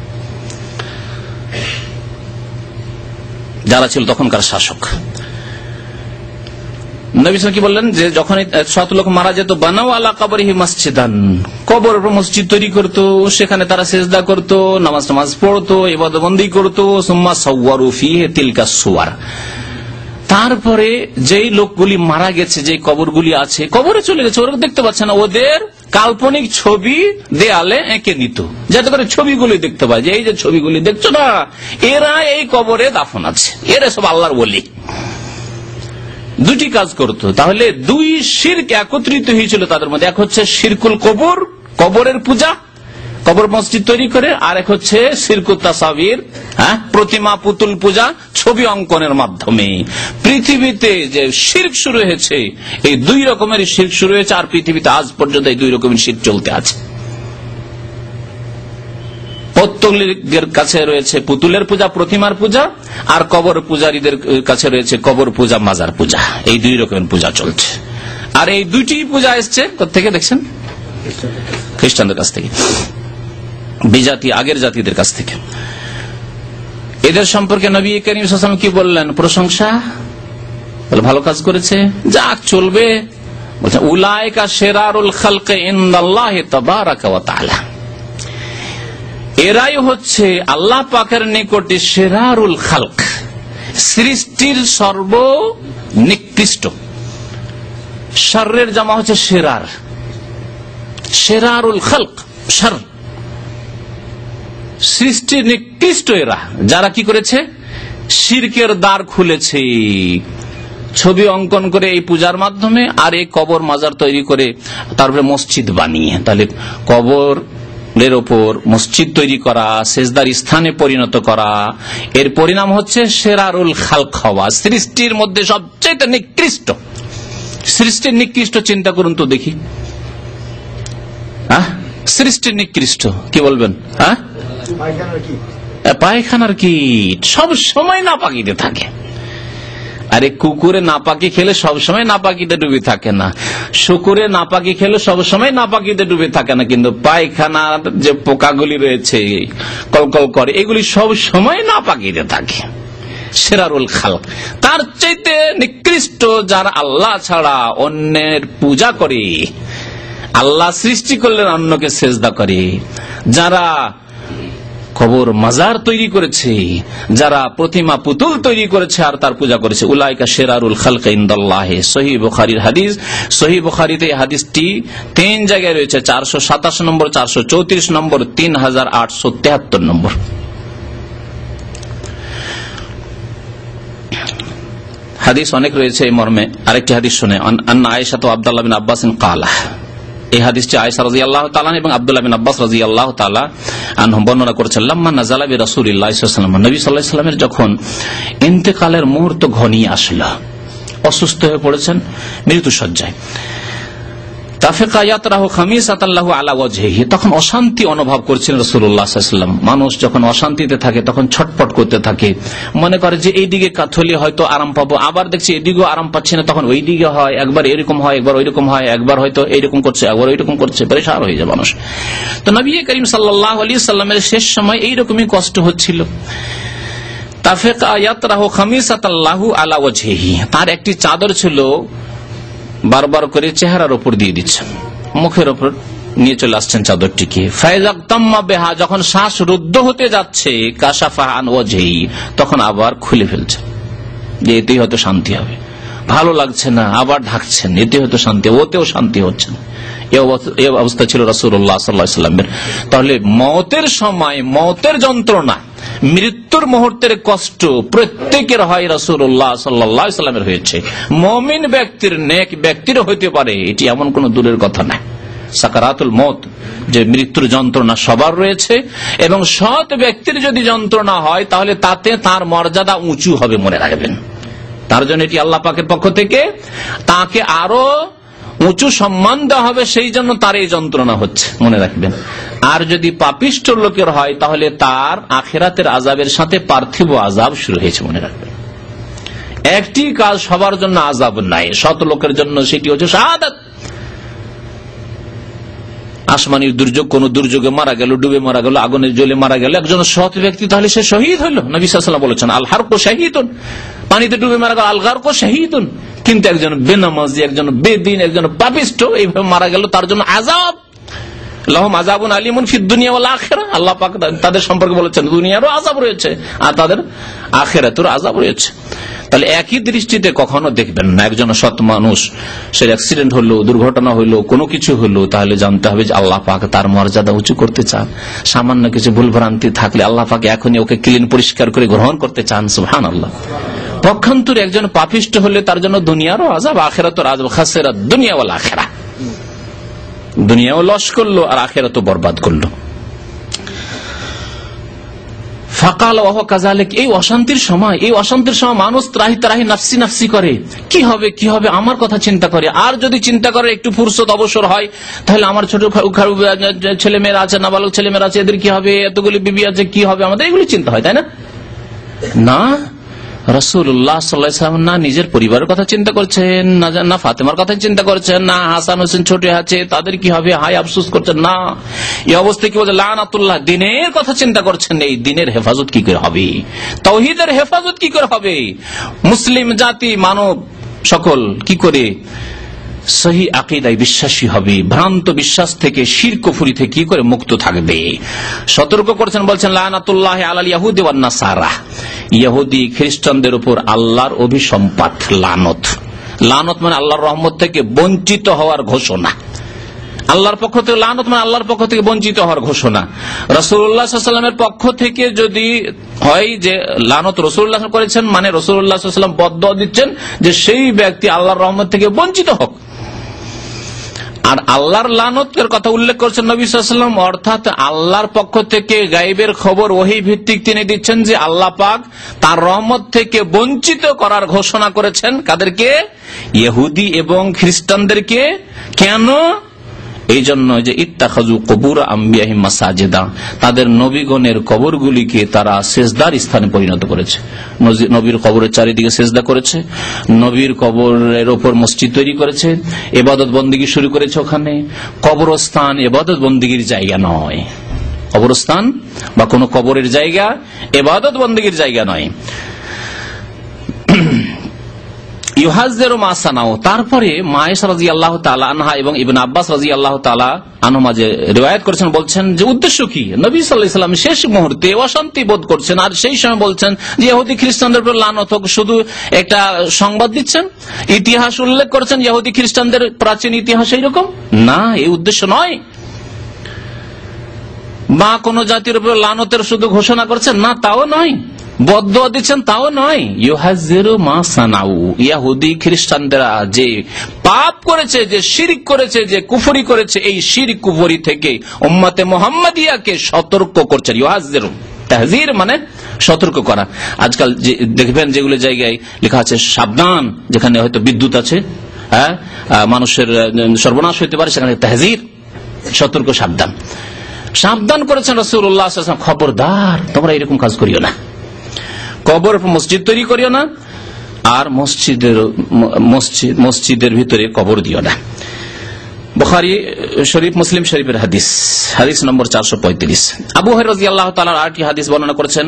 যারা ছিল তখনকার শাসক। নবী সাল্লাল্লাহু আলাইহি ওয়াসাল্লাম কি বললেন? যে যখন সৎ লোক মারা যেত, বানাও আলা কবরিহি মসজিদান, কবরের উপর মসজিদ তৈরি করতো, সেখানে তারা সিজদা করতো, নামাজ পড়তো, ইবাদত বন্দেগী করতো। সুম্মা সাওয়ারু ফিহি তিলকা সুওয়ার, তারপরে যেই লোকগুলি মারা গেছে, যে কবরগুলি আছে, কবরে চলে গেছে, ওরা দেখতে পাচ্ছে না, ওদের কাল্পনিক ছবি দেয়ালে এঁকে নিত, যাতে করে ছবিগুলি দেখতে পায় যে এই যে ছবিগুলি দেখছো না, এরা এই কবরে দাফন আছে, এরা সব আল্লাহর ওলি। দুটি কাজ করতো। তাহলে দুই শিরক একত্রিত হয়েছিল তাদের মধ্যে। এক হচ্ছে শিরকুল কবর, কবরের পূজা, কবর মসজিদ তৈরি করে, আর এক হচ্ছে শিরকুত তাসাবির, প্রতিমা পুতুল পূজা, ছবি অঙ্কনের মাধ্যমে। পৃথিবীতে যে শিরক শুরু হয়েছে, এই দুই রকমের শিরক শুরু হয়েছে, আর পৃথিবীতে আজ পর্যন্ত এই দুই রকমের শিরক চলতে আছে। পৌত্তলিকদের কাছে রয়েছে পুতুলের পূজা, প্রতিমার পূজা, আর কবর পূজারীদের কাছে রয়েছে কবর পূজা, মাজার পূজা। এই দুই রকমের পূজা চলছে। আর এই দুইটি পূজা এসছে কোথেকে দেখছেন? খ্রিস্টানদের কাছ থেকে, বিজাতি আগের জাতিদের কাছ থেকে। এদের সম্পর্কে নবী করিম সাল্লাল্লাহু আলাইহি ওয়াসাল্লাম কি বললেন? প্রশংসা, ভালো কাজ করেছে, যাক চলবে। বলছেন উলাইকা শিরারুল খালকি ইনদাল্লাহি তাবারাকা ওয়া তাআলা, এরাই হচ্ছে আল্লাহ পাকের নিকটে শিরারুল খালক, সৃষ্টির সর্বনিকৃষ্ট। শাররের জামা হচ্ছে শিরার, শিরারুল খালক শার, সৃষ্টির নিকৃষ্ট এরা, যারা কি করেছে? শিরকের দ্বার খুলেছে, ছবি অঙ্কন করে এই পূজার মাধ্যমে, আর এই কবর মাজার তৈরি করে তারপরে মসজিদ বানিয়ে। তাহলে কবর এর ওপর মসজিদ তৈরি করা, সেজদার স্থানে পরিণত করা, এর পরিণাম হচ্ছে শিরারুল খালক হওয়া, সৃষ্টির মধ্যে সবচেয়ে নিকৃষ্ট। সৃষ্টির নিকৃষ্ট চিন্তা করুন তো দেখি, সৃষ্টির নিকৃষ্ট কি বলবেন? পায়খানার কীট, সব সময় নাপাকিতে থাকে। আরে কুকুরে নাপাকি খেলে সবসময় নাপাকিতে ডুবে থাকে না, শুকুরে নাপাকি খেলে সবসময় নাপাকিতে ডুবে থাকে না, কিন্তু পায়খানার যে পোকাগুলি রয়েছে কলকল করে, এগুলি সব সময় নাপাকিতে থাকে। শিরারুল খালক, তার চাইতে নিকৃষ্ট যারা আল্লাহ ছাড়া অন্যের পূজা করে, আল্লাহ সৃষ্টি করলেন অন্যকে সেজদা করে, যারা কবর মাজার তৈরি করেছে, যারা প্রতিমা পুতুল তৈরি করেছে আর তার পূজা করেছে, উলাইকা শিরারুল খালকি ইনদাল্লাহি। সহিহ বুখারীর হাদিস। সহিহ বুখারীতে এই হাদিসটি 3 জায়গায় রয়েছে, 427 নম্বর, 434 নম্বর, 3873 নম্বর। হাদিস অনেক রয়েছে এই মর্মে। আরেকটি হাদিস শুনে, আন্না আয়েশা তো আব্দুল্লাহ বিন আব্বাস কালা, এই হাদিসটি আয়েশা রাদিয়াল্লাহু তাআলা এবং আব্দুল্লাহ বিন আব্বাস রাদিয়াল্লাহু তাআলা আনহুম বর্ণনা করেছেন। লাম্মা নাযালা বি রাসূলিল্লাহি সাল্লাল্লাহু আলাইহি ওয়াসাল্লাম, নবী সাল্লাল্লাহু আলাইহি ওয়াসাল্লামের যখন ইন্তেকালের মুহূর্ত ঘনিয়ে আসলো, অসুস্থ হয়ে পড়েছেন, মৃত্যুশয্যায়, তাফিকা ইয়াতরাহু খামিসাতান লাহু আলা ওয়াজহিহি, তখন অশান্তি অনুভব করছিলেন রাসূলুল্লাহ সাল্লাল্লাহু আলাইহি ওয়াসাল্লাম। মানুষ যখন অশান্তিতে থাকে তখন ছটপট করতে থাকে, মনে করে যে এইদিকে কাথলি হয়তো আরাম পাবো, আবার দেখছি এদিকেও আরাম পাচ্ছে না, তখন ওই দিকে হয়, একবার এরকম হয়, একবার ওইরকম হয়, একবার হয়তো এইরকম করছে, একবার ওইরকম করছে, পরেশান হয়ে যায় মানুষ। তো নবী করিম সাল্লাল্লাহু আলাইহি ওয়াসাল্লামের শেষ সময় এইরকমই কষ্ট হচ্ছিল। তাফিকা ইয়াতরাহু খামিসাতান লাহু আলা ওয়াজহিহি, তার একটি চাদর ছিল, বারবার করে চেহারার উপর দিয়ে দিচ্ছেন, মুখের উপর নিয়ে চলে আসছেন চাদরটিকে। ফাইজাক তাম্মা বিহা, যখন শ্বাস রুদ্ধ হতে যাচ্ছে, কাশাফা আন ওয়াজহি, তখন আবার খুলে ফেলছেন, যে এতেই হয়তো শান্তি হবে। ভালো লাগছে না, আবার ঢাকছেন, এতে হয়তো শান্তি, ওতেও শান্তি হচ্ছে না। এই অবস্থা ছিল রাসূলুল্লাহ সাল্লাল্লাহু আলাইহি ওয়াসাল্লামের। তাহলে মওতের সময়, মওতের যন্ত্রণা, মৃত্যুর মুহূর্তের কষ্ট প্রত্যেকের হয়, রাসূলুল্লাহ সাল্লাল্লাহু আলাইহি ওয়াসাল্লামের হয়েছে। মুমিন ব্যক্তির, নেক ব্যক্তির হইতে পারে, এটি এমন কোন দূরের কথা না। সাকারাতুল মওত, যে মৃত্যুর যন্ত্রণা সবার রয়েছে, এবং সৎ ব্যক্তির যদি যন্ত্রণা হয় তাহলে তাতে তার মর্যাদা উঁচু হবে, মনে রাখবেন। তার জন্য এটি আল্লাহ পাকের পক্ষ থেকে তাকে আরো উঁচু সম্মান দেওয়া হবে, সেই জন্য তার এই যন্ত্রণা হচ্ছে, মনে রাখবেন। আর যদি পাপিষ্ঠ লোকের হয় তাহলে তার আখিরাতের আযাবের সাথে পার্থিব আযাব শুরু হয়েছে, মনে রাখবেন। একটি কাজ সবার জন্য আযাব নাই, সৎ লোকের জন্য সেটি হচ্ছে শাহাদাত। আসমানি দুর্যোগ, কোন দুর্যোগে মারা গেল, ডুবে মারা গেল, আগুনের জ্বলে মারা গেল একজন সৎ ব্যক্তি, তাহলে সে শহীদ হইল। নবী সাল্লাল্লাহু আলাইহি ওয়াসাল্লাম বলেছেন, আল হারকু শাহীদুন, পানিতে ডুবে মারা গেল, আল গারকু শাহীদুন। কিন্তু একজন বেনামাজি, একজন বেদিন, একজন পাপিষ্ঠ এইভাবে মারা গেল, তার জন্য আযাব, লাহুম আযাবুন আলীমুন ফিদ দুনিয়া ওয়াল আখিরাহ। আল্লাহ পাক তাদের সম্পর্কে বলেছেন দুনিয়ারও আযাব রয়েছে আর তাদের আখিরাতেরও আযাব রয়েছে। তাহলে একই দৃষ্টিতে কখনো দেখবেন না। একজন সৎ মানুষ, সে অ্যাক্সিডেন্ট হলো, দুর্ঘটনা হইলো, কোনো কিছু হলো, তাহলে জানতে হবে যে আল্লাহ পাক তার মর্যাদা উঁচু করতে চান। সামান্য কিছু ভুলভ্রান্তি থাকলে আল্লাহ পাক এখনই ওকে ক্লিন, পরিষ্কার করে গ্রহণ করতে চান। সুবহানাল্লাহ। পক্ষান্তরে একজন পাপিষ্ঠ হলে তার জন্য দুনিয়ারও আযাব, আখিরাতের আযাব, খাসিরাত দুনিয়া ওয়াল আখিরাহ। দুনিয়াও লস করলো আর আখিরাতও বরবাদ করলো। ফাকাল ওয়া হুয়া কাযালিক, এই অশান্তির সময় মানুষ ত্রাহি নাফসি নাফসি করে, কি হবে আমার কথা চিন্তা করে। আর যদি চিন্তা করে একটু ফুরসত অবসর হয়, তাহলে আমার ছোট ছেলেমেয়েরা আছে, নাবালক ছেলেমেয়েরা আছে, এদের কি হবে, এতগুলি বিবি আছে, কি হবে আমাদের, এগুলি চিন্তা হয়, তাই না? না, রাসূলুল্লাহ সাল্লাল্লাহু আলাইহি ওয়াসাল্লাম না নিজের পরিবারের কথা চিন্তা করছেন, না ফাতেমার কথা চিন্তা করছেন, না হাসান হোসেন ছোট আছে তাদের কি হবে হায় আফসোস করছেন, না এই অবস্থায় কি বলছে লানাতুল্লাহ, দিনের কথা চিন্তা করছেন। এই দিনের হেফাজত কি করে হবে, তাওহীদের হেফাজত কি করে হবে, মুসলিম জাতি মানব সকল কি করে সহি আকীদায় বিশ্বাসী হবে, ভ্রান্ত বিশ্বাস থেকে শিরক কুফরি থেকে কি করে মুক্ত থাকবে, সতর্ক করছেন। বলছেন লানাতুল্লাহ আলাল ইয়াহুদি ওয়ান নাসারা, ইহুদি খ্রিস্টানদের উপর আল্লাহর অভিসম্পাত লানত। লানত মানে আল্লাহর রহমত থেকে বঞ্চিত হওয়ার ঘোষণা। আল্লাহর পক্ষ থেকে লানত মানে আল্লাহর পক্ষ থেকে বঞ্চিত হওয়ার ঘোষণা। রাসূলুল্লাহ সাল্লাল্লাহু আলাইহি ওয়াসাল্লামের পক্ষ থেকে যদি হয় যে লানত রাসূলুল্লাহ করেছেন, মানে রাসূলুল্লাহ সাল্লাল্লাহু আলাইহি ওয়াসাল্লাম বদদুয়া দিচ্ছেন যে সেই ব্যক্তি আল্লাহর রহমত থেকে বঞ্চিত হোক। আর আল্লাহর লানতের কথা উল্লেখ করছেন নবী সাল্লাল্লাহু আলাইহি ওয়াসাল্লাম, অর্থাৎ আল্লাহর পক্ষ থেকে গায়বের খবর ওহী ভিত্তিক তিনি দিচ্ছেন যে আল্লাহ পাক তার রহমত থেকে বঞ্চিত করার ঘোষণা করেছেন। কাদেরকে? ইহুদি এবং খ্রিস্টানদেরকে। কেন? এই জন্য যে ইত্তাখাযু কুবুর আম্বিয়াহিম মাসাজিদা, তাদের নবীগণের কবরগুলিকে তারা সেজদার স্থানে পরিণত করেছে। নবীর কবরের চারিদিকে সেজদা করেছে, নবীর কবরের ওপর মসজিদ তৈরি করেছে, ইবাদত বন্দেগী শুরু করেছে ওখানে। কবরস্থান ইবাদত বন্দেগীর জায়গা নয়, কবরস্থান বা কোনো কবরের জায়গা ইবাদত বন্দেগীর জায়গা নয়। ইউহাজ্জিরু মা সানাউ, তারপরে মা আয়েশা রাদিয়াল্লাহু তাআলা আনহা এবং ইবনে আব্বাস রাদিয়াল্লাহু তাআলা আনহুমা যে রিওয়ায়াত করেছেন, বলছেন যে উদ্দেশ্য কি, নবী সাল্লাল্লাহু আলাইহি ওয়াসাল্লাম শেষ মুহূর্তে অশান্তি বোধ করছেন, আর সেই সময় বলছেন যে ইহুদি খ্রিস্টানদের উপর লানত হোক, শুধু একটা সংবাদ দিচ্ছেন, ইতিহাস উল্লেখ করছেন ইহুদি খ্রিস্টানদের প্রাচীন ইতিহাস এইরকম না, এই উদ্দেশ্য নয়। বা কোন জাতির উপর লানতের শুধু ঘোষণা করছেন না, তাও নয়। বদদুয়া দিচ্ছেন, তাও নয়। ইউহাজ্জিরু মা সানাউ, ইহুদি খ্রিস্টানরা যে পাপ করেছে, যে শিরক করেছে, যে কুফরি করেছে, এই শিরক কুফরি থেকে উম্মতে মুহাম্মাদিয়াকে সতর্ক করছেন। ইউহাজ্জিরু, তাহযীর মানে সতর্ক করা। আজকাল দেখবেন যেগুলো জায়গায় লেখা আছে সাবধান, যেখানে হয়তো বিদ্যুৎ আছে, হ্যাঁ, মানুষের সর্বনাশ হতে পারে, সেখানে তাহযীর, সতর্ক, সাবধান। সাবধান করেছেন রাসূলুল্লাহ সাল্লাল্লাহু আলাইহি ওয়াসাল্লাম, খবরদার তোমরা এরকম কাজ করিও না, কবর মসজিদ তৈরি করিও না, আর মসজিদের ভিতরে কবর দিও না। বুখারী শরীফ, মুসলিম শরীফের হাদিস, হাদিস নম্বর 435। আবু হুরায়রা রাদিয়াল্লাহু তাআলা আরেকটি হাদিস বর্ণনা করেছেন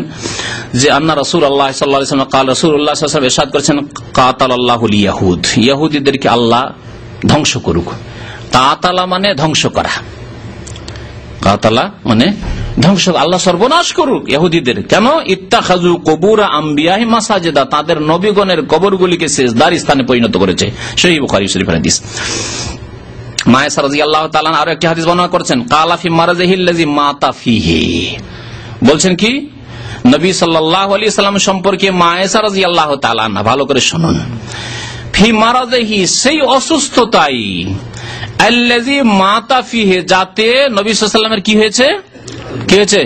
যে আন্না রাসূলুল্লাহ সাল্লাল্লাহু আলাইহি ওয়াসাল্লাম قال রাসূলুল্লাহ সাল্লাল্লাহু আলাইহি ওয়াসাল্লাম ইরশাদ করেছেন কাতালাল্লাহুল ইয়াহুদ, ইহুদিদেরকে আল্লাহ ধ্বংস করুক। কাতালা মানে ধ্বংস করা, কাতালা মানে ধ্বংস, আল্লাহ সর্বনাশ করুক ইহুদিদের। কেন? ইত্তাখাযু কুবুর আম্বিয়াহিম মাসাজিদা, তাদের নবীগণের কবরগুলিকে সেজদার স্থানে পরিণত করেছে। সহিহ বুখারী শরীফের হাদিস। মা আয়েশা রাদিয়াল্লাহু তাআলা আরো একটি হাদিস বর্ণনা করেছেন, কালা ফি মারাজিহিল্লাযী মাতা ফিহি, বলছেন কি নবী সাল্লাল্লাহু আলাইহি ওয়াসাল্লাম সম্পর্কে মা আয়েশা রাদিয়াল্লাহু তাআলা আনহা, ভালো করে শুনুন, ফি মারাজিহি, সেই অসুস্থতাই, আল্লাযী মাতা ফিহি, যাতে নবী সাল্লাল্লাহু আলাইহি ওয়াসাল্লামের কি হয়েছে, কি হয়েছে,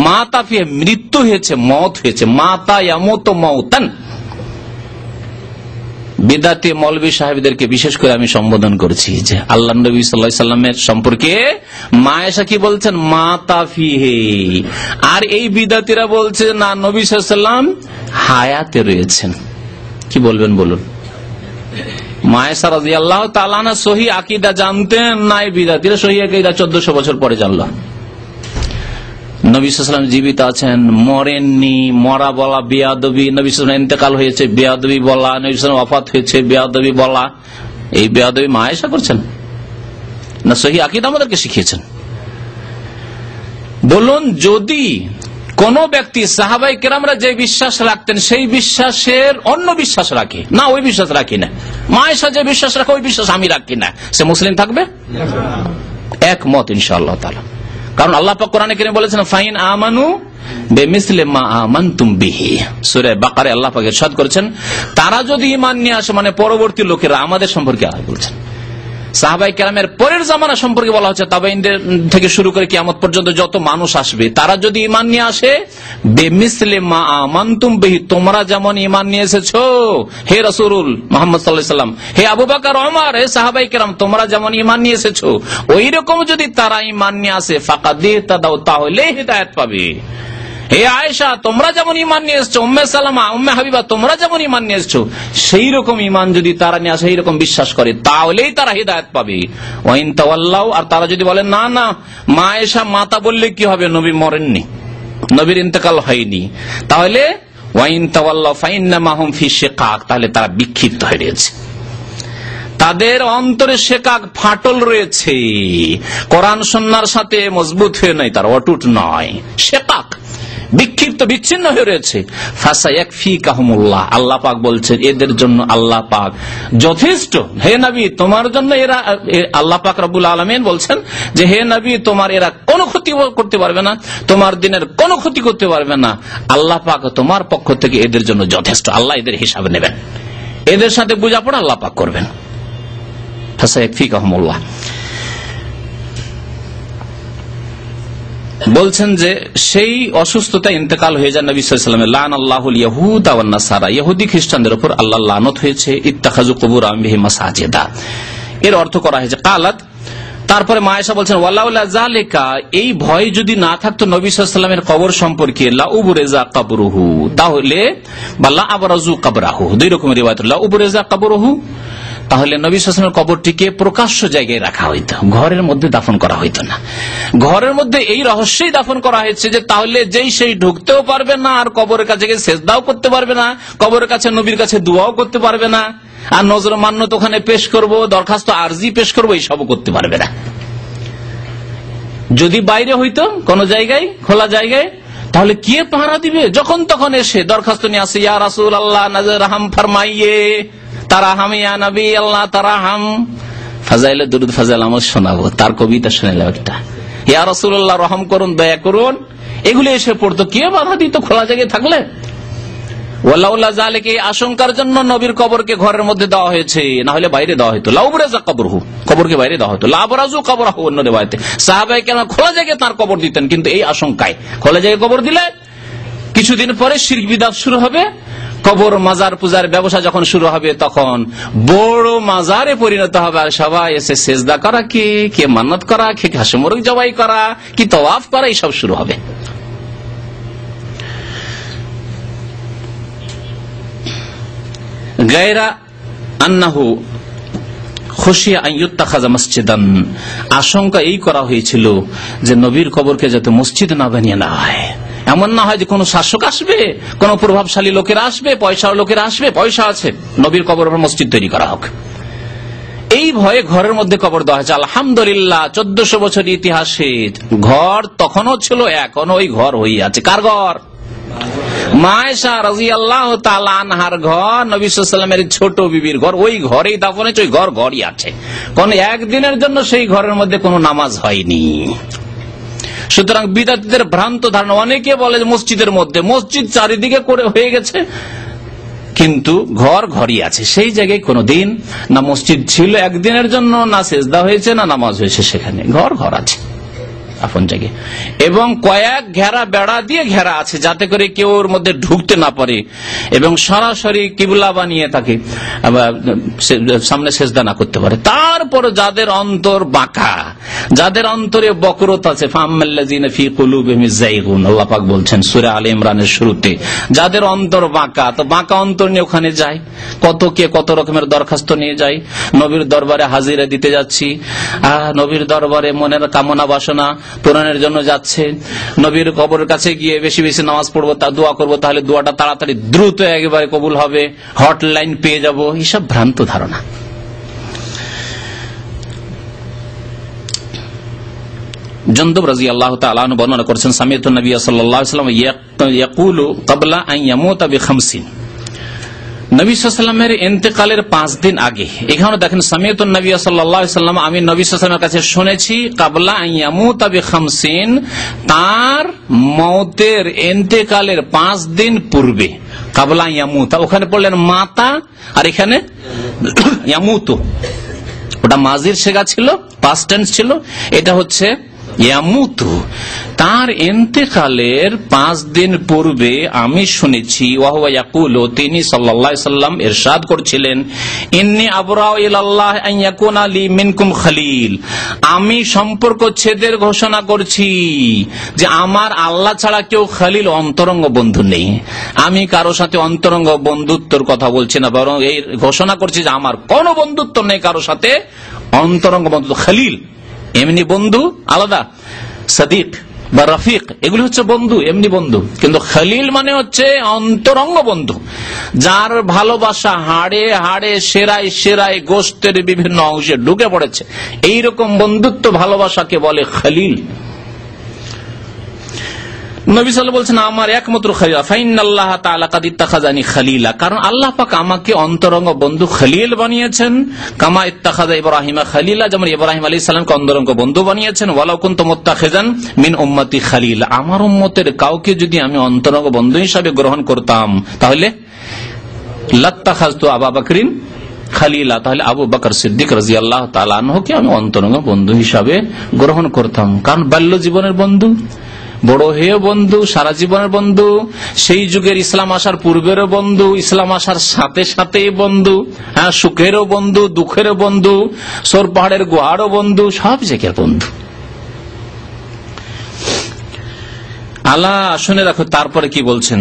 মাতা ফিহি, মৃত্যু হয়েছে, মওত হয়েছে। মাতা ইয়ামুতু মাউতান। বিদাতি মৌলভী সাহেবদেরকে বিশেষ করে আমি সম্বোধন করছি যে আল্লাহ নবী সাল্লাল্লাহু আলাইহি ওয়াসাল্লামের সম্পর্কে মা আয়েশা কি বলছেন, মাতা ফিহি, আর এই বিদাতিরা বলছে না, নবী সাল্লাল্লাহু আলাইহি ওয়াসাল্লাম হায়াতে রয়েছেন। কি বলবেন বলুন? মা আয়েশা রাদিয়াল্লাহু তাআলা আনহা সহিহ আকীদা জানতেন না, এই বিদাতিরা সহিহ আকীদা 1400 বছর পরে জানলো। নবী সাল্লাল্লাহু আলাইহি ওয়াসাল্লাম জীবিত আছেন, মরেননি, মরা বলা বেয়াদবি, নবী সাল্লাল্লাহু আলাইহি ওয়াসাল্লাম ইন্তেকাল হয়েছে বেয়াদবি বলা, নবী সাল্লাল্লাহু আলাইহি ওয়াসাল্লাম ওয়াফাত হয়েছে বেয়াদবি বলা, এই বেয়াদবি মা আয়েশা করছেন না সহিহ আকীদা আমাদেরকে শিখিয়েছেন? বলুন, যদি কোন ব্যক্তি সাহাবায়ে কেরামরা যে বিশ্বাস রাখতেন সেই বিশ্বাসের অন্য বিশ্বাস রাখে না, ওই বিশ্বাস রাখি না, মা আয়েশা যে বিশ্বাস রাখে ওই বিশ্বাস আমি রাখি না, সে মুসলিম থাকবে? একমত ইনশাআল্লাহ তাআলা। কারণ আল্লাহ পাক কোরআনে কারীমে বলেছেন ফাইন আমানু বিমিসলি মা আমানতুম বিহি, সূরা বাকারা আল্লাহ পাক ইরশাদ করেছেন তারা যদি ঈমান নিয়ে আসে, মানে পরবর্তী লোকেরা আমাদের সম্পর্কে বলছেন, সাহাবায়ে কেরামের পরের জামানা সম্পর্কে বলা হচ্ছে, তাবেঈনদের থেকে শুরু করে কিয়ামত পর্যন্ত যত মানুষ আসবে, তারা যদি ঈমান নিয়ে আসে বেমিসলি মা আমানতুম বিহি, তোমরা যেমন ঈমান নিয়ে এসেছো হে রাসূল মুহাম্মদ সাল্লাল্লাহু আলাইহি ওয়াসাল্লাম, হে আবু বকর ওমর, হে সাহাবায়ে কেরাম, তোমরা যেমন ঈমান নিয়ে এসেছো ওই রকম যদি তারা ঈমান নিয়ে আসে ফাকাদ তাদাউ, তাহলে হিদায়াত পাবে। হে আয়েশা, তোমরা যেমন ঈমান নিয়ে এসেছো, উম্মে সালামা, উম্মে হাবিবা, তোমরা যেমন ঈমান নিয়ে এসেছো সেই রকম ঈমান যদি তারা নিয়ে আসে, সেই রকম বিশ্বাস করে, তাহলেই তারা হিদায়াত পাবে। ওয়া ইন তাওয়াল্লাউ, আর তারা যদি বলে না না মা আয়েশা মাতা বললে কি হবে, নবী মরেননি, নবীর ইন্তেকাল হয়নি, তাহলে ওয়া ইন তাওয়াল্লাউ ফাইন্নামা হুম ফি শিকাক, তাহলে তারা বিক্ষিপ্ত হয়ে রয়েছে, তাদের অন্তরে শেকাক ফাটল রয়েছে, কোরআন সুন্নাহর সাথে মজবুত হয়ে নাই, তার অটুট নয়, শেকাক বিক্ষিপ্ত বিচ্ছিন্ন হয়ে রয়েছে। ফাসায়াকফিকাহুমুল্লাহ, আল্লাহ পাক বলছেন এদের জন্য আল্লাহ পাক যথেষ্ট। হে নবী তোমার জন্য এরা, আল্লাহ পাক রব্বুল আলামিন বলছেন যে হে নবী তোমার এরা কোনো ক্ষতি করতে পারবে না, তোমার দিনের কোনো ক্ষতি করতে পারবে না, আল্লাহ পাক তোমার পক্ষ থেকে এদের জন্য যথেষ্ট। আল্লাহ এদের হিসাব নেবেন, এদের সাথে বোঝাপড়া আল্লাহ পাক করবেন। ফাসায়াকফিকাহুমুল্লাহ বলছেন যে সেই অসুস্থতা ইন্তেকাল হয়ে যায় নবী সাল্লাল্লাহু আলাইহি ওয়াসাল্লাম, লানাল্লাহুল ইয়াহুদা ওয়ান নাসারা, ইহুদি খ্রিস্টানদের উপর আল্লাহর লানত হয়েছে, ইত্তাখাযু কুবুর আনবিহিম মাসাজিদা, এর অর্থ করা হয়েছে কালাত। তারপরে মা আয়েশা বলছেন ওয়ালাউলা যালিকা, এই ভয় যদি না থাকতো নবী সাল্লাল্লাহু আলাইহি ওয়াসাল্লামের কবর সম্পর্কে, লা উবরিজা কবরুহু, তাহলে বাল্লা আবরাজু কবরাহু, দুই রকমের রিওয়ায়াত, লা উবরিজা কবরুহু, তাহলে নবী সাল্লাল্লাহু আলাইহি ওয়াসাল্লামের কবরটিকে প্রকাশ্য জায়গায় রাখা হইতো, ঘরের মধ্যে দাফন করা হইতো না। ঘরের মধ্যে এই রহস্যই দাফন করা হয়েছে যে তাহলে যেই সেই ঢুকতেও পারবে না, আর কবরের কাছে গিয়ে সেজদাও করতে পারবে না, কবরের কাছে নবীর কাছে দোয়াও করতে পারবে না, আর নজর মান্যত ওখানে পেশ করব, দরখাস্ত আরজি পেশ করবো, এইসবও করতে পারবে না। যদি বাইরে হইতো কোন জায়গায়, খোলা জায়গায়, তাহলে কে পাহারা দিবে? যখন তখন এসে দরখাস্ত নিয়ে আসে, ইয়া রাসূল আল্লাহ নজর হাম ফরমাইয়ে, তারাহাম ইয়া নবী আল্লাহ তারাহাম, ফাজাইলে দুরুদ ফাজাইল আমল শোনাবো, তার কবিতা শুনাইলাম একটা, ইয়া রাসূলুল্লাহ রহম করুন, দয়া করুন, এগুলো এসে পড়তো, কে বাধা দিত খোলা জায়গায় থাকলে? ওয়ালাউলা যালিকা, এই আশঙ্কার জন্য নবীর কবরকে ঘরের মধ্যে দেওয়া হয়েছে, না হলে বাইরে দেওয়া হতো, লাউবরাজা কবরহু, কবরকে বাইরে দেওয়া হতো, লাবরাজু কবরহু, অন্য রিওয়ায়াতে সাহাবায়ে কেরাম খোলা জায়গায় তার কবর দিতেন, কিন্তু এই আশঙ্কায় খোলা জায়গায় কবর দিলে কিছুদিন পরে শিরক বিদআত শুরু হবে, কবর মাজার পূজার ব্যবসা যখন শুরু হবে তখন বড় মাজারে পরিণত হবে, আর সবাই এসে সেজদা করা, কে মান্নত করা, কে হাঁস মুরগ জবাই করা, কি তাওয়াফ করা, এইসব শুরু হবে। গায়রা আন্নাহু খুশিয়া আন ইত্তাখাযা মসজিদান, আশঙ্কা এই করা হয়েছিল যে নবীর কবরকে যাতে মসজিদ না বানিয়ে না হয়, এমন না হয় যে কোন শাসক আসবে, কোন প্রভাবশালী লোকেরা আসবে, পয়সার লোকেরা আসবে, পয়সা আছে, নবীর কবর উপর মসজিদ তৈরি করা হোক, এই ভয়ে ঘরের মধ্যে কবর দেওয়া হয়েছে। আলহামদুলিল্লাহ 1400 বছর ইতিহাসে ঘর তখনও ছিল, এখনো ওই ঘর হয়ে আছে। কার ঘর? মা আয়েশা রাদিয়াল্লাহু তাআলা আনহার ঘর, নবী সাল্লাল্লাহু আলাইহি ওয়াসাল্লামের ছোট বিবির ঘর, ওই ঘরেই দাফন হয়েছে, ওই ঘরই আছে, কোন একদিনের জন্য সেই ঘরের মধ্যে কোনো নামাজ হয়নি। সুতরাং বিদআতীদের ভ্রান্ত ধারণা, অনেকে বলে মসজিদের মধ্যে, মসজিদ চারিদিকে করে হয়ে গেছে, কিন্তু ঘরই আছে, সেই জায়গায় কোনদিন না মসজিদ ছিল একদিনের জন্য, না সেজদা হয়েছে, না নামাজ হয়েছে, সেখানে ঘর আছে আপন জায়গায়, এবং কয়েক ঘেরা বেড়া দিয়ে ঘেরা আছে যাতে করে কেউ ওর মধ্যে ঢুকতে না পারে, এবং সরাসরি কিবলা বানিয়ে তাকে সামনে সেজদা না করতে পারে। তারপর যাদের অন্তর বাঁকা, যাদের অন্তরে বক্রতা আছে, ফাম্মাল্লাযিনা ফি কুলুবিহিম যায়গুন, আল্লাহ পাক বলছেন সূরা আলে ইমরানের শুরুতে, যাদের অন্তর বাঁকা, তো বাঁকা অন্তর নিয়ে ওখানে যায়, কত রকমের দরখাস্ত নিয়ে যায়, নবীর দরবারে হাজিরা দিতে যাচ্ছি, নবীর দরবারে মনের কামনা বাসনা পূরণের জন্য যাচ্ছে, নবীর কবরের কাছে গিয়ে বেশি বেশি নামাজ পড়বো, তা দোয়া করবো, তাহলে দোয়াটা তাড়াতাড়ি দ্রুত একেবারে কবুল হবে, হটলাইন পেয়ে যাব, এইসব ভ্রান্ত ধারণা। জন্দব রাদিয়াল্লাহু তাআলা আনহু বর্ণনা করেছেন, সামিআতু নবী সাল্লাল্লাহু আলাইহি ওয়াসাল্লাম ইয়াকুলু ক্বাবলা আন ইয়ামুতা বি50, নবী সাল্লাল্লাহু আলাইহি ওয়াসাল্লামের ইন্তেকালের 5 দিন আগে, এখানে দেখেন সামিআতু নবী সাল্লাল্লাহু আলাইহি ওয়াসাল্লাম, আমি নবী সাল্লাল্লাহু আলাইহি ওয়াসাল্লামের কাছে শুনেছি, ক্বাবলা আন ইয়ামুতা বি50, তার মওতের ইন্তেকালের 5 দিন পূর্বে, ক্বাবলা আন ইয়ামুতা, ওখানে পড়লেন মাতা, আর এখানে ইয়ামুতু, ওটা মাজির সেগা ছিল, পাস্ট টেন্স ছিল। এটা হচ্ছে ইয়ামুতু, তার ইন্তেকালের 5 দিন পূর্বে আমি শুনেছি ওয়াহুয়া ইয়াকুলু, তিনি সাল্লাল্লাহু আলাইহি সাল্লাম ইরশাদ করছিলেন, ইন্নী আবরাউ ইলাল্লাহ আন ইয়াকুনা লি মিনকুম খলিল, আমি সম্পর্ক ছেদের ঘোষণা করছি যে আমার আল্লাহ ছাড়া কেউ খলিল অন্তরঙ্গ বন্ধু নেই। আমি কারো সাথে অন্তরঙ্গ বন্ধুত্বর কথা বলছি না, বরং এই ঘোষণা করছি যে আমার কোনো বন্ধুত্ব নেই কারো সাথে অন্তরঙ্গ বন্ধুত্ব। খলিল এমনি বন্ধু আলাদা, সাদিক বা রফিক এগুলি হচ্ছে বন্ধু, এমনি বন্ধু। কিন্তু খলিল মানে হচ্ছে অন্তরঙ্গ বন্ধু, যার ভালোবাসা হাড়ে হাড়ে সেরায় সেরায় গোষ্ঠের বিভিন্ন অংশে ঢুকে পড়েছে। এইরকম বন্ধুত্ব ভালোবাসাকে বলে খলিল। নবী সাল্লাল্লাহু আলাইহি ওয়াসাল্লাম বলছেন আমার একমাত্র খলিল, ফাইনাল্লাহ তাআলা কাদ ইত্তাখাযানি খলিলা, কারণ আল্লাহ পাক আমাকে অন্তরঙ্গ বন্ধু খলিল বানিয়েছেন। কামা ইত্তাখাযা ইব্রাহিমা খলিলা, যেমন ইব্রাহিম আলাইহিস সালামকে অন্তরঙ্গ বন্ধু বানিয়েছেন। ওয়ালাউ কুনতু মুত্তাখিযান মিন উম্মতি খলিলা, আমার উম্মতের কাউকে যদি আমি অন্তরঙ্গ বন্ধু হিসাবে গ্রহণ করতাম তাহলে লাত্তাখাযতু আবু বকরিন খলিলা, তাহলে আবু বকর সিদ্দিক রাদিয়াল্লাহু তাআলা আনহুকে আমি অন্তরঙ্গ বন্ধু হিসাবে গ্রহণ করতাম। কারণ বাল্য জীবনের বন্ধু, বড় হয়ে বন্ধু, সারা জীবনের বন্ধু, সেই যুগের ইসলাম আসার পূর্বেরও বন্ধু, ইসলাম আসার সাথে সাথে বন্ধু, হ্যাঁ, সুখেরও বন্ধু, দুঃখেরও বন্ধু, সোর পাহাড়ের গুহারও বন্ধু, সব জায়গার বন্ধু। আল্লাহ শুনে রাখো তারপরে কি বলছেন,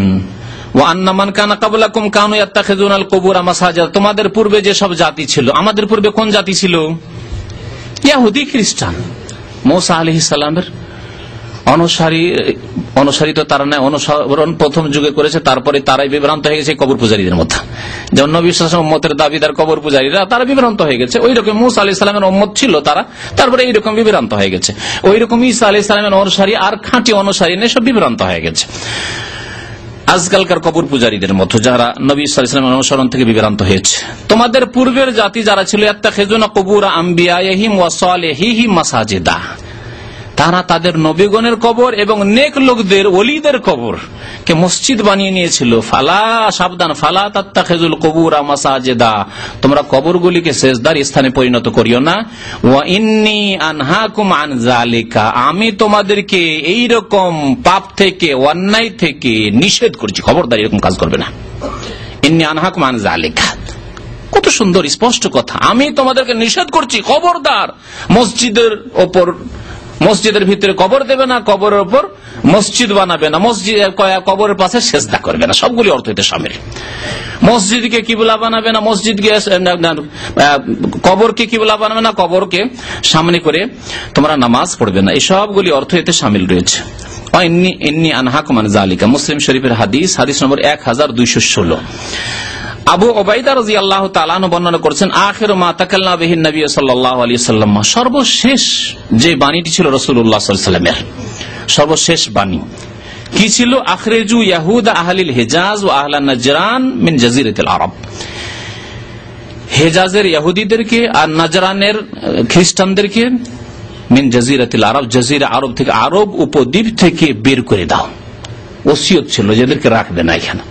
তোমাদের পূর্বে যে সব জাতি ছিল, আমাদের পূর্বে কোন জাতি ছিল? ইহুদি খ্রিস্টান। মুসা আলাইহিস সালামের অনুসারী তো তারা নয়, অনুসরণ প্রথম যুগে করেছে, তারপরে তারাই বিভ্রান্ত হয়ে গেছে কবর পূজারীদের মধ্যে। যেমন নবী সাল্লাল্লাহু আলাইহি ওয়াসাল্লাম উম্মতের দাবিদার কবর পূজারীরা, তারা বিভ্রান্ত হয়ে গেছে। ওই রকম মুসা আলাইহিস সালামের উম্মত ছিল তারা, তারপরে এইরকম বিভ্রান্ত হয়ে গেছে। ওই রকম ঈসা আলাইহিস সালামের অনুসারী আর খাঁটি অনুসারী নেই, সব বিভ্রান্ত হয়ে গেছে আজকালকার কবর পূজারীদের মতো, যারা নবী সাল্লাল্লাহু আলাইহি ওয়াসাল্লামের অনুসরণ থেকে বিভ্রান্ত হয়েছে। তোমাদের পূর্বের জাতি যারা ছিল, ইয়াত্তাখিযুনা কুবুর আম্বিয়াইহিম ওয়া সালিহিহিম মাসাজিদা, তারা তাদের নবীগণের কবর এবং নেক লোকদের, ওলিদের কবর কে মসজিদ বানিয়ে নিয়েছিল। ফালা, সাবধান, ফালা তাত্তাখিযুল কুবুরা মাসাজিদা, তোমরা কবরগুলিকে সেজদার স্থানে পরিণত করিও না। ওয়া ইন্নী আনহাকুম আন যালিকা, আমি তোমাদেরকে এই রকম পাপ থেকে, অন্যায় থেকে নিষেধ করছি, খবরদার এরকম কাজ করবে না। ইন্নী আনহাকুম আন যালিকা, কত সুন্দর স্পষ্ট কথা। আমি তোমাদেরকে নিষেধ করছি, খবরদার মসজিদের ওপর, মসজিদের ভিতরে কবর দেবে না, কবরের উপর মসজিদ বানাবে না, মসজিদ কবরের পাশে সেজদা করবে না, সবগুলি অর্থ এতে শামিল। মসজিদকে কিবলা বানাবে না, মসজিদকে, কবরকে কিবলা বানাবে না, কবরকে সামনে করে তোমরা নামাজ পড়বে না, এই সবগুলি অর্থ এতে শামিল রয়েছে। ইন্নী আনহাকুম আন যালিকা, মুসলিম শরীফের হাদিস, হাদিস নম্বর 1216। আবু ওবাইদা রাদিয়াল্লাহু তাআলা আনহু বর্ণনা করেছেন, আখিরু মা তাকাল্লামা বিহি নবী সাল্লাল্লাহু আলাইহি ওয়াসাল্লাম, সর্বশেষ যে বাণীটি ছিল রাসূলুল্লাহ সাল্লাল্লাহু আলাইহি ওয়াসাল্লামের, সর্বশেষ বাণী কি ছিল? আখরিজু ইয়াহুদা আহলিল হিজাজ ওয়া আহলান নাজরান মিন জাজিরাতিল আরব, হিজাজের ইহুদিদেরকে আর নাজরানের খ্রিস্টানদেরকে মিন জাজিরাতিল আরব, জাজিরা আরব থেকে, আরব উপদ্বীপ থেকে বের করে দাও। ওসিয়ত ছিল যাদেরকে রাখবে না এখানে।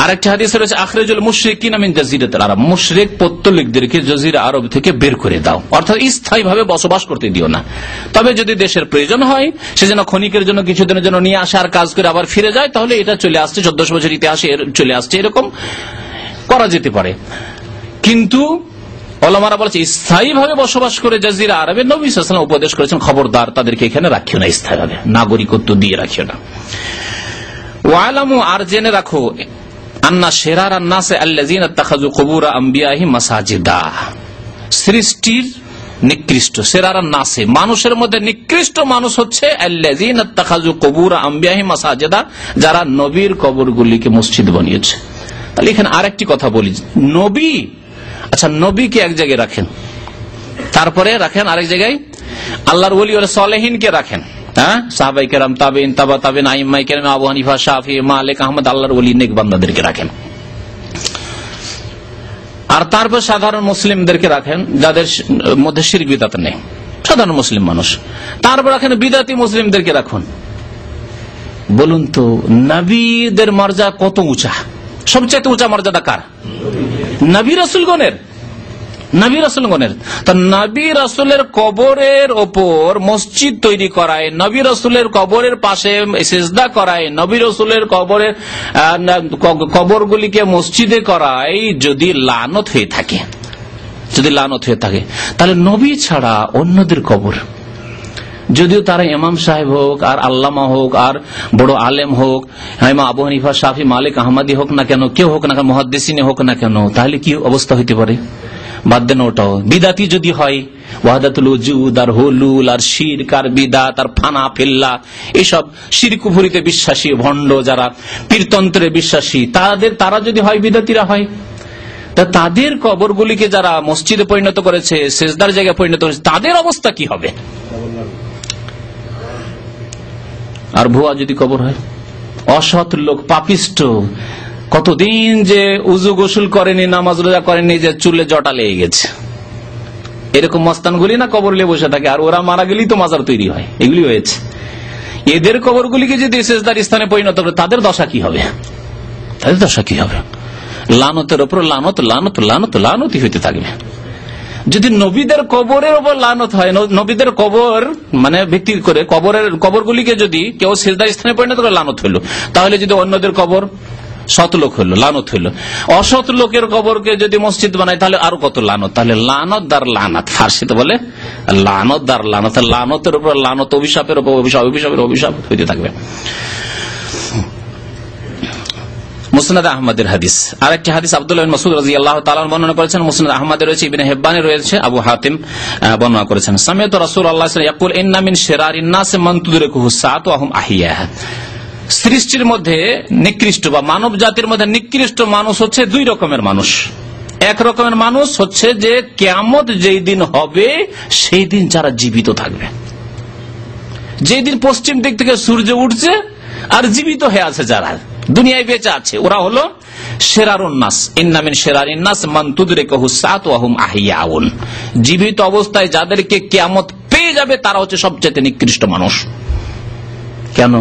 আরেকটা হাদিস রয়েছে, আখরিজুল মুশরিকিনা মিন জাজিরাতিল আরব, মুশরিক পৌত্তলিকদেরকে জাজিরা আরব থেকে বের করে দাও, অর্থাৎ স্থায়ীভাবে বসবাস করতে দিও না। তবে যদি দেশের প্রয়োজন হয়, সেজন্য ক্ষণিকের জন্য, কিছুদিনের জন্য নিয়ে আসে আর কাজ করে আবার ফিরে যায়, তাহলে এটা চলে আসছে, 1400 বছর ইতিহাসে চলে আসছে, এরকম করা যেতে পারে। কিন্তু ওলামারা বলছে স্থায়ীভাবে বসবাস করে জাজিরা আরবে, নবী সাল্লাল্লাহু আলাইহি ওয়াসাল্লাম উপদেশ করেছেন খবরদার তাদেরকে এখানে রাখিও না, স্থায়ীভাবে নাগরিকত্ব দিয়ে রাখিও না। ওয়ালামু, আর জেনে রাখো, আন্না শিরারান নাসে আল্লাযীনা ইত্তাখাযু কুবুর আম্বিয়াহিম মাসাজিদা, সৃষ্টির নিকৃষ্ট, শিরারান নাসে, মানুষের মধ্যে নিকৃষ্ট মানুষ হচ্ছে আল্লাযীনা ইত্তাখাযু কুবুর আম্বিয়াহিম মাসাজিদা, যারা নবীর কবরগুলিকে মসজিদ বানিয়েছে। তাহলে এখানে আরেকটি কথা বলি, নবী, আচ্ছা নবীকে এক জায়গায় রাখেন, তারপরে রাখেন আরেক জায়গায় আল্লাহর ওলি ওয়া সালেহিনকে রাখেন, হ্যাঁ, সাহাবায়ে কেরাম, তাবেঈন, তাবা তাবেঈন, আইম্মায়ে কেরাম, আবু হানিফা, শাফিঈ, মালিক, আহমদ, আল্লাহর ওলি নেক বান্দাদেরকে রাখেন। আর তারপর সাধারণ মুসলিমদেরকে রাখেন, যাদের মধ্যে শিরক বিদআত নেই, সাধারণ মুসলিম মানুষ। তারপর রাখেন বিদআতি মুসলিমদেরকে রাখুন। বলুন তো, নবীদের মর্যাদা কত উঁচা? সবচেয়ে উঁচা মর্যাদা কার? নবী রাসূলগণের। নবী রাসূলগণের। তো নবী রাসূলের কবরের ওপর মসজিদ তৈরি করায়, নবী রাসূলের কবরের পাশে সিজদা করায়, নবী রাসূলের কবরগুলিকে মসজিদে করায় যদি লানত হয়ে থাকে, তাহলে নবী ছাড়া অন্যদের কবর, যদিও তারা ইমাম সাহেব হোক আর আল্লামা হোক আর বড় আলেম হোক, ইমাম আবু হানিফা, শাফি, মালিক, আহমদি হোক না কেন, কেউ হোক না কেন, মুহাদ্দিসিন হোক না কেন, তাহলে কি অবস্থা হইতে পারে? বাদ দেন ওটাও। বিদাতি যদি হয়, ওয়াহদাতুল ওজুদ আর হুলুল আর শিরক আর বিদাত আর ফানা ফিল্লা, এসব শিরক কুফরিতে বিশ্বাসী ভণ্ড যারা পীরতন্ত্রে বিশ্বাসী, তারা যদি হয়, বিদাতিরা হয়, তাদের কবরগুলিকে যারা মসজিদে পরিণত করেছে, সেজদার জায়গায় পরিণত করেছে, তাদের অবস্থা কি হবে? আর ভুয়া যদি কবর হয়, অসৎ লোক, পাপিষ্ট, কতদিন যে উজু গোসল করেনি, নামাজ রোজা করেনি, যে চুলে জটা লেগে গেছে, এরকম মস্তানগুলি না কবর নিয়ে বসে থাকে, আর ওরা মারা গেলেই তো মাজার তৈরি হয়, এগুলি হয়েছে। এদের কবরগুলিকে যদি সেজদার স্থানে পরিণত করে, তাদের দশা কি হবে? লানতের উপর লানত, লানত, লানত, লানতই হইতে থাকবে। যদি নবীদের কবরের উপর লানত হয়, নবীদের কবর মানে ভিত্তি করে কবরগুলিকে যদি কেউ সিজদার স্থানে পরিণত করে, লানত হইল। তাহলে যদি অন্যদের কবর সৎ লোক হইলো, লানত হইল। অসৎ লোকের কবরকে যদি মসজিদ বানায়, তাহলে আরো কত লানত। তাহলে লানত দার লানাত, ফার্সিতে বলে লানত দার লানাত, লানতের উপর লানত, অভিশাপের উপর অভিশাপ, অভিশাপের অভিশাপ হইতে থাকবে। মুসনাদ আহমদের হাদিস, আরেকটি হাদিস আব্দুল্লাহ বিন মাসউদ রাদিয়াল্লাহু তাআলা বর্ণনা করেছেন, মুসনাদ আহমদে রয়েছে, ইবনে হিব্বানে রয়েছে, আবু হাতিম বর্ণনা করেছেন। সামিআতু রাসূলুল্লাহ সাল্লাল্লাহু আলাইহি ওয়াসাল্লাম ইয়াকুল ইন্না মিন শিরারিন নাস মান তুদরিকুহু সাআতু ওয়া হুম আহইয়া। সৃষ্টির মধ্যে নিকৃষ্ট বা মানব জাতির মধ্যে নিকৃষ্ট মানুষ হচ্ছে দুই রকমের মানুষ। এক রকমের মানুষ হচ্ছে যে কিয়ামত যেই দিন হবে সেই দিন যারা জীবিত থাকবে, যেই দিন পশ্চিম দিক থেকে সূর্য উঠছে আর জীবিত হয়ে আছে, যারা দুনিয়ায় বেঁচে আছে, ওরা হলো শিরারুন নাস। ইন্না মিন শিরারিন নাস মান তুদরিকুহু সাআতু ওয়া হুম আহইয়াউন। জীবিত অবস্থায় যাদেরকে কিয়ামত পেয়ে যাবে, তারা হচ্ছে সবচেয়ে নিকৃষ্ট মানুষ। কেন?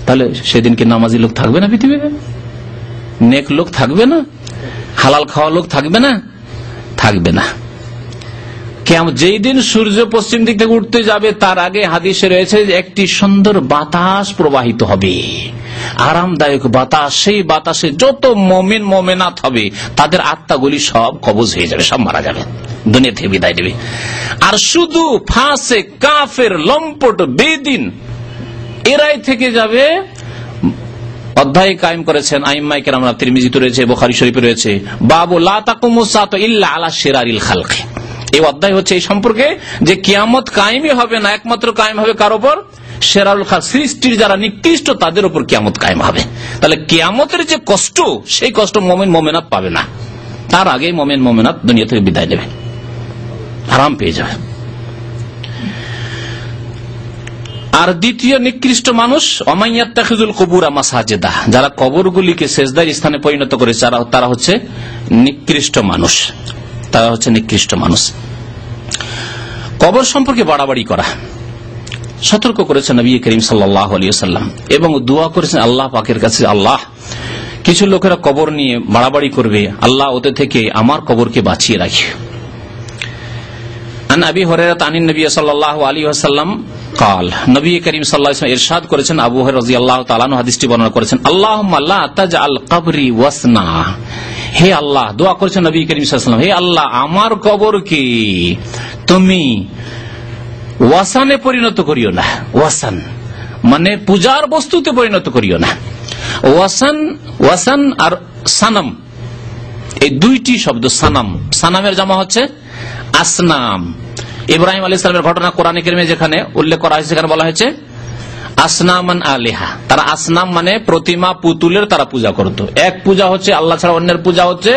তাহলে সেদিন কি নামাজি লোক থাকবে না পৃথিবীতে? নেক লোক থাকবে না? হালাল খাওয়া লোক থাকবে না? থাকবে না। যেই দিন সূর্য পশ্চিম দিক থেকে উঠতে যাবে, তার আগে হাদিসে রয়েছে একটি সুন্দর বাতাস প্রবাহিত হবে, আরামদায়ক বাতাস। সেই বাতাসে যত মুমিন মুমিনাত হবে, তাদের আত্মাগুলি সব কবজ হয়ে যাবে, সব মারা যাবে, দুনিয়া থেকে বিদায় নেবে। আর শুধু ফাসিক, কাফের, লম্পট, বেদিন এরাই থেকে যাবে। অধ্যায় কায়েম করেছেন আইম্মায়ে কেরাম, তিরমিজিতে রয়েছে, বুখারী শরীফে রয়েছে, বাবু লা তাকুমুস সাআতু ইল্লা আলা শিরারিল খালক। এই অধ্যায় হচ্ছে এই সম্পর্কে যে কিয়ামত কায়েমই হবে না, একমাত্র কায়েম হবে কার উপর? শিরারুল খালক, সৃষ্টির যারা নিকৃষ্ট তাদের উপর কিয়ামত কায়েম হবে। তাহলে কিয়ামতের যে কষ্ট, সেই কষ্ট মুমিন মুমিনাত পাবে না, তার আগেই মুমিন মুমিনাত দুনিয়া থেকে বিদায় নেবে, আরাম পেয়ে যাবে। আর দ্বিতীয় নিকৃষ্ট মানুষ ওমাইয়াত্তাখিযুল কুবুরা মাসাজিদা, যারা কবরগুলিকে সেজদার স্থানে পরিণত করে, তারা হচ্ছে নিকৃষ্ট মানুষ। কবর সম্পর্কে বাড়াবাড়ি করা সতর্ক করেছেন নবী করিম সাল্লাল্লাহু আলাইহি ওয়াসাল্লাম, এবং দোয়া করেছেন আল্লাহ পাকের কাছে, আল্লাহ, কিছু লোকেরা কবর নিয়ে বাড়াবাড়ি করবে, আল্লাহ ওদের থেকে আমার কবরকে বাঁচিয়ে রাখি। আন আবি হুরায়রা আনিন নবী সাল্লাল্লাহু আলাইহি ওয়াসাল্লাম قال, নবী করিম সাল্লাল্লাহু আলাইহি ওয়াসাল্লাম ইরশাদ করেছেন, আবু হুরায়রা রাদিয়াল্লাহু তাআলা আনহু হাদিসটি বর্ণনা করেছেন, আল্লাহুম্মা লা তাজআল কবরি ওয়াসনা। হে আল্লাহ, দোয়া করেছেন নবী করিম সাল্লাল্লাহু আলাইহি ওয়াসাল্লাম, হে আল্লাহ, আমার কবরকে তুমি ওয়াসানে পরিণত করিও না। ওয়াসান মানে পূজার বস্তুতে পরিণত করিও না। ওয়াসান আর সানাম, এই দুইটি শব্দ। সানামের জামা হচ্ছে আসনাম। ইব্রাহিম আলাইহিস সালামের ঘটনা কোরআনে কারিমে যেখানে উল্লেখ করা হয়েছে, সেখানে বলা হয়েছে আসনামান আলিহা। তারা আসনাম মানে প্রতিমা, পুতুলের তারা পূজা করত। এক পূজা হচ্ছে আল্লাহ ছাড়া অন্যের পূজা হচ্ছে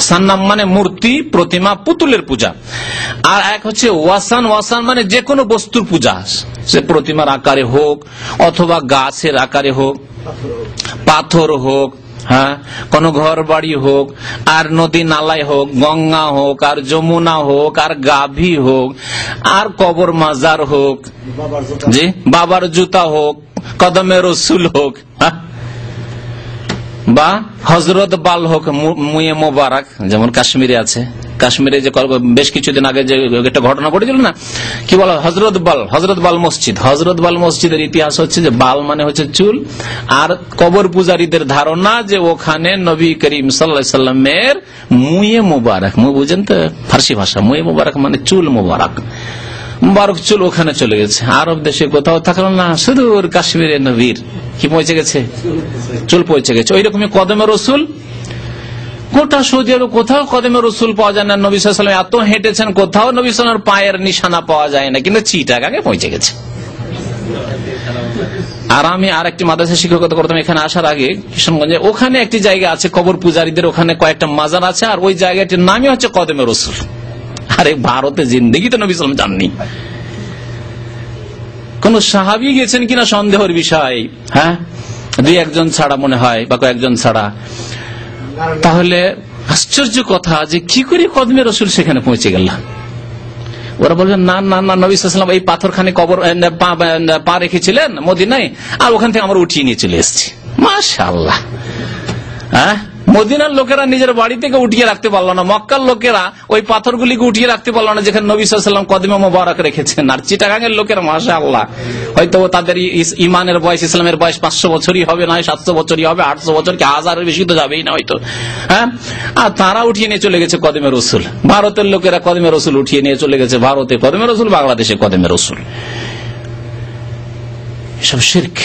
সান্নাম মানে মূর্তি, প্রতিমা, পুতুলের পূজা। আর এক হচ্ছে ওয়াসান। ওয়াসান মানে যে কোনো বস্তুর পূজা, সে প্রতিমার আকারে হোক অথবা গাছের আকারে হোক, পাথর হোক, হ্যাঁ, কোন ঘর বাড়ি হোক, আর নদী নালাই হোক, গঙ্গা হোক, আর যমুনা হোক, আর গাভী হোক, আর কবর মাজার হোক, জি, বাবার জুতা হোক, কদমে রসুল হোক, বা হজরত বাল হোক, মুয়ে মোবারক যেমন কাশ্মীরে আছে, কাশ্মীরে যে বেশ কিছুদিন আগে যে একটা ঘটনা ঘটেছিল না, কি বলা, হজরত বাল মসজিদ। হজরত বাল মসজিদের ইতিহাস হচ্ছে যে বাল মানে হচ্ছে চুল, আর কবর পূজারীদের ধারণা যে ওখানে নবী করিম সাল্লাল্লাহু আলাইহি সাল্লামের মুয়ে মোবারক, বুঝেন তো ফার্সি ভাষা, মুয়ে মোবারক মানে চুল মোবারক, মুবারক চুল ওখানে চলে গেছে। আরব দেশে কোথাও থাকলো না, শুধু কাশ্মীরে নবীর কি পৌঁছে গেছে, চুল পৌঁছে গেছে। ওই রকমই কদমে রসুল, গোটা সৌদি আরব কোথাও কদমে রসুল পাওয়া যায় না। নবী সাল্লাল্লাহু আলাইহি ওয়াসাল্লাম এত হেঁটেছেন, কোথাও নবী সাল্লাল্লাহু আলাইহি ওয়াসাল্লামের পায়ের নিশানা পাওয়া যায় না, কিন্তু চিটাগাঙে পৌঁছে গেছে। আর আমি আর একটি মাদ্রাসায় শিক্ষকতা করতাম এখানে আসার আগে কিশোরগঞ্জে, ওখানে একটি জায়গা আছে কবর পূজারীদের, ওখানে কয়েকটা মাজার আছে, আর ওই জায়গাটির নামই হচ্ছে কদমে রসুল। আরে ভারতে জিন্দেগিতে নবী সাল্লাল্লাহু আলাইহি ওয়াসাল্লাম যাননি, কোন সাহাবী গেছেন কিনা সন্দেহের বিষয়, হ্যাঁ, দুই একজন ছাড়া মনে হয় বা কয়েকজন ছাড়া। তাহলে আশ্চর্য কথা যে কি করে কদমে রসুল সেখানে পৌঁছে গেল। ওরা বলবেন না না না, নবী সাল্লাল্লাহু আলাইহি ওয়াসাল্লাম এই পাথরখানে কবর পা রেখেছিলেন মদিনায়, আর ওখান থেকে আমরা উঠিয়ে নিয়ে চলে এসেছি। মাশাআল্লাহ, হ্যাঁ, মদিনার লোকেরা নিজের বাড়ি থেকে উঠিয়ে রাখতে পারলো না, মক্কার লোকেরা ওই পাথরগুলিকে উঠিয়ে রাখতে পারলো না যেখানে নবী সাল্লাল্লাহু আলাইহি ওয়াসাল্লাম কদমে মোবারক রেখেছেন। আর চিটাগাঙের লোকেরা মাশাআল্লাহ, হয়তো তাদের ইমানের বয়স, ইসলামের বয়স 500 বছরই হবে, না 700 বছরই হবে, 800 বছর কি 1000-এর বেশি তো যাবেই না হয়তো, হ্যাঁ। আর তারা উঠিয়ে নিয়ে চলে গেছে কদমে রসুল। ভারতের লোকেরা কদমে রসুল উঠিয়ে নিয়ে চলে গেছে, ভারতে কদমে রসুল, বাংলাদেশে কদমে রসুল। এসব শিরক,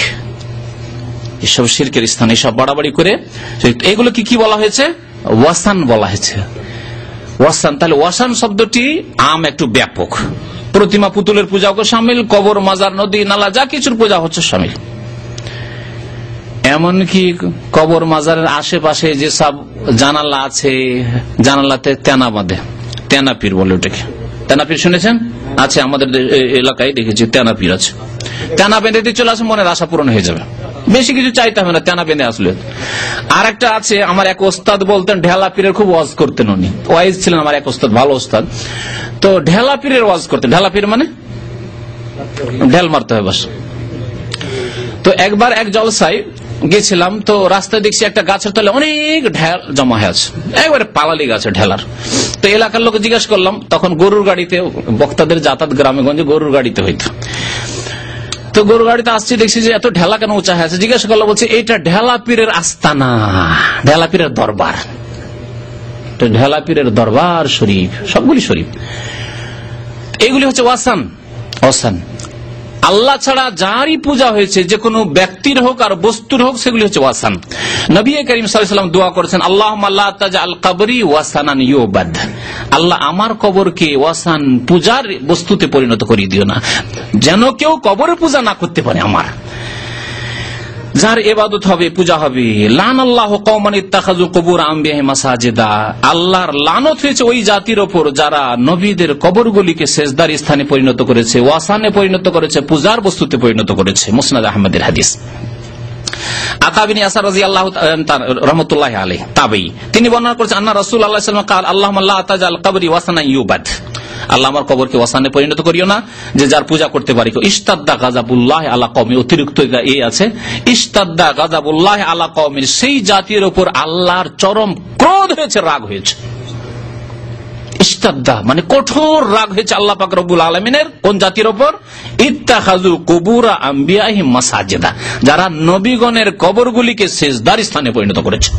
এসব শিরকের স্থান, এসব বাড়াবাড়ি করে এগুলো কি বলা হয়েছে, ওয়াসান বলা হয়েছে, ওয়াসান। তাহলে ওয়াসান শব্দটি আম, একটু ব্যাপক, প্রতিমা পুতুলের পূজাকে সামিল, কবর, মাজার, নদী, নালা যা কিছুর পূজা হচ্ছে সামিল। এমনকি কবর মাজারের আশেপাশে যে সব জানালা আছে, জানালাতে তেনা বাঁধে, তেনা পীর বলে ওটাকে। তেনা পীর শুনেছেন? আছে, আমাদের এলাকায় দেখেছি তেনা পীর আছে। তেনা বেঁধে দিয়ে চলে আসে, মনের আশা পূরণ হয়ে যাবে, বেশি কিছু চাইতে হবে না, তেনা বেঁধে আসলে। আর একটা আছে, আমার এক ওস্তাদ বলতেন, ঢেলা পীরের খুব ওয়াজ করতেন উনি, ওয়াইজ ছিলেন আমার এক ওস্তাদ, ভালো ওস্তাদ। তো ঢেলা পীরের ওয়াজ করতেন। ঢেলা পীর মানে ঢেল মারতে হয় বাস। তো একবার এক জলসায় গেছিলাম, তো রাস্তায় দেখছি একটা গাছের তলে অনেক ঢেল জমা হয়ে আছে, একবারে পালালি গাছে ঢেলার। তো এলাকার লোক জিজ্ঞাসা করলাম, তখন গরুর গাড়িতে বক্তাদের যাতায়াত গ্রামে গঞ্জে গরুর গাড়িতে হইতো। তো গরুর গাড়িতে আসছি, দেখছি যে এত ঢেলা কেন উঁচা হয়ে আছে। জিজ্ঞাসা করলো, বলছে এইটা ঢেলা পীরের আস্তানা, ঢেলা পীরের দরবার, ঢেলা পীরের দরবার শরীফ, সবগুলি শরীফ। এগুলি হচ্ছে ওয়াসান, ওয়াসান। আল্লাহ ছাড়া যারই পূজা হয়েছে, যে কোনো ব্যক্তির হোক আর বস্তুর হোক, সেগুলি হচ্ছে ওয়াসান। নবী করিম সাল্লাল্লাহু আলাইহি ওয়াসাল্লাম দোয়া করেছেন, আল্লাহুম্মা লা তাজআল কবরি ওয়াসানান ইউবাদ, আল্লাহ আমার কবরকে ওয়াসান, পূজার বস্তুতে পরিণত করে দিও না, যেন কেউ কবরে পূজা না করতে পারে আমার, যার ইবাদত হবে, পূজা হবে। লানাল্লাহু কওমান ইত্তাখাযু কুবুর আম্বিয়াহিম মাসাজিদা, আল্লাহর লানত হয়েছে ওই জাতির ওপর যারা নবীদের কবরগুলিকে সেজদার স্থানে পরিণত করেছে, ওয়াসানে পরিণত করেছে, পূজার বস্তুতে পরিণত করেছে। মুসনাদ আহমদের হাদিস। আতা বিন ইয়াসার রাদিয়াল্লাহু রাহমাতুল্লাহি আলাইহি তাবেঈ, তিনি বর্ণনা করেছেন, আন্না রাসূলুল্লাহ সাল্লাল্লাহু আলাইহি ওয়াসাল্লাম قال আল্লাহুম্মা লা তাজআল কবরি ওয়াসানান ইউবাদ, আল্লাহ আমার কবরকে ওয়াসানে পরিণত করিও না, যে যার পূজা করতে পারি। ইস্তাদ্দা গাযাবুল্লাহ আলা কওমি, অতিরিক্ত এই আছে, ইস্তাদ্দা গাযাবুল্লাহ আলা কওমিন, সেই জাতির উপর আল্লাহর চরম ক্রোধ হয়েছে, রাগ হয়েছে। ইস্তাদ্দা মানে কঠোর রাগ হয়েছে আল্লাহ পাক রব্বুল আলামিনের কোন জাতির উপর, ইত্তাখাযু কুবুরা আম্বিয়াহিম মাসাজিদা, যারা নবীগণের কবরগুলিকে সিজদার স্থানে পরিণত করেছে।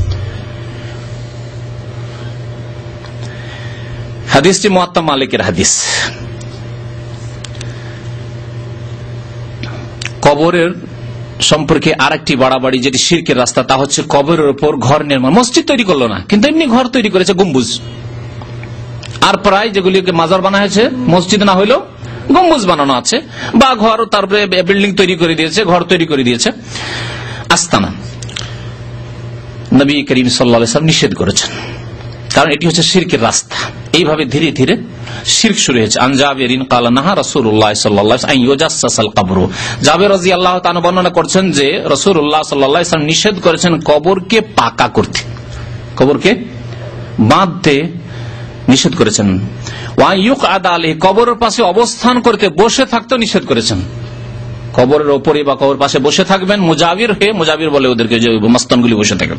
হাদিসটি মুয়াত্তা মালিকের হাদিস। কবরের সম্পর্কে আরেকটি বাড়াবাড়ি, যেটি শিরকের রাস্তা, তা হচ্ছে কবরের উপর ঘর নির্মাণ। মসজিদ তৈরি করলো না, কিন্তু এমনি ঘর তৈরি করেছে, গম্বুজ। আর প্রায় যেগুলিকে মাজার বানা হয়েছে, মসজিদ না হইলেও গম্বুজ বানানো আছে, বা ঘর, তারপরে বিল্ডিং তৈরি করে দিয়েছে, ঘর তৈরি করে দিয়েছে, আস্তানা। নবী করিম সাল্লাল্লাহু আলাইহি ওয়াসাল্লাম নিষেধ করেছেন, কারণ এটি হচ্ছে শিরকের রাস্তা। এইভাবে ধীরে ধীরে শিরক শুরু হয়েছে। আন জাবিরিন ক্বালা নাহা রাসূলুল্লাহ সাল্লাল্লাহু আলাইহি ওয়াসাল্লাম আন ইউজাসসাসাল কবর, জাবির রাদিয়াল্লাহু তাআলা বর্ণনা করছেন যে রাসূলুল্লাহ সাল্লাল্লাহু আলাইহি ওয়াসাল্লাম নিষেধ করেছেন কবরকে পাকা করতে, কবরকে বাঁধতে নিষেধ করেছেন। ওয়া ইউকআদা আলাইহি, কবরের পাশে অবস্থান করতে, বসে থাকতে নিষেধ করেছেন। কবরের ওপরে বা কবর পাশে বসে থাকবেন মুজাবির হয়ে, মুজাবির বলে ওদেরকে, যে মস্তানগুলি বসে থাকে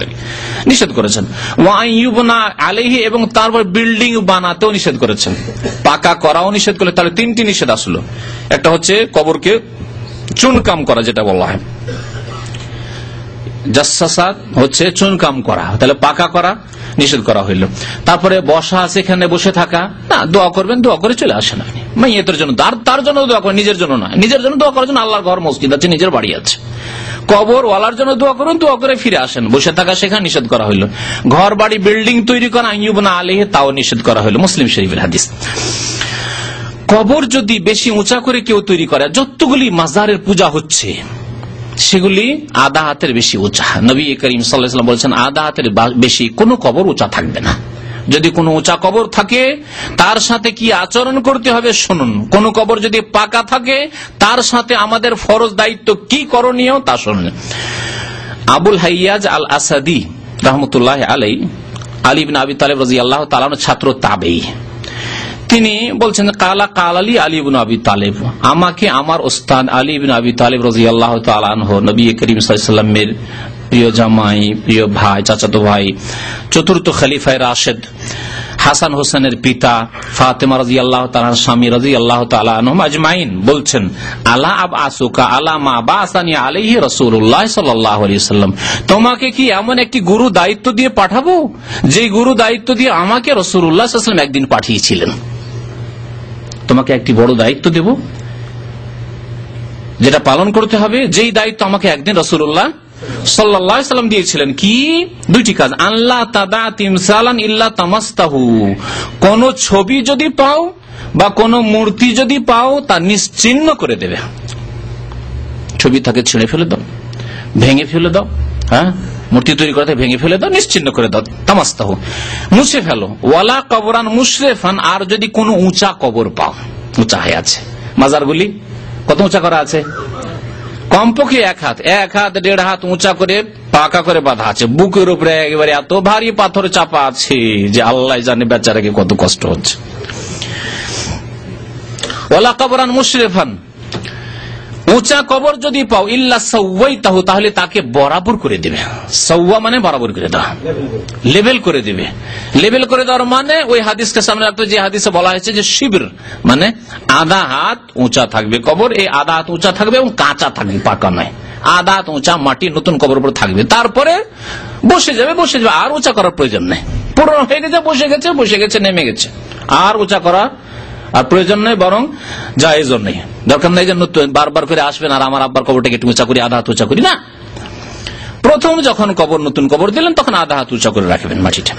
নিষেধ করেছেন। ওয়াইয়ুবনা আলাইহি, এবং তারপর বিল্ডিং বানাতেও নিষেধ করেছেন, পাকা করাও নিষেধ করলে। তাহলে তিনটি নিষেধ আসলো। একটা হচ্ছে কবরকে চুনকাম করা, যেটা বলা হয় জাসাসাত, হচ্ছে চুনকাম করা, তাহলে পাকা করা নিষেধ করা হইল। তারপরে বসা, সেখানে বসে থাকা না, দোয়া করবেন, দোয়া করে চলে আসেন আপনি মাইয়েতের জন্য, তার জন্য দোয়া করেন, নিজের জন্য নয়। নিজের জন্য দোয়া করার জন্য আল্লাহর ঘর মসজিদ আছে, নিজের বাড়ি আছে। কবর ওয়ালার জন্য দোয়া করুন, দোয়া করে ফিরে আসেন। বসে থাকা সেখানে নিষেধ করা হইল। ঘর বাড়ি বিল্ডিং তৈরি করা আইয়ুবনা আলাইহি, তাও নিষেধ করা হইল, মুসলিম শরীফের হাদিস। কবর যদি বেশি উঁচা করে কেউ তৈরি করে, যতগুলি মাজারের পূজা হচ্ছে সেগুলি আধা হাতের বেশি উঁচা। নবী করিম সাল্লাল্লাহু আলাইহি ওয়াসাল্লাম বলেছেন, আধা হাতের বেশি কোনো কবর উঁচা থাকবে না। যদি কোনো উঁচা কবর থাকে তার সাথে কি আচরণ করতে হবে শুনুন। কোন কবর যদি পাকা থাকে তার সাথে আমাদের ফরজ দায়িত্ব কি করণীয় তা শুনুন। আবুল হাইয়াজ আল আসাদি রাহমাতুল্লাহ আলাইহি, আলী ইবনে আবি তালিব রাদিয়াল্লাহু তাআলা আনহু ছাত্র তাবেঈ, তিনি বলছেন, কালা কালালি আলী ইবনে আবি তালিব, আমাকে আমার ওস্তাদ আলী ইবনে আবি তালিব রাদিয়াল্লাহু তাআলা আনহু, নবী করিম সাল্লাল্লাহু আলাইহি ওয়াসাল্লামের প্রিয় জামাই, প্রিয় ভাই, চাচাতো ভাই, চতুর্থ খলিফায়ে রাশেদ, হাসান হোসেনের পিতা, ফাতেমা রাদিয়াল্লাহু তাআলার স্বামী রাদিয়াল্লাহু তাআলা আনহুম আজমাইন বলছেন, আলা আবআসুকা আলা মা বাসানি আলাইহি রাসূলুল্লাহ সাল্লাল্লাহু আলাইহি ওয়াসাল্লাম, তোমাকে কি এমন একটি গুরু দায়িত্ব দিয়ে পাঠাবো যে গুরু দায়িত্ব দিয়ে আমাকে রাসূলুল্লাহ সাল্লাল্লাহু আলাইহি ওয়াসাল্লাম একদিন পাঠিয়েছিলেন। তোমাকে একটি বড় দায়িত্ব দেব, যেটা পালন করতে হবে, যেই দায়িত্ব আমাকে একদিন রাসূলুল্লাহ সাল্লাল্লাহু আলাইহি ওয়াসাল্লাম দিয়েছিলেন। কি? দুইটি কাজ। আল্লাহ তাদা তিমসালান ইল্লা তামাসতাহু, কোন ছবি যদি পাও বা কোন মূর্তি যদি পাও তা নিশ্চিহ্ন করে দেবে। ছবি থাকে ছিঁড়ে ফেলে দাও, ভেঙে ফেলে দাও, হ্যাঁ, মূর্তি তৈরি করতে ভেঙে ফেলে দাও, নিশ্চিহ্ন করে দাও, তামাসতাহু, মুছে ফেলো। ওয়ালা কবরান মুশরিফান, আর যদি কোনো উঁচা কবর পাও, উঁচা হয়ে আছে, মাজারগুলি কত উঁচা করা আছে, কমপক্ষে 1 হাত 1.5 হাত উঁচা করে পাকা করে বাঁধা আছে, বুকের উপরে একেবারে এত ভারী পাথর চাপা আছে যে আল্লাহ জানে বেচারাকে কত কষ্ট হচ্ছে। ওয়ালা কবরান মুশরিফান, উঁচা কবর যদি পাও, ইল্লা সাওয়াইতাহু, তাহলে তাকে বরাবর করে দেবে। সাওয়া মানে বরাবর করে দেওয়া, লেভেল করে দেবে। লেভেল করে দেওয়ার মানে ওই হাদিসকে সামনে রাখতে, যে হাদিসে বলা হয়েছে যে শিবির মানে আধা হাত উঁচা থাকবে কবর, এই আধা হাত উঁচা থাকবে এবং কাঁচা থাকবে, পাকা নয়। আধা হাত উঁচা মাটি নতুন কবর উপর থাকবে, তারপরে বসে যাবে, আর উঁচা করার প্রয়োজন নেই। পুরো হয়ে গেছে, বসে গেছে, নেমে গেছে, আর উঁচা করা আর প্রয়োজন নেই, বরং জায়েজও নেই। দরকার নেই যে বারবার করে আসবেন আর আমার আব্বার কবরটাকে একটু উঁচা করি, আধা হাত উঁচা করি, না। প্রথম যখন নতুন কবর দিলেন তখন আধা হাত উঁচা করে রাখবেন মাটিটা।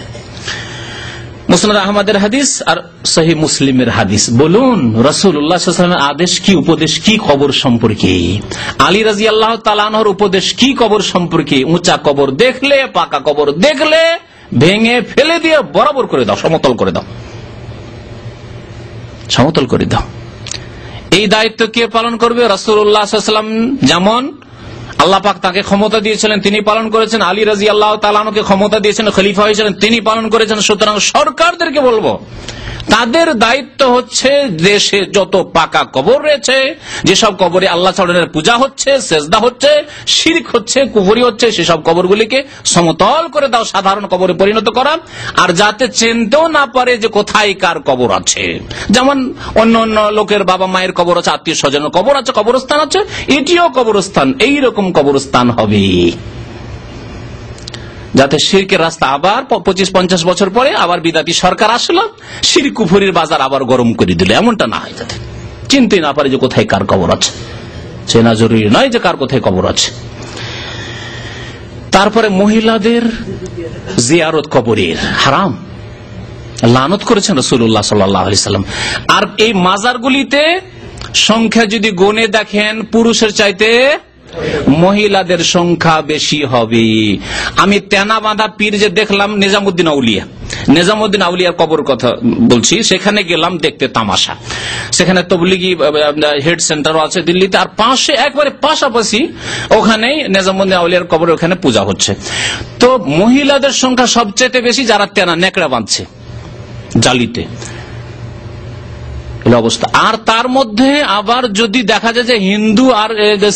মুসনাদ আহমদের হাদিস আর সহিহ মুসলিমের হাদিস। বলুন রাসূলুল্লাহ সাল্লাল্লাহু আলাইহি ওয়াসাল্লামের আদেশ কি, উপদেশ কি কবর সম্পর্কে? আলী রাদিয়াল্লাহু তাআলা আনহুর উপদেশ কি কবর সম্পর্কে? উঁচা কবর দেখলে, পাকা কবর দেখলে ভেঙে ফেলে দিয়ে বরাবর করে দাও, সমতল করে দাও, সমতল করে দাও। এই দায়িত্ব কে পালন করবে? রাসূলুল্লাহ সাল্লাল্লাহু আলাইহি ওয়াসাল্লাম যেমন আল্লাহ পাক তাকে ক্ষমতা দিয়েছিলেন তিনি পালন করেছেন, আলী রাদিয়াল্লাহু তাআলা আনহুকে ক্ষমতা দিয়েছেন, খলিফা হয়েছিলেন তিনি পালন করেছেন। সুতরাং সরকারদেরকে বলবো, তাদের দায়িত্ব হচ্ছে দেশে যত পাকা কবর রয়েছে, যেসব কবরে আল্লাহ ছাড়ার পূজা হচ্ছে, সেজদা হচ্ছে, শিরক হচ্ছে, কুফরি হচ্ছে, সেসব কবরগুলিকে সমতল করে দাও, সাধারণ কবরে পরিণত করা। আর যাতে চিনতেও না পারে যে কোথায় কার কবর আছে। যেমন অন্য অন্য লোকের বাবা মায়ের কবর আছে, আত্মীয় স্বজনের কবর আছে, কবরস্থান আছে, এটিও কবরস্থান, এইরকম কবরস্থান হবে, যাতে শিরকের রাস্তা আবার 25-50 বছর পরে আবার বিদাতি সরকার আসলো, শিরক কুফরির বাজার আবার গরম করে দিল, এমনটা না হয়, যাতে চিনতে না পারে যে কোথায় কার কবর আছে। চেনা জরুরি নয় যে কার কোথায় কবর আছে। তারপরে মহিলাদের জিয়ারত কবরের হারাম, লানত করেছেন রাসূলুল্লাহ সাল্লাল্লাহু আলাইহি ওয়াসাল্লাম। আর এই মাজারগুলিতে সংখ্যা যদি গণে দেখেন, পুরুষের চাইতে মহিলাদের সংখ্যা বেশি হবে। আমি তেনা বাঁধা পীর যে দেখলাম, নিজামুদ্দিন আউলিয়ার কবর কথা বলছি, সেখানে গেলাম দেখতে তামাশা। সেখানে তবলিগি হেড সেন্টারও আছে দিল্লিতে, আর পাশে একবারে পাশাপাশি ওখানেই নিজামুদ্দিন আউলিয়ার কবর, ওখানে পূজা হচ্ছে। তো মহিলাদের সংখ্যা সবচেয়ে বেশি যারা তেনা নেকড়া বাঁধছে জালিতে, অবস্থা। আর তার মধ্যে আবার যদি দেখা যায় যে হিন্দু আর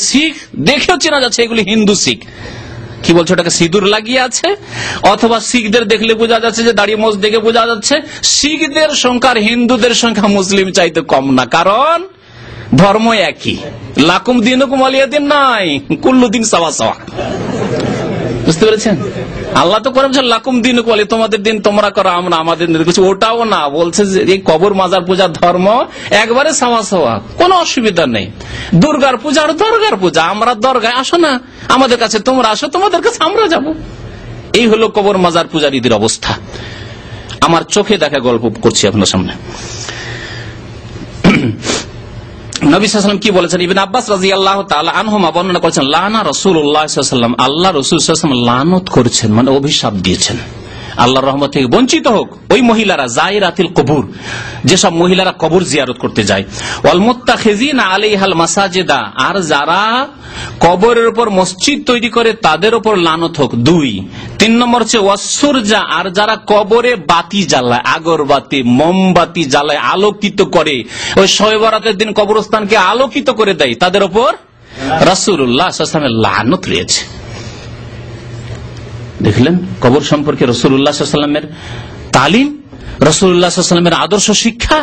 শিখ দেখেও চেনা যাচ্ছে এগুলি হিন্দু শিখ, কি বলছে ওটাকে সিঁদুর লাগিয়ে আছে, অথবা শিখদের দেখলে বোঝা যাচ্ছে যে দাড়ি মোজ দেখে বোঝা যাচ্ছে শিখদের সংখ্যা আর হিন্দুদের সংখ্যা মুসলিম চাইতে কম না, কারণ ধর্ম একই। লাকুম দিনুকুম ওয়ালিয়া দিন নাই, কুল্লু দিন সাওয়া সাওয়া। বুঝতে পেরেছেন? আল্লাহ তো করেছেন লাকুম দিনুকুম ওয়ালিয়া, তোমাদের দিন তোমরা করো, আমরা আমাদের দিন। ওটাও না, বলছে যে এই কবর মাজার পূজার ধর্ম একবারে সাওয়া সাওয়া, কোনো অসুবিধা নেই। দুর্গার পূজা আর দরগার পূজা, আমরা দরগায় আসো না, আমাদের কাছে তোমরা আসো, তোমাদের কাছে আমরা যাব। এই হলো কবর মাজার পূজারীদের অবস্থা। আমার চোখে দেখা গল্প করছি আপনার সামনে। নবী সাল্লাল্লাহু আলাইহি ওয়াসাল্লাম কি বলেছেন? ইবনে আব্বাস রাদিয়াল্লাহু তাআলা আনহুমা বর্ণনা করেছেন, লানা রাসূলুল্লাহ সাল্লাল্লাহু আলাইহি ওয়াসাল্লাম, আল্লাহ রাসূল সাল্লাল্লাহু আলাইহি ওয়াসাল্লাম লানত করেছেন, মানে অভিশাপ দিয়েছেন, আল্লাহর রহমত থেকে বঞ্চিত হোক ওই মহিলারা, যায়রাতিল কবুর, যেসব মহিলারা কবর জিয়ারত করতে যায়, ওয়াল মুত্তাখিযিনা আলাইহাল মাসাজিদা, আর যারা কবরের উপর মসজিদ তৈরি করে তাদের উপর লানত হোক। 2 3 নম্বর হচ্ছে ওয়াসসুরজা, আর যারা কবরে বাতি জ্বালায়, আগরবাতি মোমবাতি জ্বালায়, আলোকিত করে, ওই শবে বরাতের দিন কবরস্থানকে আলোকিত করে দেয়, তাদের উপর রাসূলুল্লাহ সাল্লাল্লাহু আলাইহি ওয়াসাল্লামের লানত রয়েছে। দেখলেন কবর সম্পর্কে রাসূলুল্লাহ সাল্লাল্লাহু আলাইহি ওয়াসাল্লামের তালিম, রাসূলুল্লাহ সাল্লাল্লাহু আলাইহি ওয়াসাল্লামের আদর্শ শিক্ষা।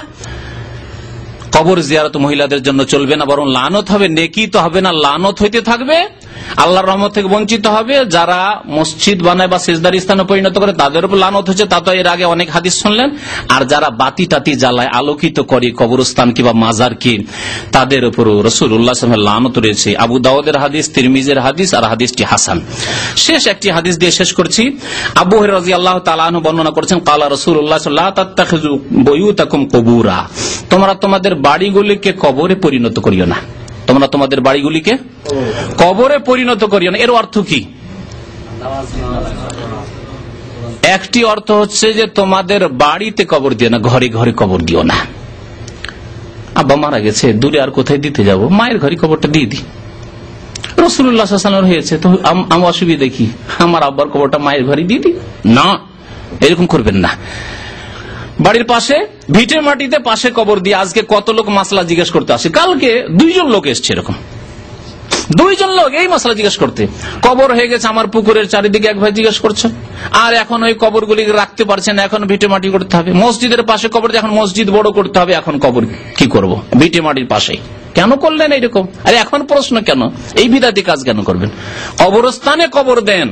কবর জিয়ারত মহিলাদের জন্য চলবে না, বরং লানত হবে, নেকি তো হবে না, লানত হইতে থাকবে, আল্লাহর রহমত থেকে বঞ্চিত হবে। যারা মসজিদ বানায় বা সিজদার স্থানে পরিণত করে তাদের উপর লানত হচ্ছে, তা তো এর আগে অনেক হাদিস শুনলেন। আর যারা বাতি টাতি জ্বালায়, আলোকিত করে কবরস্থান কিংবা মাজার কি, তাদের উপর রাসূলুল্লাহ সাল্লাল্লাহু আলাইহি ওয়াসাল্লামের লানত রয়েছে। আবু দাউদের হাদিস, তিরমিজির হাদিস, আর হাদিসটি হাসান। শেষ একটি হাদিস দিয়ে শেষ করছি। আবু হুরায়রা রাদিয়াল্লাহু তাআলা আনহু বর্ণনা করেছেন, ক্বালা রাসূলুল্লাহ সাল্লাল্লাহু আলাইহি ওয়াসাল্লাম, লা তাত্তাখিযু বুয়ুতাকুম কুবুরা, তোমরা তোমাদের বাড়িগুলিকে কবরে পরিণত করিও না, তোমরা তোমাদের বাড়িগুলিকে কবরে পরিণত করিও না। এর অর্থ কি? একটি অর্থ হচ্ছে যে তোমাদের বাড়িতে কবর দিও না, ঘরে ঘরে কবর দিও না। আব্বা মারা গেছে, দূরে আর কোথায় দিতে যাব, মায়ের ঘরে কবরটা দিয়ে দিই। রাসূলুল্লাহ সাল্লাল্লাহু আলাইহি ওয়াসাল্লাম হয়েছে তো আমার অসুবিধা কি, আমার আব্বার কবরটা মায়ের ঘরে দিয়ে দিই? না, এরকম করবেন না। বাড়ির পাশে ভিটে মাটিতে পাশে কবর দিয়ে, আজকে কত লোক মাসলা জিজ্ঞেস করতে আসে, কালকে 2 জন লোক এসছে, এরকম 2 জন লোক এই মাসলা জিজ্ঞেস করতে। কবর হয়ে গেছে আমার পুকুরের চারিদিকে, এক ভাই জিজ্ঞেস করছে, আর এখন ওই কবরগুলি রাখতে পারছে না, এখন ভিটে মাটি করতে হবে। মসজিদের পাশে কবর, এখন মসজিদ বড় করতে হবে, এখন কবর কি করব? ভিটে মাটির পাশে কেন করলেন এইরকম? আরে এখন প্রশ্ন কেন, এই বিদাতি কাজ কেন করবেন? কবরস্থানে কবর দেন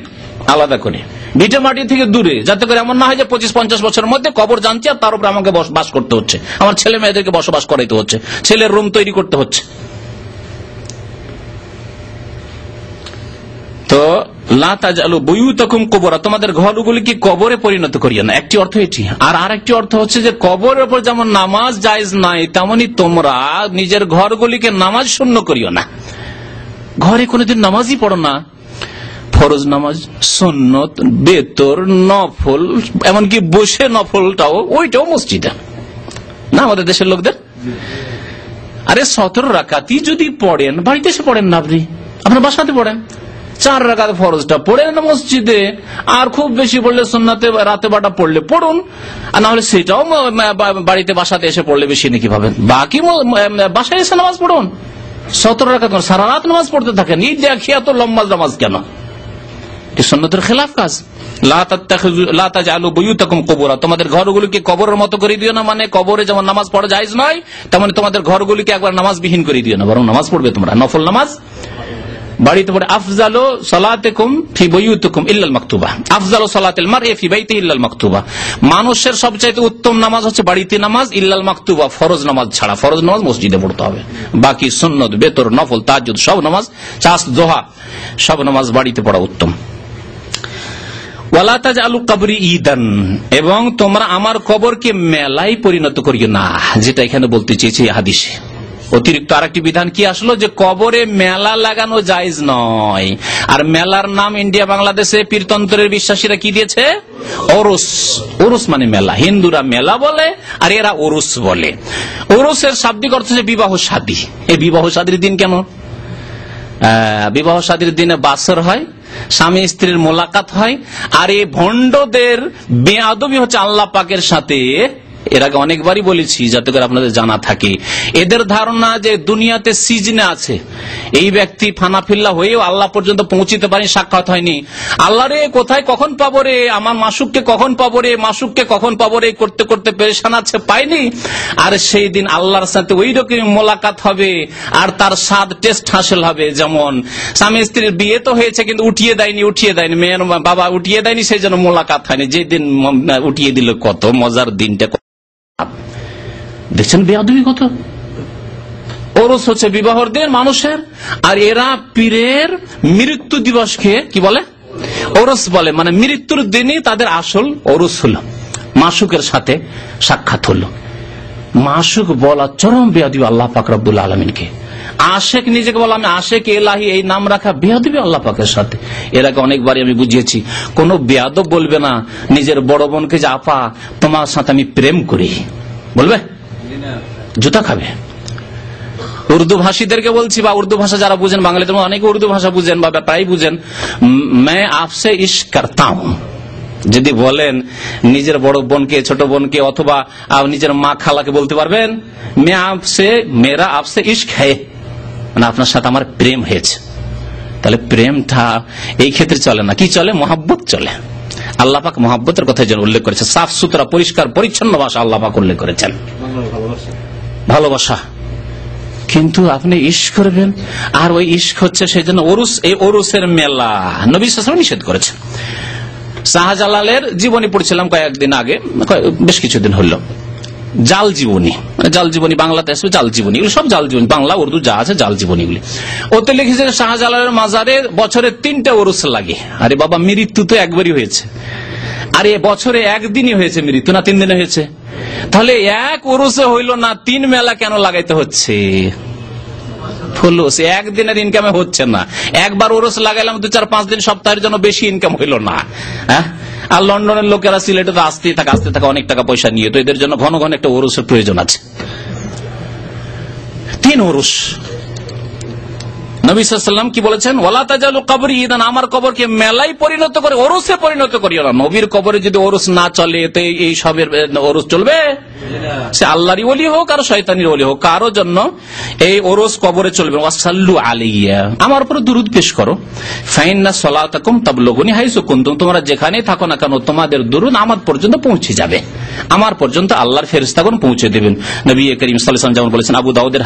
আলাদা করে, ভিটে মাটি থেকে দূরে, যাতে করে এমন না হয় যে 25-50 বছরের মধ্যে কবর জানছি আর তার উপরে আমাকে বাস করতে হচ্ছে, আমার ছেলে মেয়েদেরকে বসবাস করাইতে হচ্ছে, ছেলের রুম তৈরি করতে হচ্ছে। তো লা তাজআলু বুয়ুতাকুম কুবুরা, তোমাদের ঘরগুলিকে কবরে পরিণত করিও না, একটি অর্থ এটি। আর আরেকটি অর্থ হচ্ছে যে কবরের উপর যেমন নামাজ জায়েজ নাই, তেমনি তোমরা নিজের ঘরগুলিকে নামাজ শূন্য করিও না। ঘরে কোনোদিন নামাজই পড়ো না, ফরজ নামাজ, সুন্নত, বেতর, নফল, এমনকি বসে নফলটাও, ওইটাও মসজিদে না আমাদের দেশের লোকদের। আরে 17 রাকাতই যদি পড়েন, বাড়িতে এসে পড়েন না, আপনি আপনার বাসাতে পড়েন, 4 রাকাত ফরজটা পড়েন না মসজিদে, আর খুব বেশি পড়লে সুন্নাতে রাতে বাটা পড়লে পড়ুন, আর না হলে সেটাও বাড়িতে বাসাতে এসে পড়লে বেশি নাকি পাবেন। বাকি বাসায় এসে নামাজ পড়ুন, 17 রাকাত সারা রাত নামাজ পড়তে থাকেন, এই দেখি এত লম্বা নামাজ কেন? সুন্নতের খেলাফ কাজ। লা তাজআলু বুয়ুতাকুম কুবুরা, তোমাদের ঘরগুলিকে কবরের মতো করে দিও না, মানে কবরে যেমন নামাজ পড়া জায়েজ নয়, তেমন তোমাদের ঘরগুলিকে একবার নামাজবিহীন করে দিও না, বরং নামাজ পড়বে তোমরা, নফল নামাজ বাড়িতে পড়ে। আফজালু সালাতিকুম ফি বুয়ুতিকুম ইল্লাল মাকতুবা, আফজালু সালাতিল মারই ফি বাইতিহি ইল্লাল মাকতুবা, মানুষের সবচেয়ে উত্তম নামাজ হচ্ছে বাড়িতে নামাজ, ইল্লাল মাকতুবা, ফরজ নামাজ ছাড়া। ফরজ নামাজ মসজিদে পড়তে হবে, বাকি সুন্নত, বেতর, নফল, তাহাজ্জুদ সব নামাজ, চাষ, দোহা সব নামাজ বাড়িতে পড়া উত্তম। ওয়ালা তাজআলু কবরি ঈদান, এবং তোমরা আমার কবরকে মেলায় পরিণত করিও না, যেটা এখানে বলতে চেয়েছি হাদিসে। অতিরিক্ত আরেকটি বিধান কি আসলো, যে কবরে মেলা লাগানো জায়েজ নয়। আর মেলার নাম ইন্ডিয়া বাংলাদেশে পীরতন্ত্রের বিশ্বাসীরা কি দিয়েছে? ওরস। ওরস মানে মেলা, হিন্দুরা মেলা বলে আর এরা ওরস বলে। ওরসের শাব্দিক অর্থ হচ্ছে বিবাহ শাদী। এই বিবাহ শাদীর দিন কেন? বিবাহ শাদীর দিনে বাসর হয়, স্বামী স্ত্রীর মোলাকাত হয়, আর এই ভণ্ডদের বেয়াদবি হচ্ছে আল্লাহ পাকের সাথে এর আগে অনেকবারই বলেছি যাতে করে আপনাদের জানা থাকে। এদের ধারণা যে দুনিয়াতে সিজনে আছে, এই ব্যক্তি ফানাফিল্লা হয়েও আল্লাহ পর্যন্ত পৌঁছিতে পারেনি, সাক্ষাৎ হয়নি। আল্লাহ রে কোথায় কখন পাবো রে, আমার মাসুককে কখন পাবো রে, মাসুককে কখন পাবো রে করতে করতে পেরেশান আছে, পাইনি। আর সেই দিন আল্লাহর সাথে ওই রকম মোলাকাত হবে আর তার স্বাদ টেস্ট হাসিল হবে। যেমন স্বামী স্ত্রীর বিয়ে তো হয়েছে কিন্তু উঠিয়ে দেয়নি, মেয়ের বাবা উঠিয়ে দেয়নি, সেই জন্য মোলাকাত হয়নি। যেদিন উঠিয়ে দিল কত মজার দিনটা দেখছেন। বেয়াদবি কত। ওরস হচ্ছে বিবাহর দিন মানুষের, আর এরা পীরের মৃত্যু দিবসকে কি বলে, ওরস বলে। মানে মৃত্যুর দিনই তাদের আসল ওরস হলো, মাসুকের সাথে সাক্ষাৎ হলো। মাসুক বলা চরম বেয়াদবি আল্লাহ পাক রব্বুল আলামিনকে। আশেক নিজেকে বলা, আমি আশেক এলাহি, এই নাম রাখা বেয়াদবি আল্লাহ পাকের সাথে। এর আগে অনেকবারই আমি বুঝিয়েছি, কোন বেয়াদব বলবে না নিজের বড় বোনকে যে আপা তোমার সাথে আমি প্রেম করি, বলবে? জুতা খাবে। উর্দু ভাষীদেরকে বলছি, বা উর্দু ভাষা যারা বুঝেন, বাঙালিদের অনেকে উর্দু ভাষা বুঝেন বা প্রায় বুঝেন, मैं आपसे इश्क करता हूं যদি বলেন নিজের বড় বোনকে, ছোট বোনকে, অথবা নিজের মা খালাকে বলতে পারবেন, মেরা আপসে ইশক হ্যায়, মানে আপনার সাথে আমার প্রেম হয়েছে। তাহলে প্রেমটা এই ক্ষেত্রে চলে না, কি চলে? মহাব্বত চলে। আল্লাহ পাক মহাব্বতের কথা যেন উল্লেখ করেছে, সাফ সুতরা পরিষ্কার পরিচ্ছন্ন ভাষা আল্লাহ পাক উল্লেখ করেছেন, ভালোবাসা। কিন্তু আপনি ইশক করবেন, আর ওই ইশক হচ্ছে সেই জন্য ওরুস, এই ওরুসের মেলা নবী সাল্লাল্লাহু আলাইহি ওয়াসাল্লাম নিষেধ করেছেন। শাহজালালের জীবনী পড়ছিলাম কয়েকদিন আগে, বেশ কিছুদিন হলো, জাল জীবনী, জাল জীবনী বাংলাতে আসবে, জাল জীবনী, এগুলো সব জাল জীবনী, বাংলা উর্দু যা আছে জাল জীবনীগুলি। ওতে লিখেছে শাহজালালের মাজারে বছরে 3টা ওরস লাগে। আরে বাবা, মৃত্যু তো একবারই হয়েছে, আরে বছরে একদিনই হয়েছে মৃত্যু, না 3 দিনে হয়েছে? তাহলে এক ওরসে হইল না, 3 মেলা কেন লাগাইতে হচ্ছে? একদিনের ইনকামে হচ্ছে না, একবার ওরস লাগাইলাম 2-4-5 দিন, সপ্তাহের জন্য বেশি ইনকাম হইল না। হ্যাঁ, আর লন্ডনের লোকেরা সিলেটে তো আসতেই থাকে অনেক টাকা পয়সা নিয়ে, তো এদের জন্য ঘন ঘন একটা ওরসের প্রয়োজন আছে। 3 ওরস। নবী সাল্লাল্লাহু আলাইহি ওয়াসাল্লাম কি বলেছেন? ওয়ালা তাজালু কবরি ঈদান, আমার কবরকে মেলাই পরিণত করে ওরসে পরিণত করিও না। নবীর কবরে যদি ওরস না চলে, তো এই সবের ওরস চলবে? সে আল্লাহরই ওলি হোক আর শয়তানির ওলি হোক, কারো জন্য এই ওরস কবরে চলবে। ওয়াসাল্লু আলাইয়া, আমার উপর দুরূদ পেশ করো। ফাইন্না সালাতাকুম তাবলুগুনি হাইসু কুনতুম, তোমরা যেখানেই থাকো না কেন তোমাদের দুরূদ আমার পর্যন্ত পৌঁছে যাবে, আমার পর্যন্ত আল্লাহর ফেরেশতাগণ পৌঁছে দেবেন। নবী করিম সাল্লাল্লাহু আলাইহি ওয়াসাল্লাম যেমন বলেছেন, আবু দাউদের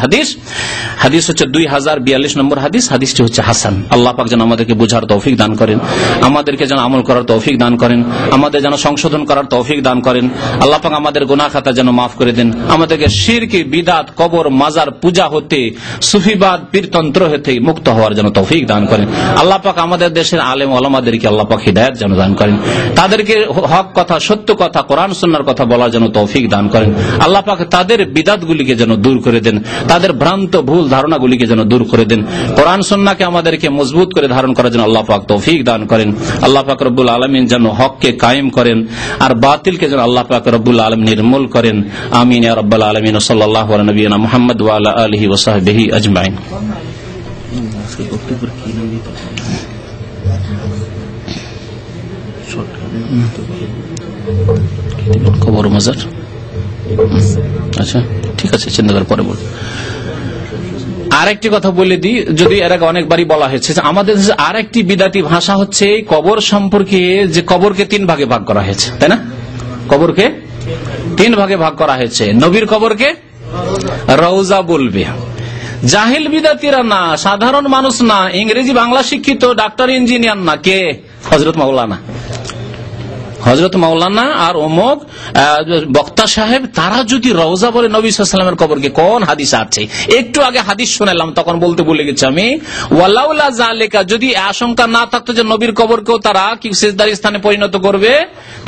হাদিস হচ্ছে 2042 নম্বর হাদিসটি হচ্ছে হাসান। আল্লাহ পাক যেন আমাদেরকে বুঝার তৌফিক দান করেন, আমাদেরকে যেন আমল করার তৌফিক দান করেন, আমাদের যেন সংশোধন করার তৌফিক দান করেন। আল্লাহ পাক আমাদের গুনাহ খাতা যেন মাফ করে দেন, আমাদেরকে শিরক, বিদআত, কবর, মাজার পূজা হতে, সুফিবাদ, পীরতন্ত্র হতে মুক্ত হওয়ার জন্য তৌফিক দান করেন। আল্লাহ পাক আমাদের দেশের আলেম ওলামাদেরকে আল্লাহ পাক হিদায়াত যেন দান করেন, তাদেরকে হক কথা, সত্য কথা, কোরআন সুন্নাহর কথা বলার জন্য তৌফিক দান করেন। আল্লাহ পাক তাদের বিদআতগুলিকে যেন দূর করে দেন, তাদের ভ্রান্ত ভুল ধারণাগুলিকে যেন দূর করে দেন। কোরআন সুন্নাহকে আমাদেরকে মজবুত করে ধারণ করার জন্য আল্লাহ পাক তৌফিক দান করেন। আল্লাহ পাক রব্বুল আলামিন যেন হককে কায়েম করেন আর বাতিলকে যেন আল্লাহ পাক রব্বুল আলামিন নির্মূল করেন। আমিন ইয়া রাব্বাল আলামিন। সাল্লাল্লাহু আলা নবিয়িনা মুহাম্মদ ওয়া আলা আলিহি ওয়া সাহবিহি আজমাইন। কবর মাজার, আচ্ছা ঠিক আছে, চিন্তা করে পরে বল। আরেকটি কথা বলে দিই, যদি এর আগে অনেকবারই বলা হয়েছে, আমাদের দেশে আরেকটি বিদাতি ভাষা হচ্ছে কবর সম্পর্কে, যে কবরকে 3 ভাগে ভাগ করা হয়েছে, তাই না? কবরকে 3 ভাগে ভাগ করা হয়েছে। নবীর কবরকে রওজা বলবে। জাহিল বিদাতিরা না, সাধারণ মানুষ না, ইংরেজি বাংলা শিক্ষিত ডাক্তার ইঞ্জিনিয়ার না, কে? হযরত মাওলানা আর অমুক বক্তা সাহেব, তারা যদি রওজা বলে নবী সাল্লাল্লাহু আলাইহি ওয়াসাল্লামের কবরকে, কোন হাদিস আছে? একটু আগে হাদিস শোনালাম, তখন বলতে ভুলে গেছি আমি। ওয়ালাউলা যালিকা, যদি আশঙ্কা না থাকতো যে নবীর কবরকেও তারা কি সিজদার স্থানে পরিণত করবে,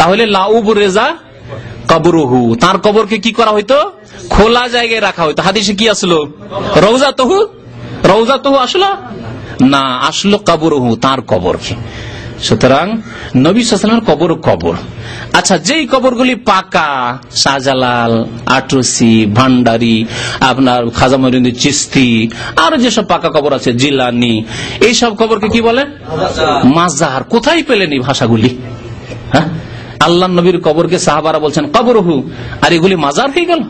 তাহলে লাউবরেজা কবরুহু, তার কবরকে কি করা হইতো? খোলা জায়গায় রাখা হইতো। হাদিসে কি আসলো? রওজাতুহু, রওজাতুহু আসলো না, আসলো কবরুহু, তার কবরকে। সুতরাং নবী সাল্লাল্লাহু আলাইহি ওয়াসাল্লামের কবর কবর। আচ্ছা, যেই কবরগুলি পাকা, শাহজালাল, আটরসি, ভান্ডারি, আপনার খাজা মঈনুদ্দিন চিশতি, আর যেসব পাকা কবর আছে, জিলানি, এইসব কবরকে কি বলে? মাজার। কোথায় পেলেন এই ভাষাগুলি? হ্যাঁ, আল্লাহ নবীর কবরকে সাহাবারা বলছেন কবরহু, আর এগুলি মাজার হয়ে গেল,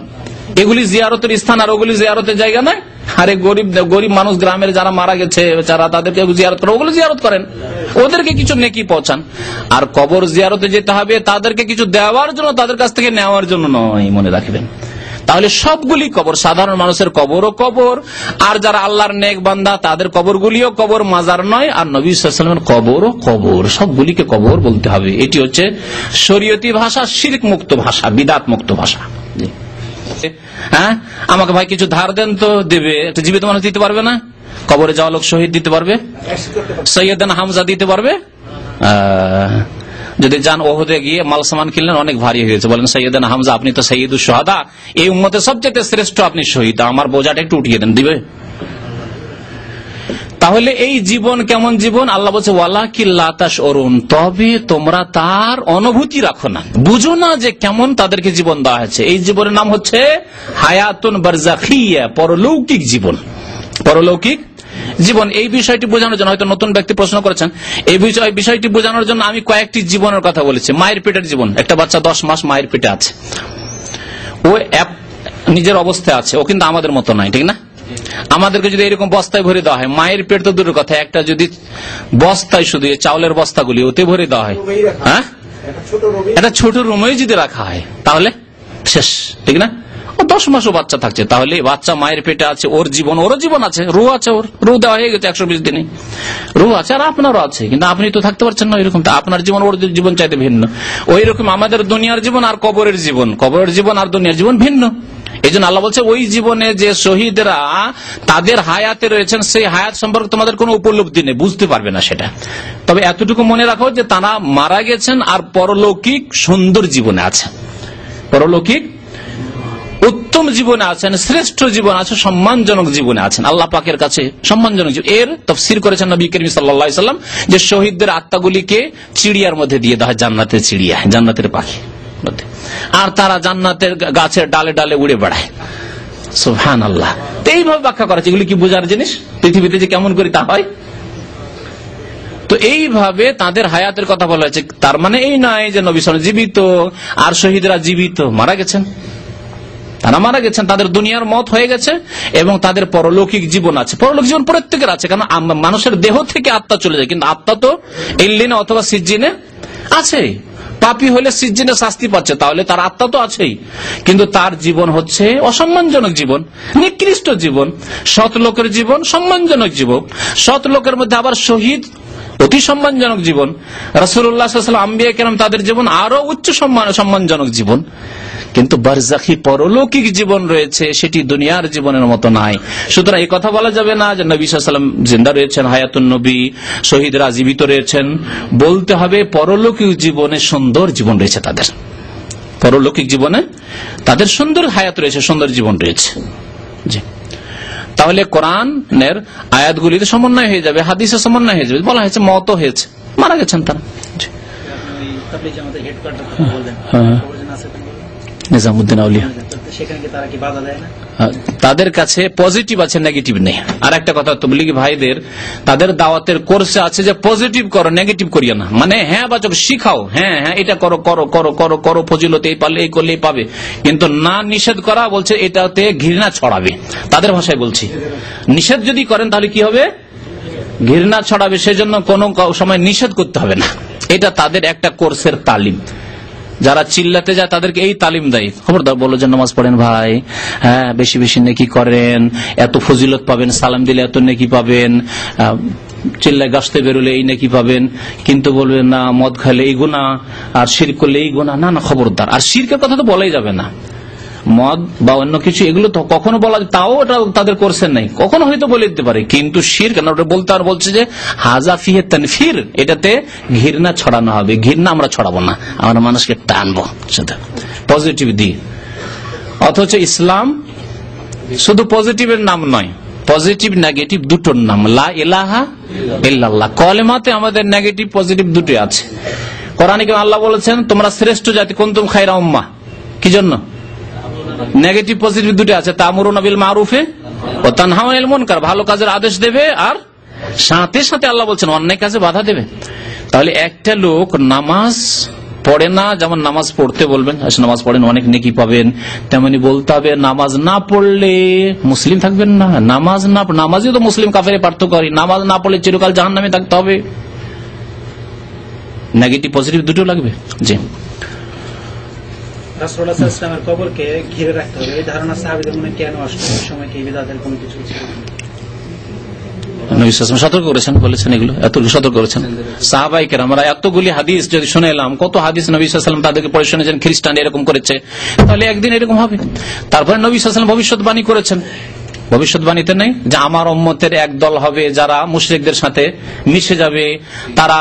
এগুলি জিয়ারতের স্থান আর ওগুলি জিয়ারতের জায়গা নয়। আরে গরিব মানুষ গ্রামের যারা মারা গেছে যারা, তাদেরকে জিয়ারত করে, ওগুলো জিয়ারত করেন, ওদেরকে কিছু নেকি পৌঁছান। আর কবর জিয়ারতে যেতে হবে তাদেরকে কিছু দেওয়ার জন্য, তাদের কাছ থেকে নেওয়ার জন্য নয়, মনে রাখবেন। তাহলে সবগুলি কবর, সাধারণ মানুষের কবরও কবর, আর যারা আল্লাহর নেক বান্দা তাদের কবরগুলিও কবর, মাজার নয়। আর নবী সাল্লাল্লাহু আলাইহি ওয়াসাল্লামের কবরও কবর, সবগুলিকে কবর বলতে হবে। এটি হচ্ছে শরীয়তি ভাষা, শিরক মুক্ত ভাষা, বিদআত মুক্ত ভাষা। হ্যাঁ, আমাকে ভাই কিছু ধার দেন তো, দেবে। একটা জীবিত মানুষ দিতে পারবে না? কবরে যাওয়া লোক শহীদ দিতে পারবে? সৈয়দনা হামজা দিতে পারবে? যদি যান ওহদে গিয়ে মাল সামান কিনলেন, অনেক ভারী হয়েছে, বলেন সৈয়দনা হামজা আপনি তো সৈয়দুশ শুহাদা, এই উম্মতের সবচেয়ে শ্রেষ্ঠ আপনি শহীদ, আমার বোঝাটা একটু উঠিয়ে দেন, দিবে? তাহলে এই জীবন কেমন জীবন? আল্লাহ বলছে ওয়ালাকিন লা তাশউরুন, তবে তোমরা তার অনুভূতি রাখো না, বুঝো না যে কেমন তাদেরকে জীবন দেওয়া হয়েছে। এই জীবনের নাম হচ্ছে হায়াতুন বারজাখিয়া, পরলৌকিক জীবন, পরলৌকিক জীবন। এই বিষয়টি বোঝানোর জন্য, হয়তো নতুন ব্যক্তি প্রশ্ন করেছেন, এই বিষয়টি বোঝানোর জন্য আমি কয়েকটি জীবনের কথা বলেছি। মায়ের পেটের জীবন, একটা বাচ্চা 10 মাস মায়ের পেটে আছে, ও নিজের অবস্থায় আছে, ও কিন্তু আমাদের মতো নয়, ঠিক না? আমাদেরকে যদি এরকম বস্তায় ভরে দেওয়া হয়, মায়ের পেট তো দূরের কথা, একটা যদি বস্তায়, শুধু চাউলের বস্তাগুলি ওতে ভরে দেওয়া হয়, হ্যাঁ, একটা ছোট রুমে যদি রাখা হয় তাহলে শেষ, ঠিক না? ও 10 মাসও বাচ্চা থাকছে, তাহলে বাচ্চা মায়ের পেটে আছে, ওর জীবন, ওরও জীবন আছে, রু আছে, ওর রু দেওয়া হয়ে গেছে 120 দিনে, রু আছে, আর আপনারও আছে, কিন্তু আপনি তো থাকতে পারছেন না এরকম, আপনার জীবন ওর জীবন চাইতে ভিন্ন। ওই রকম আমাদের দুনিয়ার জীবন আর কবরের জীবন, কবরের জীবন আর দুনিয়ার জীবন ভিন্ন। এই জন্য আল্লাহ বলছে ওই জীবনে যে শহীদরা তাদের হায়াতে রয়েছেন, সেই হায়াত সম্পর্কে তোমাদের কোনো উপলব্ধি নেই, বুঝতে পারবে না সেটা। তবে এতটুকু মনে রাখো যে তারা মারা গেছেন আর পরলৌকিক সুন্দর জীবনে আছেন, পরলৌকিক উত্তম জীবনে আছেন, শ্রেষ্ঠ জীবন আছে, সম্মানজনক জীবনে আছেন, আল্লাহ পাকের কাছে সম্মানজনক জীবন। এর তাফসীর করেছেন নবী করিম সাল্লাল্লাহু আলাইহি ওয়াসাল্লাম যে শহীদদের আত্মাগুলিকে চিড়িয়ার মধ্যে দিয়ে দেওয়া হয়, জান্নাতের চিড়িয়া, জান্নাতের পাখি, আর তারা জান্নাতের গাছের ডালে ডালে উড়ে বেড়ায়। সুবহানাল্লাহ। এইভাবে ব্যাখ্যা করা, এগুলি কি বোঝার জিনিস, পৃথিবীতে যে কেমন করে তা হয়। তো এইভাবে তাদের হায়াতের কথা বলা হয়েছে। তার মানে এই নয় যে নবী সাল্লাল্লাহু আলাইহি ওয়াসাল্লাম জীবিত আর শহীদরা জীবিত, মারা গেছেন, তারা মারা গেছেন, তাদের দুনিয়ার মত হয়ে গেছে এবং তাদের পরলৌকিক জীবন আছে। পরলৌকিক জীবন প্রত্যেকের আছে, কারণ মানুষের দেহ থেকে আত্মা চলে যায়, কিন্তু আত্মা তো ইল্লিনে অথবা সিজ্জিনে আছে। পাপী হলে সিজ্জিনে শাস্তি পাচ্ছে, তাহলে তার আত্মা তো আছেই, কিন্তু তার জীবন হচ্ছে অসম্মানজনক জীবন, নিকৃষ্ট জীবন। সৎ লোকের জীবন সম্মানজনক জীবন, সৎ লোকের মধ্যে আবার শহীদ অতি সম্মানজনক জীবন। রাসূলুল্লাহ সাল্লাল্লাহু আলাইহি ওয়াসাল্লাম, আম্বিয়া কেরাম, তাদের জীবন আরো উচ্চ সম্মানজনক জীবন। কিন্তু বারজাখী পরলৌকিক জীবন রয়েছে, সেটি দুনিয়ার জীবনের মতো নাই। সুতরাং এই কথা বলা যাবে না যে নবী সাল্লাল্লাহু আলাইহি ওয়াসাল্লাম জিন্দা রয়েছেন, হায়াতুন নবী, শহীদরা জীবিত রয়েছেন। বলতে হবে পরলৌকিক জীবনে সুন্দর জীবন রয়েছে তাদের, পরলৌকিক জীবনে তাদের সুন্দর হায়াত রয়েছে, সুন্দর জীবন রয়েছে। জি, তাহলে কোরআনের আয়াতগুলিতে সমন্বয় হয়ে যাবে, হাদিসের সমন্বয় হয়ে যাবে। বলা হয়েছে মত হয়েছে, মারা গেছেন তারা। নিজামুদ্দিন আউলিয়া, তাদের কাছে পজিটিভ আছে, নেগেটিভ নেই। আর একটা কথা তাবলীগী ভাইদের, তাদের দাওয়াতের কোর্সে আছে যে পজিটিভ করো, নেগেটিভ করিও না। মানে হ্যাঁ বাচক শিখাও, হ্যাঁ হ্যাঁ এটা করো করো করো করো করো, ফজিলত এই পারলে এই করলেই পাবে, কিন্তু না নিষেধ করা বলছে এটাতে ঘৃণা ছড়াবে। তাদের ভাষায় বলছি, নিষেধ যদি করেন তাহলে কি হবে, ঘৃণা ছড়াবে, সেজন্য কোনো সময় নিষেধ করতে হবে না। এটা তাদের একটা কোর্সের তালিম। যারা চিল্লাতে যায় তাদেরকে এই তালিম দেয়, খবরদার বলো যে নামাজ পড়েন ভাই, হ্যাঁ বেশি বেশি নেকি করেন, এত ফজিলত পাবেন, সালাম দিলে এত নেকি পাবেন, চিল্লায় গাছতে বেরোলে এই নেকি পাবেন, কিন্তু বলবেন না মদ খাইলে এই গুনাহ, আর শিরক করলে এই গুনাহ। না না, খবরদার। আর শিরকের কথা তো বলাই যাবে না, মদ বা অন্য কিছু এগুলো তো কখনো বলা, তাও ওটা তাদের কোর্সের নাই, কখনো হয়তো বলে দিতে পারে, কিন্তু শিরক না, ওটা বলতে আর বলছে যে হাজা ফিহে তানফির, এটাতে ঘৃণা ছড়ানো হবে। ঘৃণা আমরা ছড়াবো না, আমরা মানুষকে টানবো সেটা পজিটিভ দিয়ে। অথচ ইসলাম শুধু পজিটিভের নাম নয়, পজিটিভ নেগেটিভ দুটোর নাম। লা ইলাহা ইল্লাল্লাহ, কলেমাতে আমাদের নেগেটিভ পজিটিভ দুটোই আছে। কোরআনে আল্লাহ বলেছেন তোমরা শ্রেষ্ঠ জাতি, কুনতুম খায়রা উম্মাহ, কি জন্য? নেগেটিভ পজিটিভ দুটো আছে, তা'মুরুনা বিল মারুফে ওয়া তানহাউনা আনিল মুনকার, ভালো কাজের আদেশ দেবে আর সাথে সাথে আল্লাহ বলছেন অন্যায় কাজে বাধা দেবে। তাহলে একটা লোক নামাজ পড়ে না, যেমন নামাজ পড়তে বলবেন, নামাজ পড়েন অনেক নেকি পাবেন, তেমনি বলতে হবে নামাজ না পড়লে মুসলিম থাকবেন না। নামাজই তো মুসলিম কাফের পার্থক্য করি। নামাজ না পড়লে চিরকাল জাহান্নামে থাকতে হবে। নেগেটিভ পজিটিভ দুটো লাগবে। জি, রাসূলুল্লাহ সাল্লাল্লাহু আলাইহি ওয়াসাল্লামের কবরকে ঘিরে রাখতে হবে, এই ধারণা সাহাবীদের মনে কেন আসলো? এই সময় কি বিদআতের কোনো কিছু ছিল? নবী সাল্লাল্লাহু আলাইহি ওয়াসাল্লাম সতর্ক করেছেন, বলেছেন এগুলো, এত সতর্ক করেছেন। সাহাবায়ে কেরাম আমরা এতগুলি হাদিস যদি শুনে এলাম, কত হাদিস নবী সাল্লাল্লাহু আলাইহি ওয়াসাল্লাম তাদেরকে পড়ে শুনেছেন, খ্রিস্টান এরকম করেছে, তাহলে একদিন এরকম হবে। তারপরে নবী সাল্লাল্লাহু আলাইহি ওয়াসাল্লাম ভবিষ্যৎবাণী করেছেন। ভবিষ্যৎবাণীতে নেই যে আমার উম্মতের এক দল হবে যারা মুশরিকদের সাথে মিশে যাবে, তারা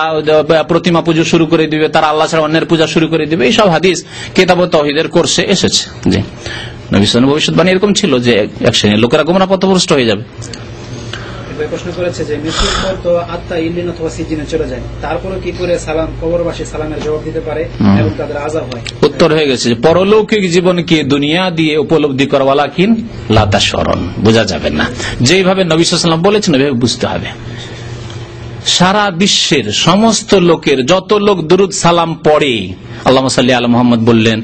প্রতিমা পুজো শুরু করে দিবে, তারা আল্লাহ ছাড়া অন্যের পূজা শুরু করে দিবে। এইসব হাদিস কিতাব তাওহীদের কোর্সে এসেছে। জি, নবী সাল্লাল্লাহু আলাইহি ওয়াসাল্লাম ভবিষ্যৎবাণী এরকম ছিল যে এক শ্রেণীর লোকেরা গোমরাহ পথভ্রষ্ট হয়ে যাবে। প্রশ্ন করেছে যে মৃত্যুর পর তো আত্মা ইল্লিন অথবা সিজিনে চলে যায়, তারপরে কি করে সালাম কবরবাসী সালামের জবাব দিতে পারে এবং তাদের আযাব হয়? উত্তর হয়ে গেছে যে পরলৌকিক জীবনকে দুনিয়া দিয়ে উপলব্ধি করা কিন লাতা স্মরণ বোঝা যাবে না। যেইভাবে নবী সাল্লাল্লাহু আলাইহি ওয়াসাল্লাম বলেছেন ওইভাবে বুঝতে হবে। সারা বিশ্বের সমস্ত লোকের যত লোক দুরুদ সালাম পড়ে, আল্লাহুম্মা সাল্লি আলা মুহাম্মদ বললেন,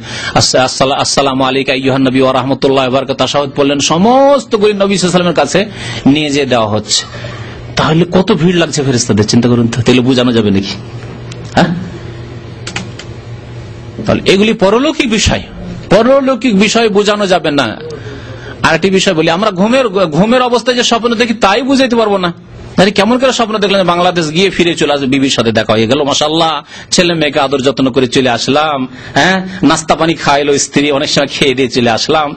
আসসালামু আলাইকা আইয়ুহান নবী ওয়া রাহমাতুল্লাহি ওয়া বারাকাতুহু তাশাহুদ বললেন, সমস্ত গুলি নবী সাল্লাল্লাহু আলাইহি ওয়াসাল্লামের কাছে নিয়ে যেয়ে দেওয়া হচ্ছে। তাহলে কত ভিড় লাগছে ফেরেশতাদের, চিন্তা করুন তো। তাহলে বোঝানো যাবে নাকি? হ্যাঁ, তাহলে এগুলি পরলৌকিক বিষয়, পরলৌকিক বিষয় বোঝানো যাবে না। আরেকটি বিষয় বলি, আমরা ঘুমের অবস্থায় যে স্বপ্ন দেখি তাই বুঝাইতে পারবো না। কেমন করে স্বপ্ন দেখলেন বাংলাদেশ গিয়ে ফিরে চলে আসবে, বিবির সাথে দেখা হয়ে গেল, মাশাআল্লাহ ছেলে মেয়েকে আদর যত্ন করে চলে আসলাম, হ্যাঁ নাস্তা পানি খাইলো স্ত্রী, অনেক সময় খেয়ে দিয়ে চলে আসলাম,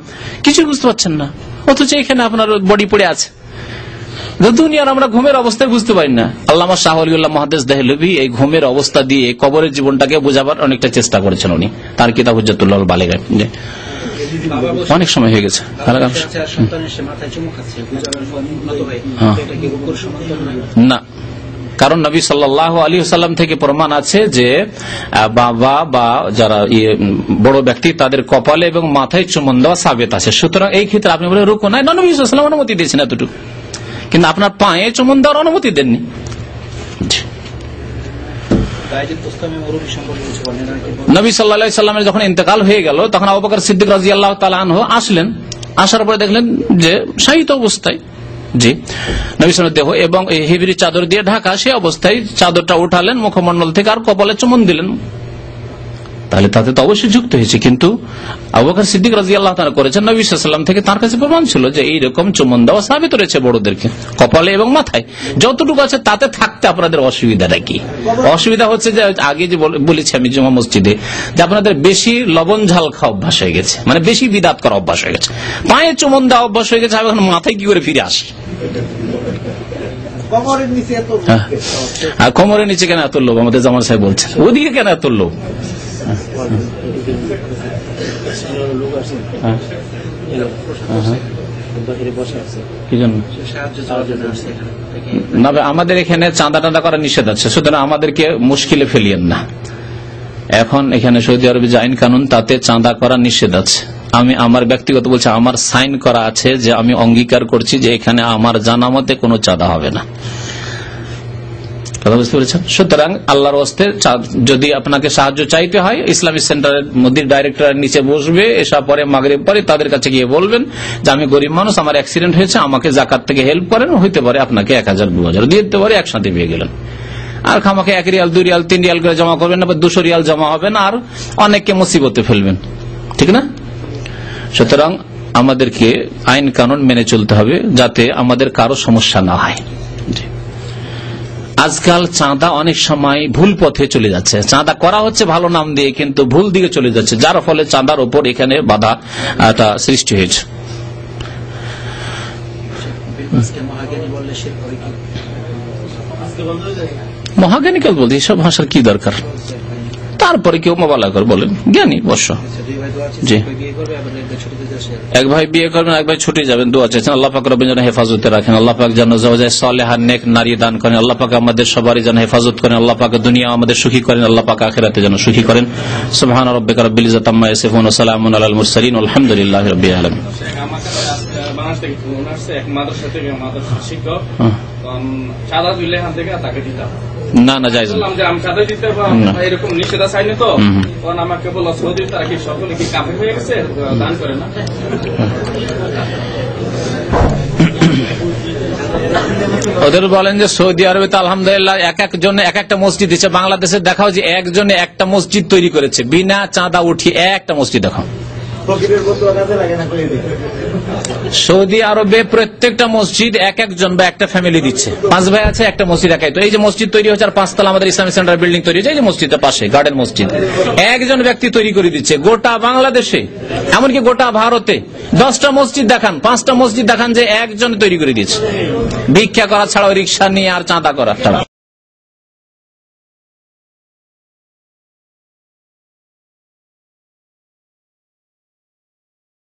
কিছু বুঝতে পারছেন না। অথচ এখানে আপনার বডি পড়ে আছে। দুনিয়ার আমরা ঘুমের অবস্থায় বুঝতে পারি না। আল্লামা শাহ ওয়ালিউল্লাহ মুহাদ্দিস দেহলভী এই ঘুমের অবস্থা দিয়ে কবরের জীবনটাকে বোঝাবার অনেকটা চেষ্টা করেছেন উনি, তার কিতাব হুজ্জাতুল বালিগায়। অনেক সময় হয়ে গেছে। না, কারণ নবী সাল্লাল্লাহু আলাইহি ওয়াসাল্লাম থেকে প্রমাণ আছে যে বাবা বা যারা বড় ব্যক্তি তাদের কপালে এবং মাথায় চুম্বন দেওয়া সাবিত আছে। সুতরাং এই ক্ষেত্রে আপনি বলে রুকু নাই, নবী সাল্লাল্লাহু আলাইহি ওয়াসাল্লাম অনুমতি দিয়েছেন এতটুকু, কিন্তু আপনার পায়ে চুম্বন দেওয়ার অনুমতি দেননি। নবী সাল্লাল্লাহু আলাইহি ওয়াসাল্লামের যখন ইন্তেকাল হয়ে গেল, তখন আবু বকর সিদ্দিক রাদিয়াল্লাহু তাআলা আনহু আসলেন। আসার পরে দেখলেন যে শায়িত অবস্থায়, জি নবী সাল্লাল্লাহু দেহ এবং হিবরি চাদর দিয়ে ঢাকা, সেই অবস্থায় চাদরটা উঠালেন মুখমণ্ডল থেকে আর কপালে চুম্বন দিলেন। তাহলে তাতে তো অবশ্যই যুক্ত হয়েছে, কিন্তু আবু বকর সিদ্দিক রাদিয়াল্লাহু তাআলা করেছেন, নবী সাল্লাল্লাহু আলাইহি ওয়াসাল্লাম থেকে তার কাছে প্রমাণ ছিল যে এইরকম চুম্বন দেওয়া সাবিত রয়েছে বড়দেরকে কপালে এবং মাথায়। যতটুকু আছে তাতে থাকতে আপনাদের অসুবিধাটা কি? অসুবিধা হচ্ছে যে আগে যে বলেছি আমি জুমা মসজিদে, যে আপনাদের বেশি লবণ ঝাল খাওয়া অভ্যাস হয়ে গেছে, মানে বেশি বিদাত করা অভ্যাস হয়ে গেছে, পায়ে চুম্বন দেওয়া অভ্যাস হয়ে গেছে। এখন মাথায় কি করে ফিরে আসি? কোমরের নিচে কেন এত লোভ? আমাদের জামাল সাহেব বলছেন ওদিকে কেন এত লোভ? আমাদের এখানে চাঁদা টাঁদা করা নিষেধ আছে, সুতরাং আমাদেরকে মুশকিলে ফেলিয়েন না। এখন এখানে সৌদি আরবে যে আইন কানুন তাতে চাঁদা করা নিষেধ আছে। আমি আমার ব্যক্তিগত বলছি, আমার সাইন করা আছে যে আমি অঙ্গীকার করছি যে এখানে আমার জানা মতে কোনো চাঁদা হবে না। কথা বুঝতে পেরেছেন? সুতরাং আল্লাহর ওয়াস্তে যদি আপনাকে সাহায্য চাইতে হয়, ইসলামিক সেন্টারের মধ্যে ডাইরেক্টরের নিচে বসবে, এসা পরে মাগরিব পরে তাদের কাছে গিয়ে বলবেন যে আমি গরিব মানুষ, আমার অ্যাক্সিডেন্ট হয়েছে, আমাকে যাকাত থেকে হেল্প করেন। হইতে পারে আপনাকে 1000 2000 দিয়ে দিতে পারে, একসাথে পেয়ে গেলেন। আর খামাকে 1 রিয়াল 2 রিয়াল 3 রিয়াল করে জমা করবেন না, 200 রিয়াল জমা হবে না, আর অনেককে মুসিবতে ফেলবেন, ঠিক না? সুতরাং আমাদেরকে আইন কানুন মেনে চলতে হবে যাতে আমাদের কারো সমস্যা না হয়। আজকাল চাঁদা অনেক সময় ভুল পথে চলে যাচ্ছে, চাঁদা করা হচ্ছে ভালো নাম দিয়ে, কিন্তু ভুল দিকে চলে যাচ্ছে, যার ফলে চাঁদার উপর এখানে বাধা সৃষ্টি হয়েছে। মহাজ্ঞানিকাল বলতে এসব ভাষার কি দরকার? তারপরে কেউ মোবাইলা করে বলেন জ্ঞানী বর্ষ। জি, এক ভাই বিয়ে করবেন, এক ভাই ছুটে যাবেন, দোয়া চাইছেন আল্লাহ পাক রব্বুল যেন হেফাজতে রাখেন, আল্লাহ পাক যেন জাওজায়ে সালেহা নেক নারী দান করেন, আল্লাহ পাক আমাদের সবারই যেন হেফাজত করেন, আল্লাহ পাক দুনিয়া আমাদের সুখী করেন, আল্লাহ পাক আখিরাতে যেন সুখী করেন। সুবহান রাব্বিকা রাব্বিল ইজ্জাতি আম্মা ইয়াসিফুন ওয়া সালামুন আলাল মুরসালিন আলহামদুলিল্লাহি রাব্বিল আলামিন। চাঁদা দিলে এখান থেকে তাকে দিতাম না না জায়েজ না। বললাম যে আমি চাঁদা দিতে এরকম নিষেধ আছে আইনে তো, তখন আমাকে বললো সৌদি তারা কি সকলে কি কাফের হয়ে গেছে, দান করে না। ওদের বলেন যে সৌদি আরবে তো আলহামদুলিল্লাহ এক একজনে এক একটা মসজিদ দিচ্ছে। বাংলাদেশে দেখাও যে একজনে একটা মসজিদ তৈরি করেছে বিনা চাঁদা উঠিয়ে, একটা মসজিদ দেখাও। সৌদি আরবে প্রত্যেকটা মসজিদ এক একজন বা একটা ফ্যামিলি দিচ্ছে। 5 ভাই আছে, একটা মসজিদ একাই। তো এই যে মসজিদ তৈরি হচ্ছে, আর 5 তলা আমাদের ইসলামিক সেন্টার বিল্ডিং তৈরি হচ্ছে, এই যে মসজিদটা পাশে গার্ডেন মসজিদ, একজন ব্যক্তি তৈরি করে দিচ্ছে। গোটা বাংলাদেশে, এমনকি গোটা ভারতে 10টা মসজিদ দেখান, 5টা মসজিদ দেখান যে একজন তৈরি করে দিচ্ছে। ভিক্ষা করা ছাড়া, রিক্সা নিয়ে আর চাঁদা করা ছাড়া।